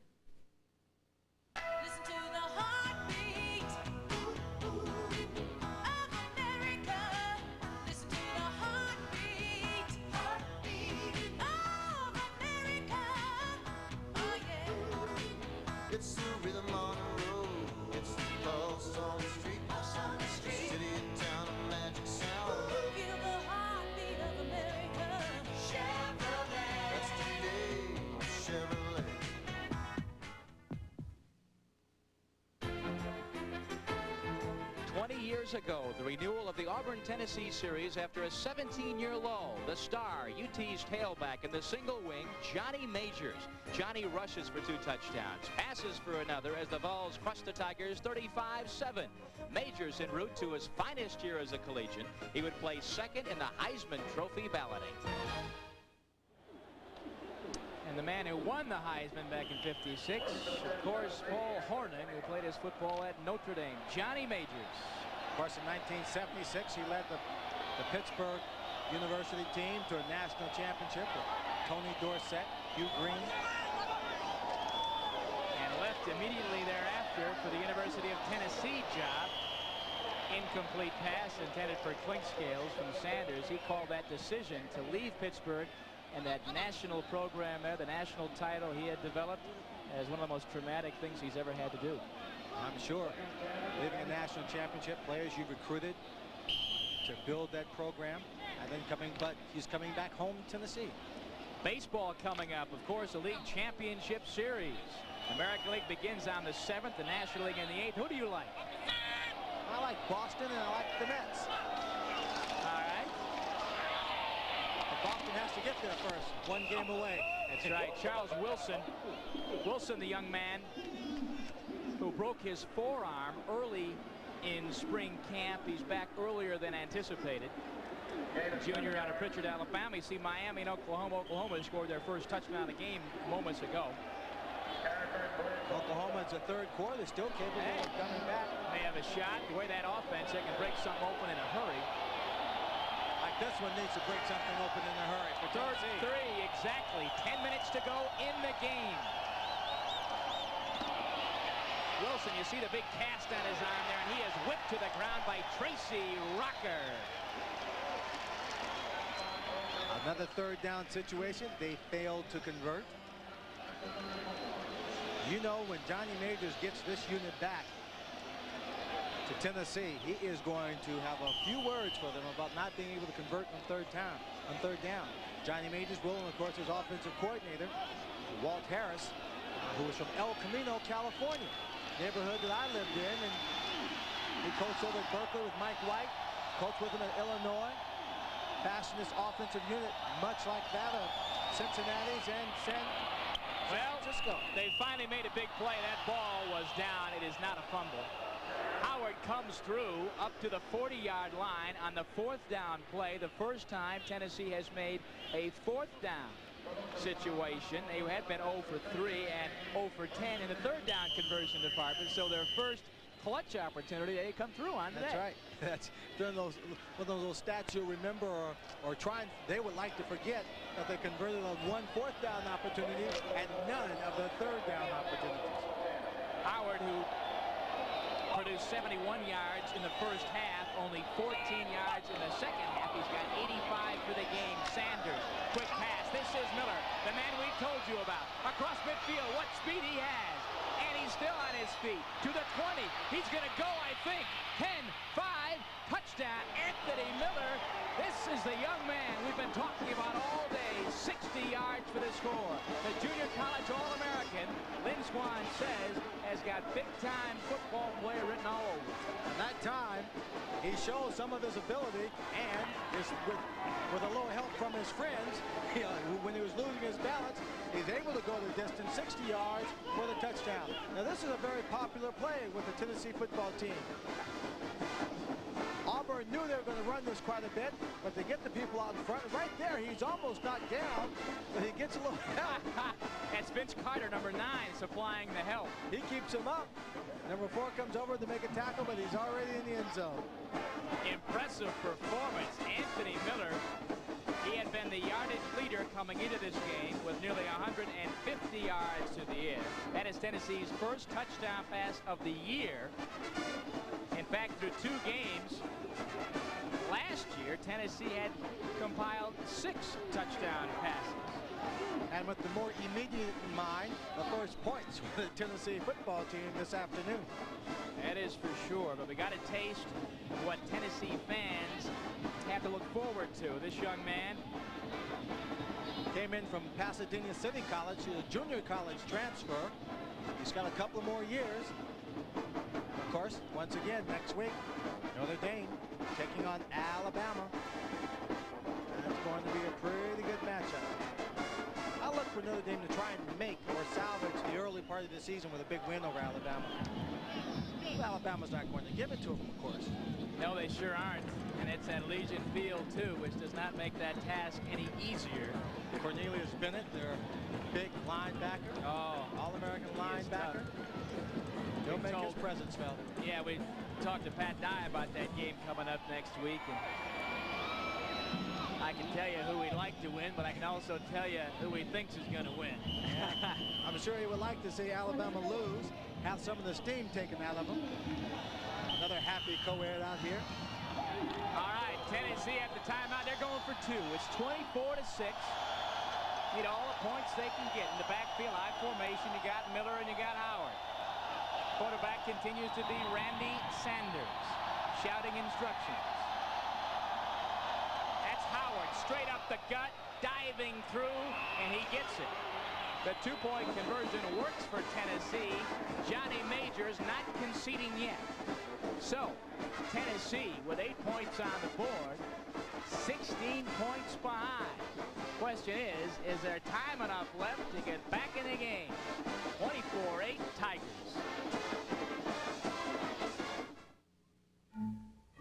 It's the rhythm on the road. It's the pulse on the street. City and town, a magic sound. Feel the heartbeat of America. Chevrolet. That's today, Chevrolet. Years ago, the renewal of the Auburn, Tennessee series after a 17-year lull. The star, UT's tailback in the single wing, Johnny Majors. Johnny rushes for 2 touchdowns, passes for another as the Vols crush the Tigers 35-7. Majors en route to his finest year as a collegian. He would play second in the Heisman Trophy balloting. And the man who won the Heisman back in '56, of course, Paul Hornung, who played his football at Notre Dame. Johnny Majors. Of course, in 1976, he led the Pittsburgh University team to a national championship with Tony Dorsett, Hugh Green. And left left immediately thereafter for the University of Tennessee job. Incomplete pass intended for Clinkscales from Sanders. He called that decision to leave Pittsburgh and that national program there, the national title he had developed, as one of the most traumatic things he's ever had to do. I'm sure. Leaving a national championship, players you've recruited to build that program, and then he's coming back home to Tennessee. Baseball coming up, of course, the league championship series. American League begins on the 7th, the National League on the 8th. Who do you like? I like Boston, and I like the Mets. All right. But Boston has to get there first. One game away. That's right. Charles Wilson. Wilson, the young man who broke his forearm early in spring camp. He's back earlier than anticipated. Junior out of Pritchard, Alabama. You see Miami and Oklahoma. Oklahoma scored their first touchdown of the game moments ago. Oklahoma's a third quarter. They're still capable of coming back. They have a shot. The way that offense, they can break something open in a hurry. Like this one needs to break something open in a hurry. For third three, exactly. 10 minutes to go in the game. Wilson, you see the big cast on his arm there, and he is whipped to the ground by Tracy Rocker. Another third down situation. They failed to convert. You know, when Johnny Majors gets this unit back to Tennessee, he is going to have a few words for them about not being able to convert on third down. Johnny Majors will, and of course, his offensive coordinator, Walt Harris, who is from El Camino, California, neighborhood that I lived in, and he coached over at Berkeley with Mike White, coached with him at Illinois, fashioned this offensive unit much like that of Cincinnati's and San Francisco. They finally made a big play. That ball was down. It is not a fumble. Howard comes through up to the 40-yard line on the 4th down play. The first time Tennessee has made a 4th down situation. They had been 0 for 3 and 0 for 10 in the third down conversion department. So their first clutch opportunity they come through on today. That's right. That's during those stats you'll remember or trying. They would like to forget that they converted on 1 4th down opportunity and none of the third down opportunities. Howard, who produced 71 yards in the first half, only 14 yards in the second half. He's got 85 for the game. Sanders, quick pass. This is Miller, the man we told you about. Across midfield, what speed he has. And he's still on his feet. To the 20. He's going to go, I think. 10, 5, touchdown. Anthony Miller. This is the young man we've been talking about all day. 60 yards for the score. The junior college All-American, Lynn Swan says, has got big-time football player written all over. At that time, he shows some of his ability, and with a little help from his friends, when he was losing his balance, he's able to go the distance, 60 yards for the touchdown. Now, this is a very popular play with the Tennessee football team. Auburn knew they were going to run this quite a bit, but they get the people out in front. Right there, he's almost knocked down, but he gets a little help. That's Vince Carter, number 9, supplying the help. He keeps him up. Number 4 comes over to make a tackle, but he's already in the end zone. Impressive performance. Anthony Miller, he had been the yardage leader coming into this game with nearly 150 yards to the air. That is Tennessee's first touchdown pass of the year. In fact, through 2 games last year, Tennessee had compiled 6 touchdown passes. And with the more immediate in mind, the first points for the Tennessee football team this afternoon. That is for sure, but we got a taste of what Tennessee fans have to look forward to. This young man came in from Pasadena City College, a junior college transfer. He's got a couple more years. Of course, once again, next week, Notre Dame taking on Alabama. That's going to be a pretty good matchup. I look for Notre Dame to try and make or salvage the early part of the season with a big win over Alabama. But Alabama's not going to give it to them, of course. No, they sure aren't. And it's at Legion Field, too, which does not make that task any easier. Cornelius Bennett, their big linebacker, All-American linebacker. He'll make his presence felt. Yeah, we talked to Pat Dye about that game coming up next week. And I can tell you who he'd like to win, but I can also tell you who he thinks is going to win. I'm sure he would like to see Alabama lose, have some of the steam taken out of him. Another happy co-ed out here. All right, Tennessee at the timeout. They're going for 2. It's 24-6. Need all the points they can get in the backfield. I formation. You got Miller and you got Howard. Quarterback continues to be Randy Sanders, shouting instructions. That's Howard, straight up the gut, diving through, and he gets it. The 2-point conversion works for Tennessee. Johnny Majors not conceding yet. So, Tennessee with 8 points on the board, 16 points behind. Question is there time enough left to get back in the game? 24-8 Tigers.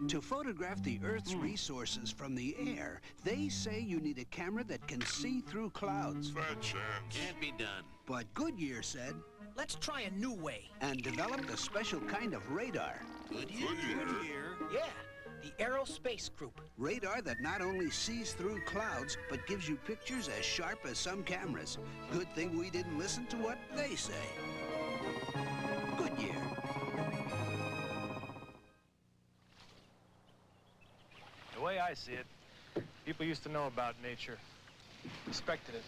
To photograph the Earth's resources from the air, they say you need a camera that can see through clouds. Fat chance. Can't be done. But Goodyear said, let's try a new way. And developed a special kind of radar. Goodyear? Yeah, the Aerospace Group. Radar that not only sees through clouds, but gives you pictures as sharp as some cameras. Good thing we didn't listen to what they say. Goodyear. The way I see it, people used to know about nature, respected it.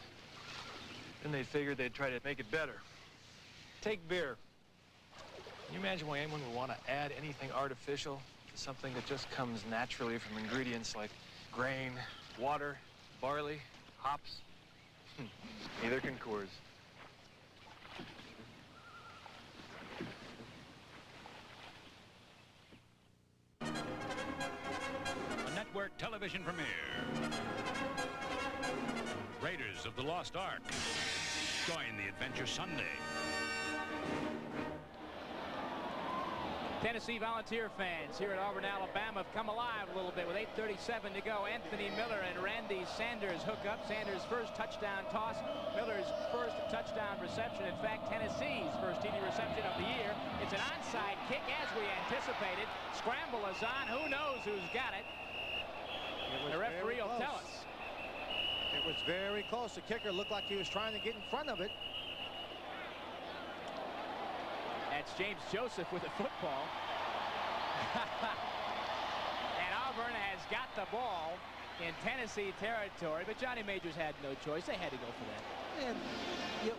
Then they figured they'd try to make it better. Take beer. Can you imagine why anyone would want to add anything artificial to something that just comes naturally from ingredients like grain, water, barley, hops? Neither can Coors. Network television premiere. Raiders of the Lost Ark. Join the adventure Sunday. Tennessee Volunteer fans here at Auburn, Alabama have come alive a little bit with 8:37 to go. Anthony Miller and Randy Sanders hook up. Sanders' first touchdown toss. Miller's first touchdown reception. In fact, Tennessee's first TD reception of the year. It's an onside kick as we anticipated. Scramble is on. Who knows who's got it? The referee will tell us. It was very close. The kicker looked like he was trying to get in front of it. That's James Joseph with the football. And Auburn has got the ball in Tennessee territory, but Johnny Majors had no choice. They had to go for that. And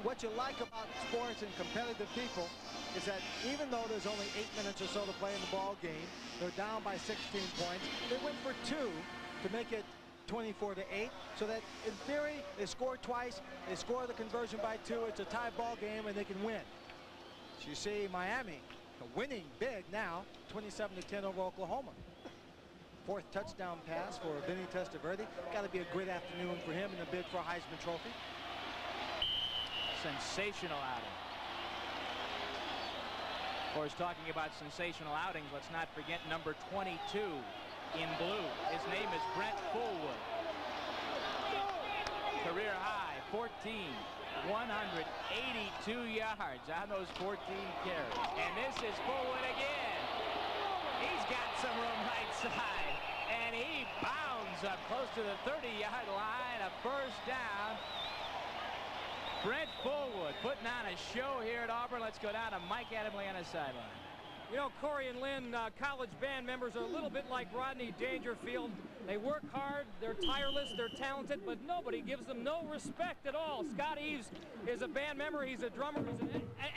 what you like about sports and competitive people is that even though there's only 8 minutes or so to play in the ball game, they're down by 16 points. They went for 2 to make it 24-8, so that in theory they score twice, they score the conversion by 2, it's a tie ball game, and they can win. So you see Miami winning big now, 27-10 over Oklahoma. 4th touchdown pass for Vinny Testaverde. Got to be a great afternoon for him in the bid for a Heisman Trophy. Sensational outing. Of course, talking about sensational outings, let's not forget number 22 in blue. His name is Brent Fullwood. Career high, 182 yards on those 14 carries. And this is Fullwood again. He's got some room right side. And he bounds up close to the 30-yard line. A first down. Brent Fullwood putting on a show here at Auburn. Let's go down to Mike Adamle on the sideline. You know, Corey and Lynn, college band members are a little bit like Rodney Dangerfield. They work hard, they're tireless, they're talented, but nobody gives them no respect at all. Scott Eves is a band member, he's a drummer, he's an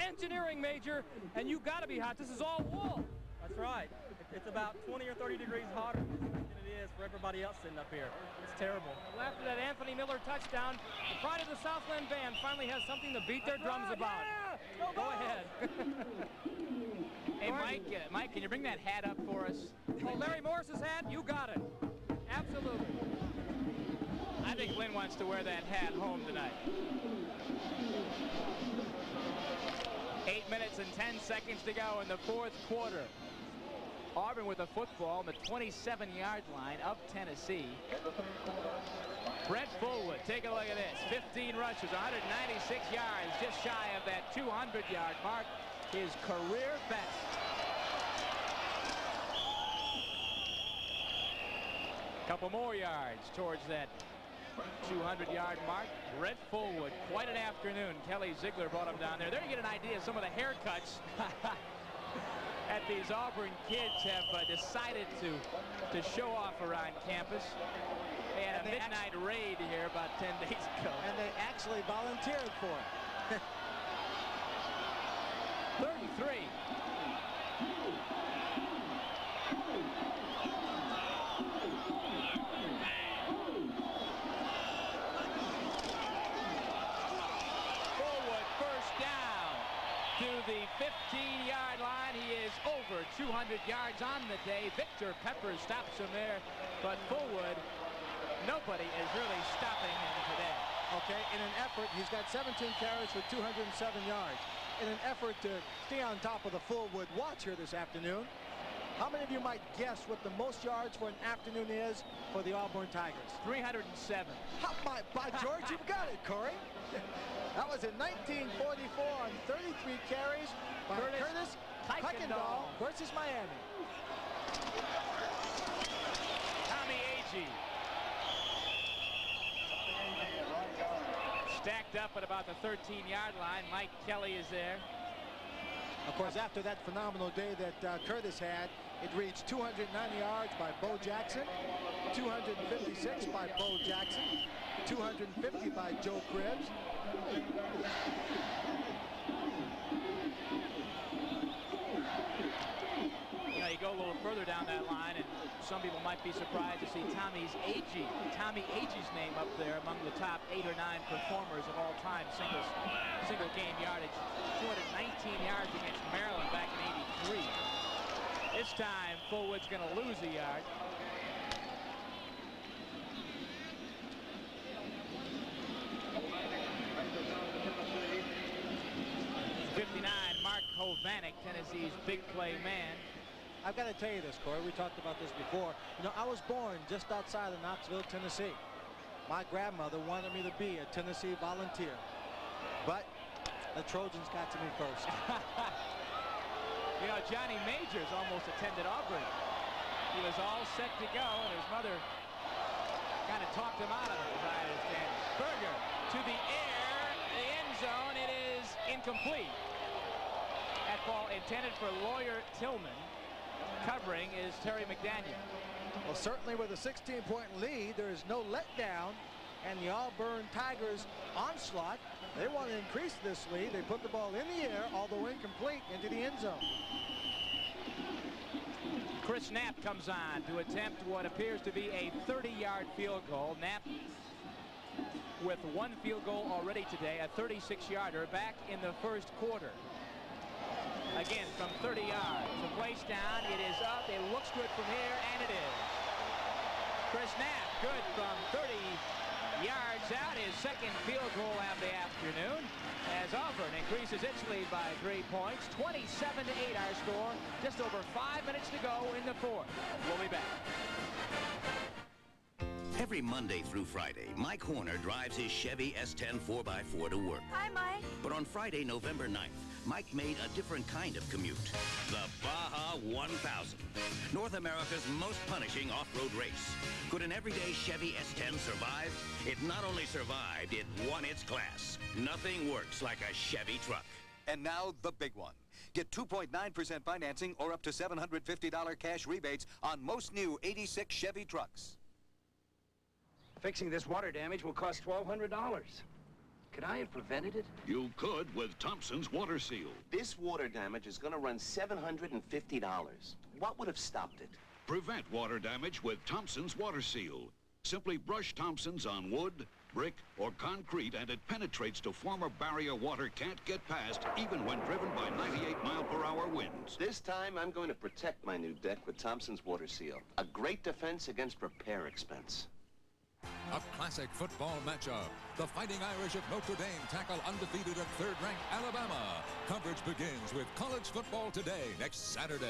engineering major, and you gotta be hot. This is all wool. That's right. It's about 20 or 30 degrees hotter than it is for everybody else sitting up here. It's terrible. Well, after that Anthony Miller touchdown, the Pride of the Southland Band finally has something to beat their drums about. Yeah! Go ahead. Hey, Mike, can you bring that hat up for us? Oh, Larry Morris's hat? You got it. Absolutely. I think Lynn wants to wear that hat home tonight. 8 minutes and 10 seconds to go in the 4th quarter. Auburn with a football on the 27-yard line of Tennessee. Brent Fullwood, take a look at this. 15 rushes, 196 yards, just shy of that 200-yard mark. His career best. Couple more yards towards that 200-yard mark. Brett Fullwood, quite an afternoon. Kelly Ziegler brought him down there. There you get an idea of some of the haircuts that these Auburn kids have decided to show off around campus. They had a midnight raid here about 10 days ago. And they actually volunteered for it. 33. To the 15-yard line. He is over 200 yards on the day. Victor Peppers stops him there, but Fullwood, nobody is really stopping him today. Okay, in an effort, he's got 17 carries for 207 yards. In an effort to stay on top of the Fullwood watch here this afternoon, how many of you might guess what the most yards for an afternoon is for the Auburn Tigers? 307. By George, you've got it, Corey. That was in 1944 on 33 carries by Curtis Kuykendall versus Miami. Tommy Agee. Stacked up at about the 13-yard line. Mike Kelly is there. Of course, after that phenomenal day that Curtis had, it reached 290 yards by Bo Jackson, 256 by Bo Jackson, 250 by Joe Cribbs. You know, you go a little further down that line, and some people might be surprised to see Tommy Agee's name up there among the top 8 or 9 performers of all time, single game yardage. 219 yards against Maryland back in '83. This time, Fullwood's going to lose a yard. Mark Hovanek, Tennessee's big play man. I've got to tell you this, Corey. We talked about this before. You know, I was born just outside of Knoxville, Tennessee. My grandmother wanted me to be a Tennessee Volunteer, but the Trojans got to me first. You know, Johnny Majors almost attended Auburn. He was all set to go, and his mother kind of talked him out of it, as I understand. Berger to the air, the end zone. It is incomplete. That ball intended for Lawyer Tillman. Covering is Terry McDaniel. Well, certainly with a 16-point lead, there is no letdown, and the Auburn Tigers onslaught. They want to increase this lead. They put the ball in the air, although incomplete, into the end zone. Chris Knapp comes on to attempt what appears to be a 30-yard field goal. Knapp with one field goal already today, a 36-yarder back in the first quarter. Again, from 30 yards. The place down, it is up, it looks good from here, and it is. Chris Knapp, good from 30 yards out, his second field goal of the afternoon, as Auburn increases its lead by 3 points. 27-8 our score, just over 5 minutes to go in the fourth. We'll be back. Every Monday through Friday, Mike Horner drives his Chevy S10 4x4 to work. Hi, Mike. But on Friday, November 9th, Mike made a different kind of commute. The Baja 1000. North America's most punishing off-road race. Could an everyday Chevy S10 survive? It not only survived, it won its class. Nothing works like a Chevy truck. And now, the big one. Get 2.9% financing or up to $750 cash rebates on most new 86 Chevy trucks. Fixing this water damage will cost $1,200. Could I have prevented it? You could with Thompson's Water Seal. This water damage is going to run $750. What would have stopped it? Prevent water damage with Thompson's Water Seal. Simply brush Thompson's on wood, brick, or concrete, and it penetrates to form a barrier water can't get past, even when driven by 98-mile-per-hour winds. This time, I'm going to protect my new deck with Thompson's Water Seal. A great defense against repair expense. A classic football matchup. The Fighting Irish of Notre Dame tackle undefeated at third-ranked Alabama. Coverage begins with College Football Today next Saturday.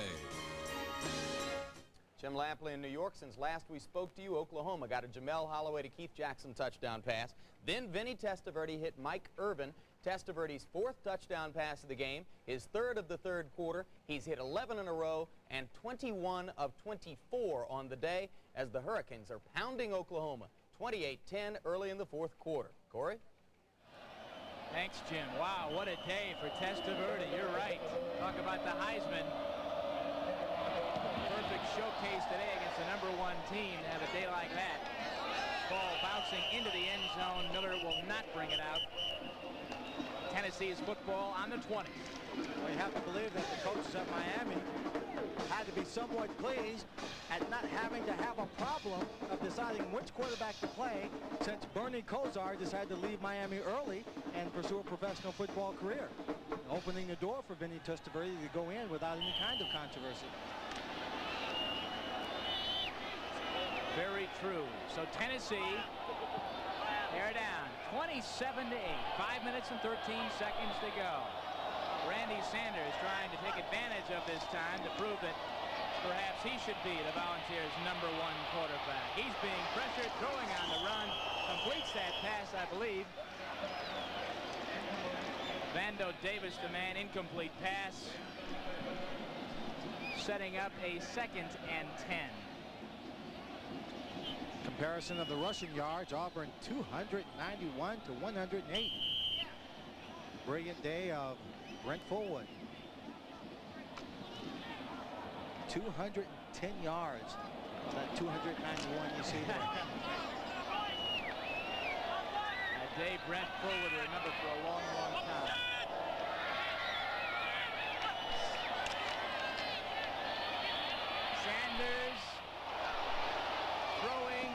Jim Lampley in New York. Since last we spoke to you, Oklahoma got a Jamel Holloway to Keith Jackson touchdown pass. Then Vinny Testaverde hit Mike Irvin, Testaverde's 4th touchdown pass of the game, his 3rd of the 3rd quarter. He's hit 11 in a row and 21 of 24 on the day as the Hurricanes are pounding Oklahoma 28-10 early in the 4th quarter. Corey? Thanks, Jim. Wow, what a day for Testaverde. You're right. Talk about the Heisman. Perfect showcase today against the #1 team to have a day like that. Ball bouncing into the end zone. Miller will not bring it out. Tennessee's football on the 20. Well, you have to believe that the coaches at Miami had to be somewhat pleased at not having to have a problem of deciding which quarterback to play, since Bernie Kosar decided to leave Miami early and pursue a professional football career, opening the door for Vinny Testaverde to go in without any kind of controversy. Very true. So Tennessee, they're down 27-8. 5 minutes and 13 seconds to go. Randy Sanders trying to take advantage of this time to prove that perhaps he should be the Volunteers' #1 quarterback. He's being pressured, throwing on the run, completes that pass, I believe. Vando Davis, the man, incomplete pass, setting up a 2nd and 10. Comparison of the rushing yards, Auburn 291 to 108. Brilliant day of Brent Fullwood. 210 yards. That 291 you see there. A day Brent Fullwood will remember for a long, long time. Sanders throwing.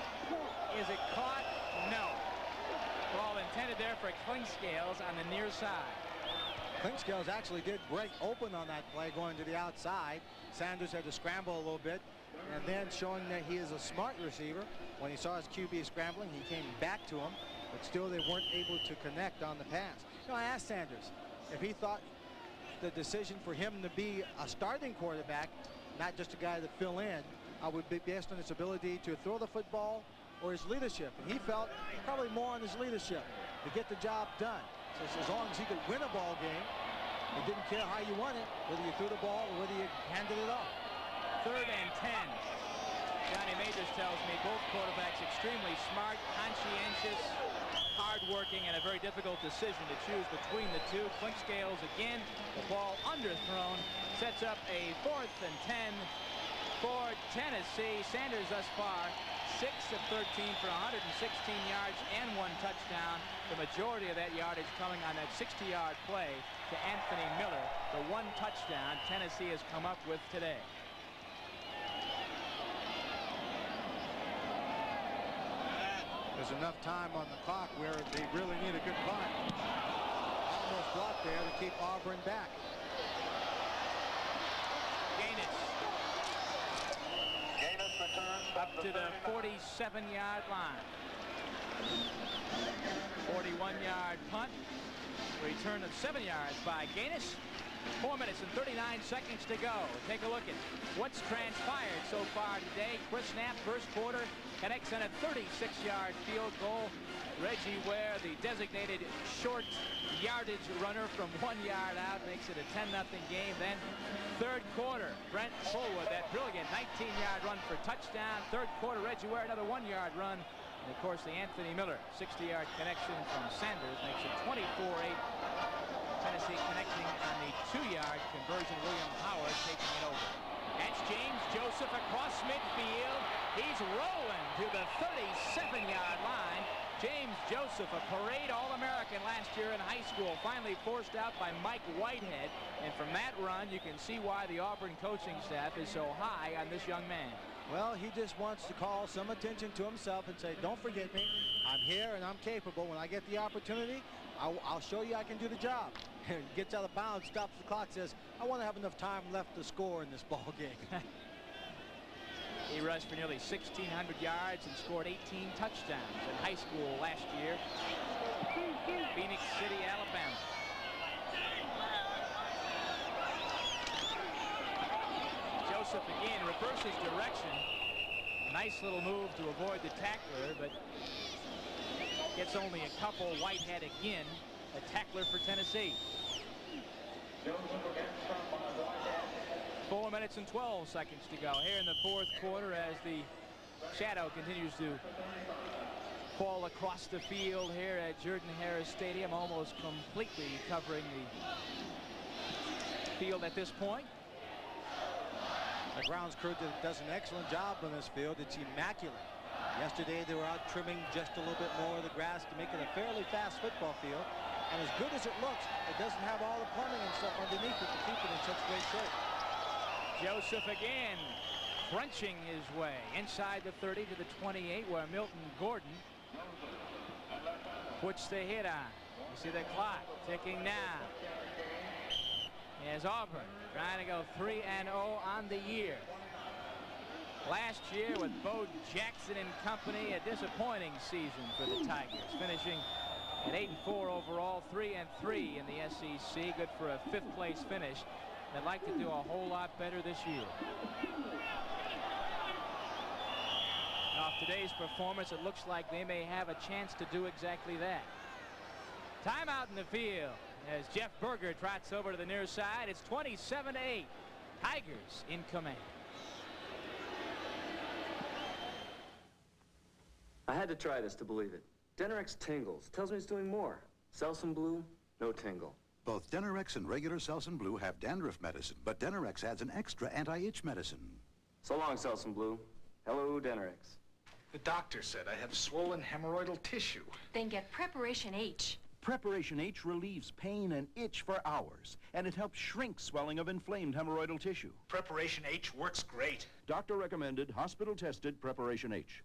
Is it caught? No. Ball intended there for Clinkscales on the near side. Clinkscales actually did break open on that play going to the outside. Sanders had to scramble a little bit, and then showing that he is a smart receiver. When he saw his QB scrambling, he came back to him, but still they weren't able to connect on the pass. You know, I asked Sanders if he thought the decision for him to be a starting quarterback, not just a guy to fill in, would be based on his ability to throw the football or his leadership. And he felt probably more on his leadership to get the job done. So as long as he could win a ball game, he didn't care how you won it, whether you threw the ball or whether you handed it off. 3rd and 10. Johnny Majors tells me both quarterbacks extremely smart, conscientious, hard-working, and a very difficult decision to choose between the two. Clinkscales again, the ball underthrown, sets up a 4th and 10 for Tennessee. Sanders thus far 6 of 13 for 116 yards and 1 touchdown. The majority of that yardage coming on that 60-yard play to Anthony Miller, the 1 touchdown Tennessee has come up with today. There's enough time on the clock where they really need a good punt. Almost blocked there to keep Auburn back. Gaines returns up to the 47-yard line. 41-yard punt. Return of 7 yards by Gaines. 4 minutes and 39 seconds to go. Take a look at what's transpired so far today. Chris Knapp, first quarter, connects on a 36-yard field goal. Reggie Ware, the designated short yardage runner from 1 yard out, makes it a 10-0 game. Then third quarter, Brent Fullwood, that brilliant 19-yard run for touchdown. Third quarter, Reggie Ware, another 1-yard run. And of course, the Anthony Miller 60-yard connection from Sanders makes it 24-8. Tennessee connecting on the 2-yard conversion. William Howard taking it over. That's James Joseph across midfield. He's rolling to the 37-yard line. James Joseph, a parade All-American last year in high school, finally forced out by Mike Whitehead. And from that run, you can see why the Auburn coaching staff is so high on this young man. Well, he just wants to call some attention to himself and say, don't forget me. I'm here and I'm capable. When I get the opportunity, I'll show you I can do the job. He gets out of bounds, stops the clock, says, I want to have enough time left to score in this ball game. He rushed for nearly 1,600 yards and scored 18 touchdowns in high school last year. Phoenix City, Alabama. Joseph again reverses direction. Nice little move to avoid the tackler, but gets only a couple. Whitehead again, a tackler for Tennessee. 4 minutes and 12 seconds to go here in the fourth quarter as the shadow continues to fall across the field here at Jordan-Hare Stadium, almost completely covering the field at this point. The grounds crew does an excellent job on this field. It's immaculate. Yesterday they were out trimming just a little bit more of the grass to make it a fairly fast football field. And as good as it looks, it doesn't have all the plumbing and stuff underneath it to keep it in such great shape. Joseph again crunching his way inside the 30 to the 28, where Milton Gordon puts the hit on. You see the clock ticking now. As Auburn trying to go 3-0 on the year. Last year with Bo Jackson and company, a disappointing season for the Tigers, finishing at 8-4 overall, 3-3 in the SEC. Good for a 5th place finish. They'd like to do a whole lot better this year. Off today's performance, it looks like they may have a chance to do exactly that. Timeout in the field as Jeff Berger trots over to the near side. It's 27-8. Tigers in command. I had to try this to believe it. Denerex tingles. Tells me it's doing more. Selsun Blue, no tingle. Both Denerex and regular Selsun Blue have dandruff medicine, but Denerex adds an extra anti-itch medicine. So long, Selsun Blue. Hello, Denerex. The doctor said I have swollen hemorrhoidal tissue. Then get Preparation H. Preparation H relieves pain and itch for hours, and it helps shrink swelling of inflamed hemorrhoidal tissue. Preparation H works great. Doctor recommended, hospital tested Preparation H.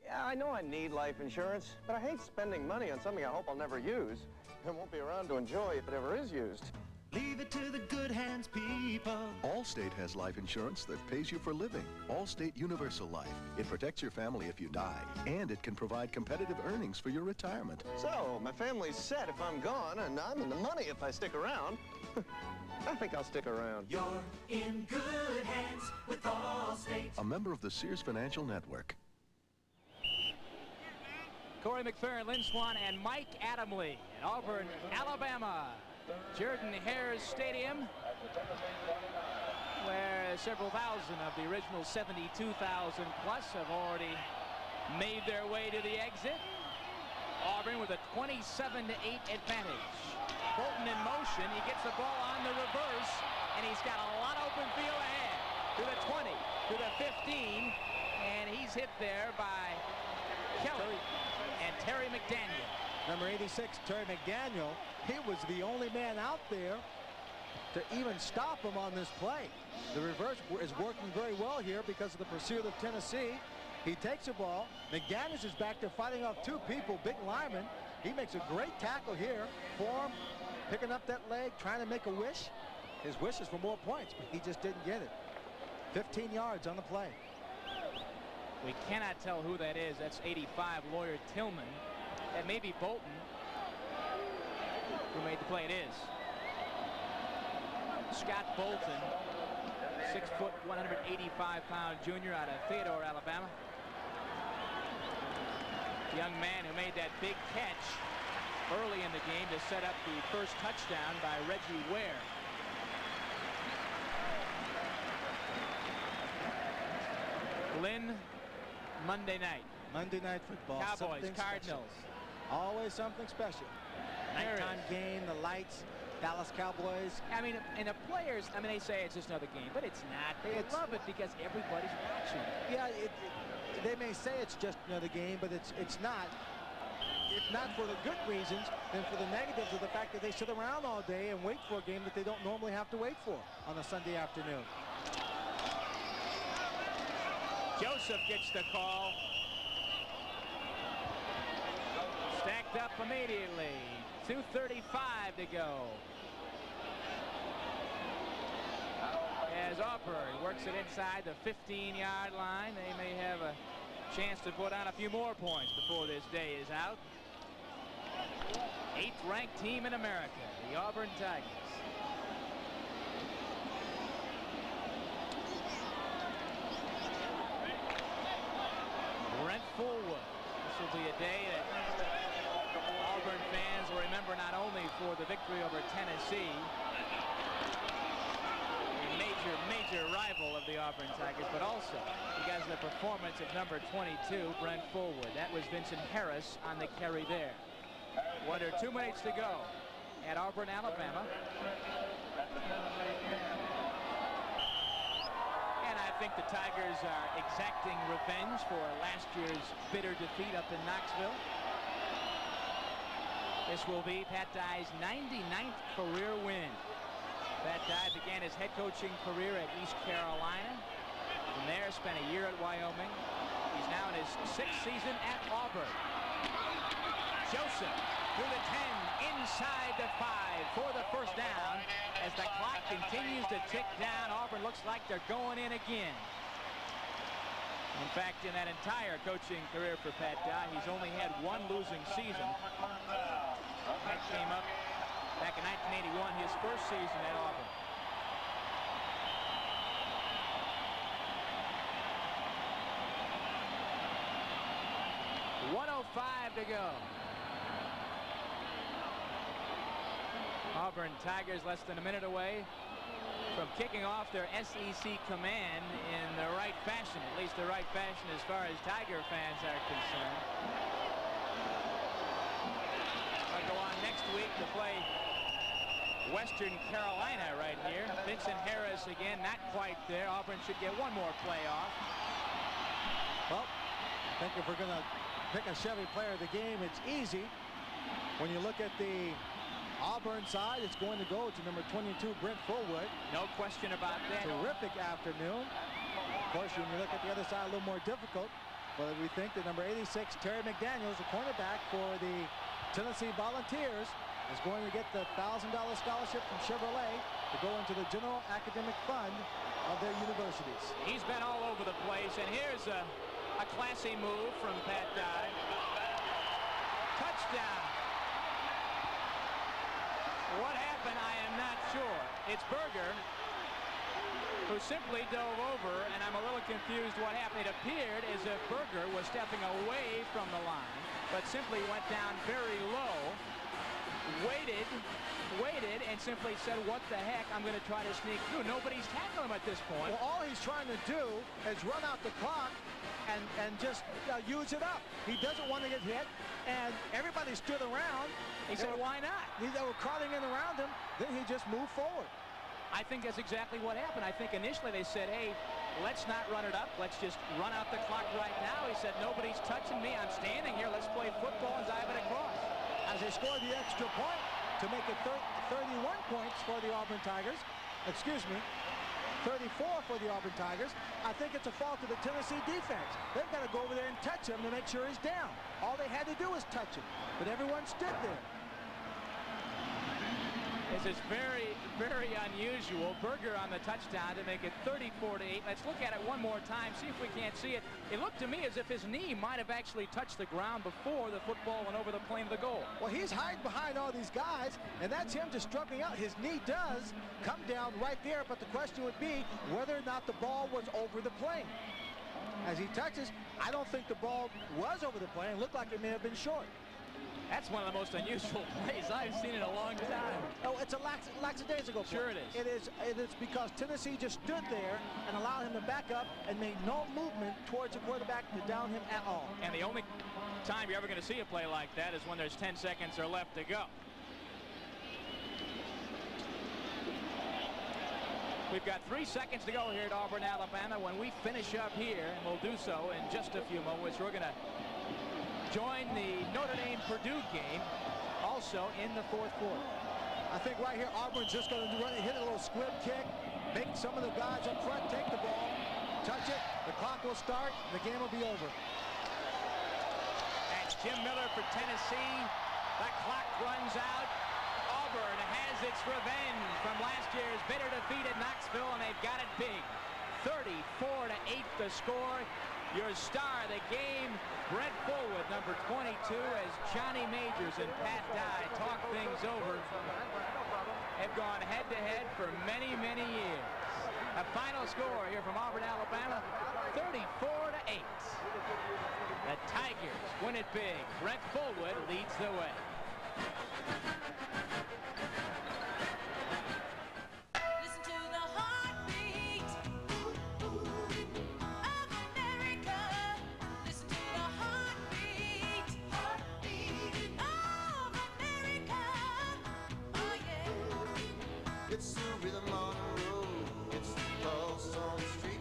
Yeah, I know I need life insurance, but I hate spending money on something I hope I'll never use and won't be around to enjoy if it ever is used. Leave it to the good hands, people. Allstate has life insurance that pays you for living. Allstate Universal Life. It protects your family if you die, and it can provide competitive earnings for your retirement. So, my family's set if I'm gone, and I'm in the money if I stick around. I think I'll stick around. You're in good hands with Allstate. A member of the Sears Financial Network. Corey McFerrin, Lynn Swan, and Mike Adamle in Auburn, Alabama. Jordan-Hare Stadium, where several thousand of the original 72,000 plus have already made their way to the exit. Auburn with a 27-8 advantage. Bolton in motion. He gets the ball on the reverse, and he's got a lot of open field ahead. To the 20, to the 15, and he's hit there by Kelly and Terry McDaniel. Number 86, Terry McDaniel, he was the only man out there to even stop him on this play. The reverse is working very well here because of the pursuit of Tennessee. He takes the ball. McDaniel is back there fighting off two people, big lineman. He makes a great tackle here for him, picking up that leg, trying to make a wish. His wish is for more points, but he just didn't get it. 15 yards on the play. We cannot tell who that is. That's 85, Lawyer Tillman. That may be Bolton who made the play. It is Scott Bolton, 6 foot, 185-pound junior out of Theodore, Alabama. The young man who made that big catch early in the game to set up the first touchdown by Reggie Ware. Lynn, Monday night. Monday night football. Cowboys, something Cardinals. Special. Always something special. Nighttime game, the lights, Dallas Cowboys. I mean, and the players, I mean, they say it's just another game, but it's not. They love it because everybody's watching. Yeah, they may say it's just another game, but it's not. If not for the good reasons, then for the negatives of the fact that they sit around all day and wait for a game that they don't normally have to wait for on a Sunday afternoon. Joseph gets the call. Stacked up immediately. 2:35 to go. As Auburn works it inside the 15-yard line, they may have a chance to put on a few more points before this day is out. 8th ranked team in America, the Auburn Tigers. Brent Fullwood. This will be a day that Auburn fans will remember not only for the victory over Tennessee, a major rival of the Auburn Tigers, but also because of the performance of number 22, Brent Fullwood. That was Vincent Harris on the carry there. Under 2 minutes to go at Auburn, Alabama. And I think the Tigers are exacting revenge for last year's bitter defeat up in Knoxville. This will be Pat Dye's 99th career win. Pat Dye began his head coaching career at East Carolina. From there, spent a year at Wyoming. He's now in his 6th season at Auburn. Joseph through the 10, inside the 5 for the first down. As the clock continues to tick down, Auburn looks like they're going in again. In fact, in that entire coaching career for Pat Dye, he's only had 1 losing season. That came up back in 1981, his first season at Auburn. .105 to go. Auburn Tigers less than a minute away from kicking off their SEC command in the right fashion, at least the right fashion as far as Tiger fans are concerned. I'll go on next week to play Western Carolina right here. Vincent Harris again, not quite there. Auburn should get 1 more playoff. Well, I think if we're going to pick a Chevy player of the game, it's easy. When you look at the Auburn side, it's going to go to number 22, Brent Fullwood. No question about that. Terrific afternoon. Of course, when you look at the other side, a little more difficult. But we think that number 86, Terry McDaniels, the cornerback for the Tennessee Volunteers, is going to get the $1,000 scholarship from Chevrolet to go into the General Academic Fund of their universities. He's been all over the place, and here's a classy move from Pat Dye. Touchdown. What happened, I am not sure. It's Berger who simply dove over, and I'm a little confused what happened. It appeared as if Berger was stepping away from the line, but simply went down very low, waited, and simply said, what the heck, I'm going to try to sneak through. Nobody's tackling him at this point. Well, all he's trying to do is run out the clock and just use it up. He doesn't want to get hit, and everybody stood around. He said, why not? They were crowding in around him. Then he just moved forward. I think that's exactly what happened. I think initially they said, hey, let's not run it up. Let's just run out the clock right now. He said, nobody's touching me. I'm standing here. Let's play football and dive it across. As they scored the extra point to make it 31 points for the Auburn Tigers. Excuse me. 34 for the Auburn Tigers. I think it's a fault of the Tennessee defense. They've got to go over there and touch him to make sure he's down. All they had to do was touch him, but everyone stood there. This is very, very unusual. Berger on the touchdown to make it 34-8. Let's look at it one more time, see if we can't see it. It looked to me as if his knee might have actually touched the ground before the football went over the plane of the goal. Well, he's hiding behind all these guys, and that's him just struggling out. His knee does come down right there, but the question would be whether or not the ball was over the plane. As he touches, I don't think the ball was over the plane. It looked like it may have been short. That's one of the most unusual plays I've seen in a long time. Oh, it's a lackadaisical play. Sure it is. It is because Tennessee just stood there and allowed him to back up and made no movement towards the quarterback to down him at all. And the only time you're ever going to see a play like that is when there's 10 seconds or left to go. We've got 3 seconds to go here at Auburn, Alabama. When we finish up here, and we'll do so in just a few moments, we're going to join the Notre Dame-Purdue game also in the 4th quarter. I think right here Auburn's just going to hit a little squib kick, make some of the guys up front take the ball, touch it, the clock will start, the game will be over. That's Jim Miller for Tennessee. The clock runs out. Auburn has its revenge from last year's bitter defeat at Knoxville, and they've got it big. 34-8 the score. Your star of the game, Brent Fullwood, number 22, as Johnny Majors and Pat Dye talk things over. Have gone head-to-head for many, many years. A final score here from Auburn, Alabama, 34-8. The Tigers win it big. Brent Fullwood leads the way. Listen to the heartbeat of America. Listen to the heartbeat of America. Oh yeah. It's the rhythm on the road. It's the pulse on the street.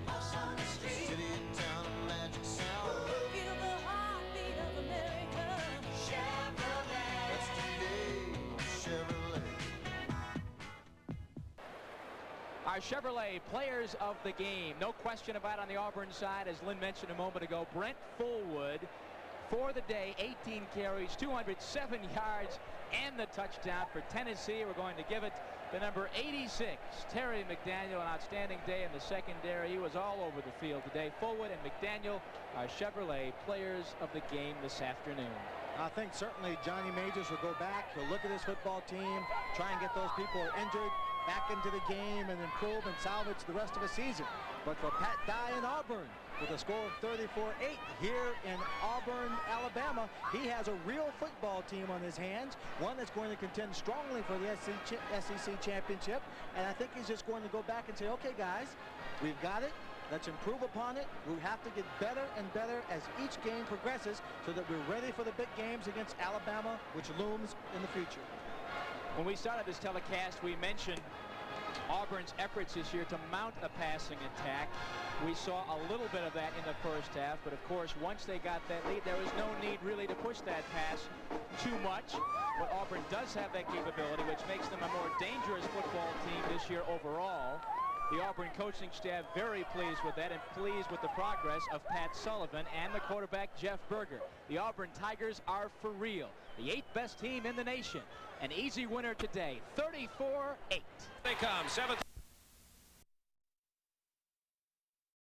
City and town, a magic sound. Feel the heartbeat of America. Chevrolet. That's today, Chevrolet. Our Chevrolet players of the game. No question about it on the Auburn side, as Lynn mentioned a moment ago. Brent Fullwood for the day, 18 carries, 207 yards, and the touchdown for Tennessee. We're going to give it to number 86, Terry McDaniel. An outstanding day in the secondary. He was all over the field today. Fullwood and McDaniel are Chevrolet players of the game this afternoon. I think certainly Johnny Majors will go back. He'll look at his football team, try and get those people who are injured back into the game and improve and salvage the rest of the season. But for Pat Dye in Auburn, with a score of 34-8 here in Auburn, Alabama, he has a real football team on his hands, one that's going to contend strongly for the SEC championship. And I think he's just going to go back and say, okay, guys, we've got it. Let's improve upon it. We have to get better and better as each game progresses so that we're ready for the big games against Alabama, which looms in the future. When we started this telecast, we mentioned Auburn's efforts this year to mount a passing attack. We saw a little bit of that in the first half, but of course, once they got that lead, there was no need really to push that pass too much. But Auburn does have that capability, which makes them a more dangerous football team this year overall. The Auburn coaching staff very pleased with that and pleased with the progress of Pat Sullivan and the quarterback Jeff Berger. The Auburn Tigers are for real. The 8th best team in the nation. An easy winner today, 34-8. They come, 7th.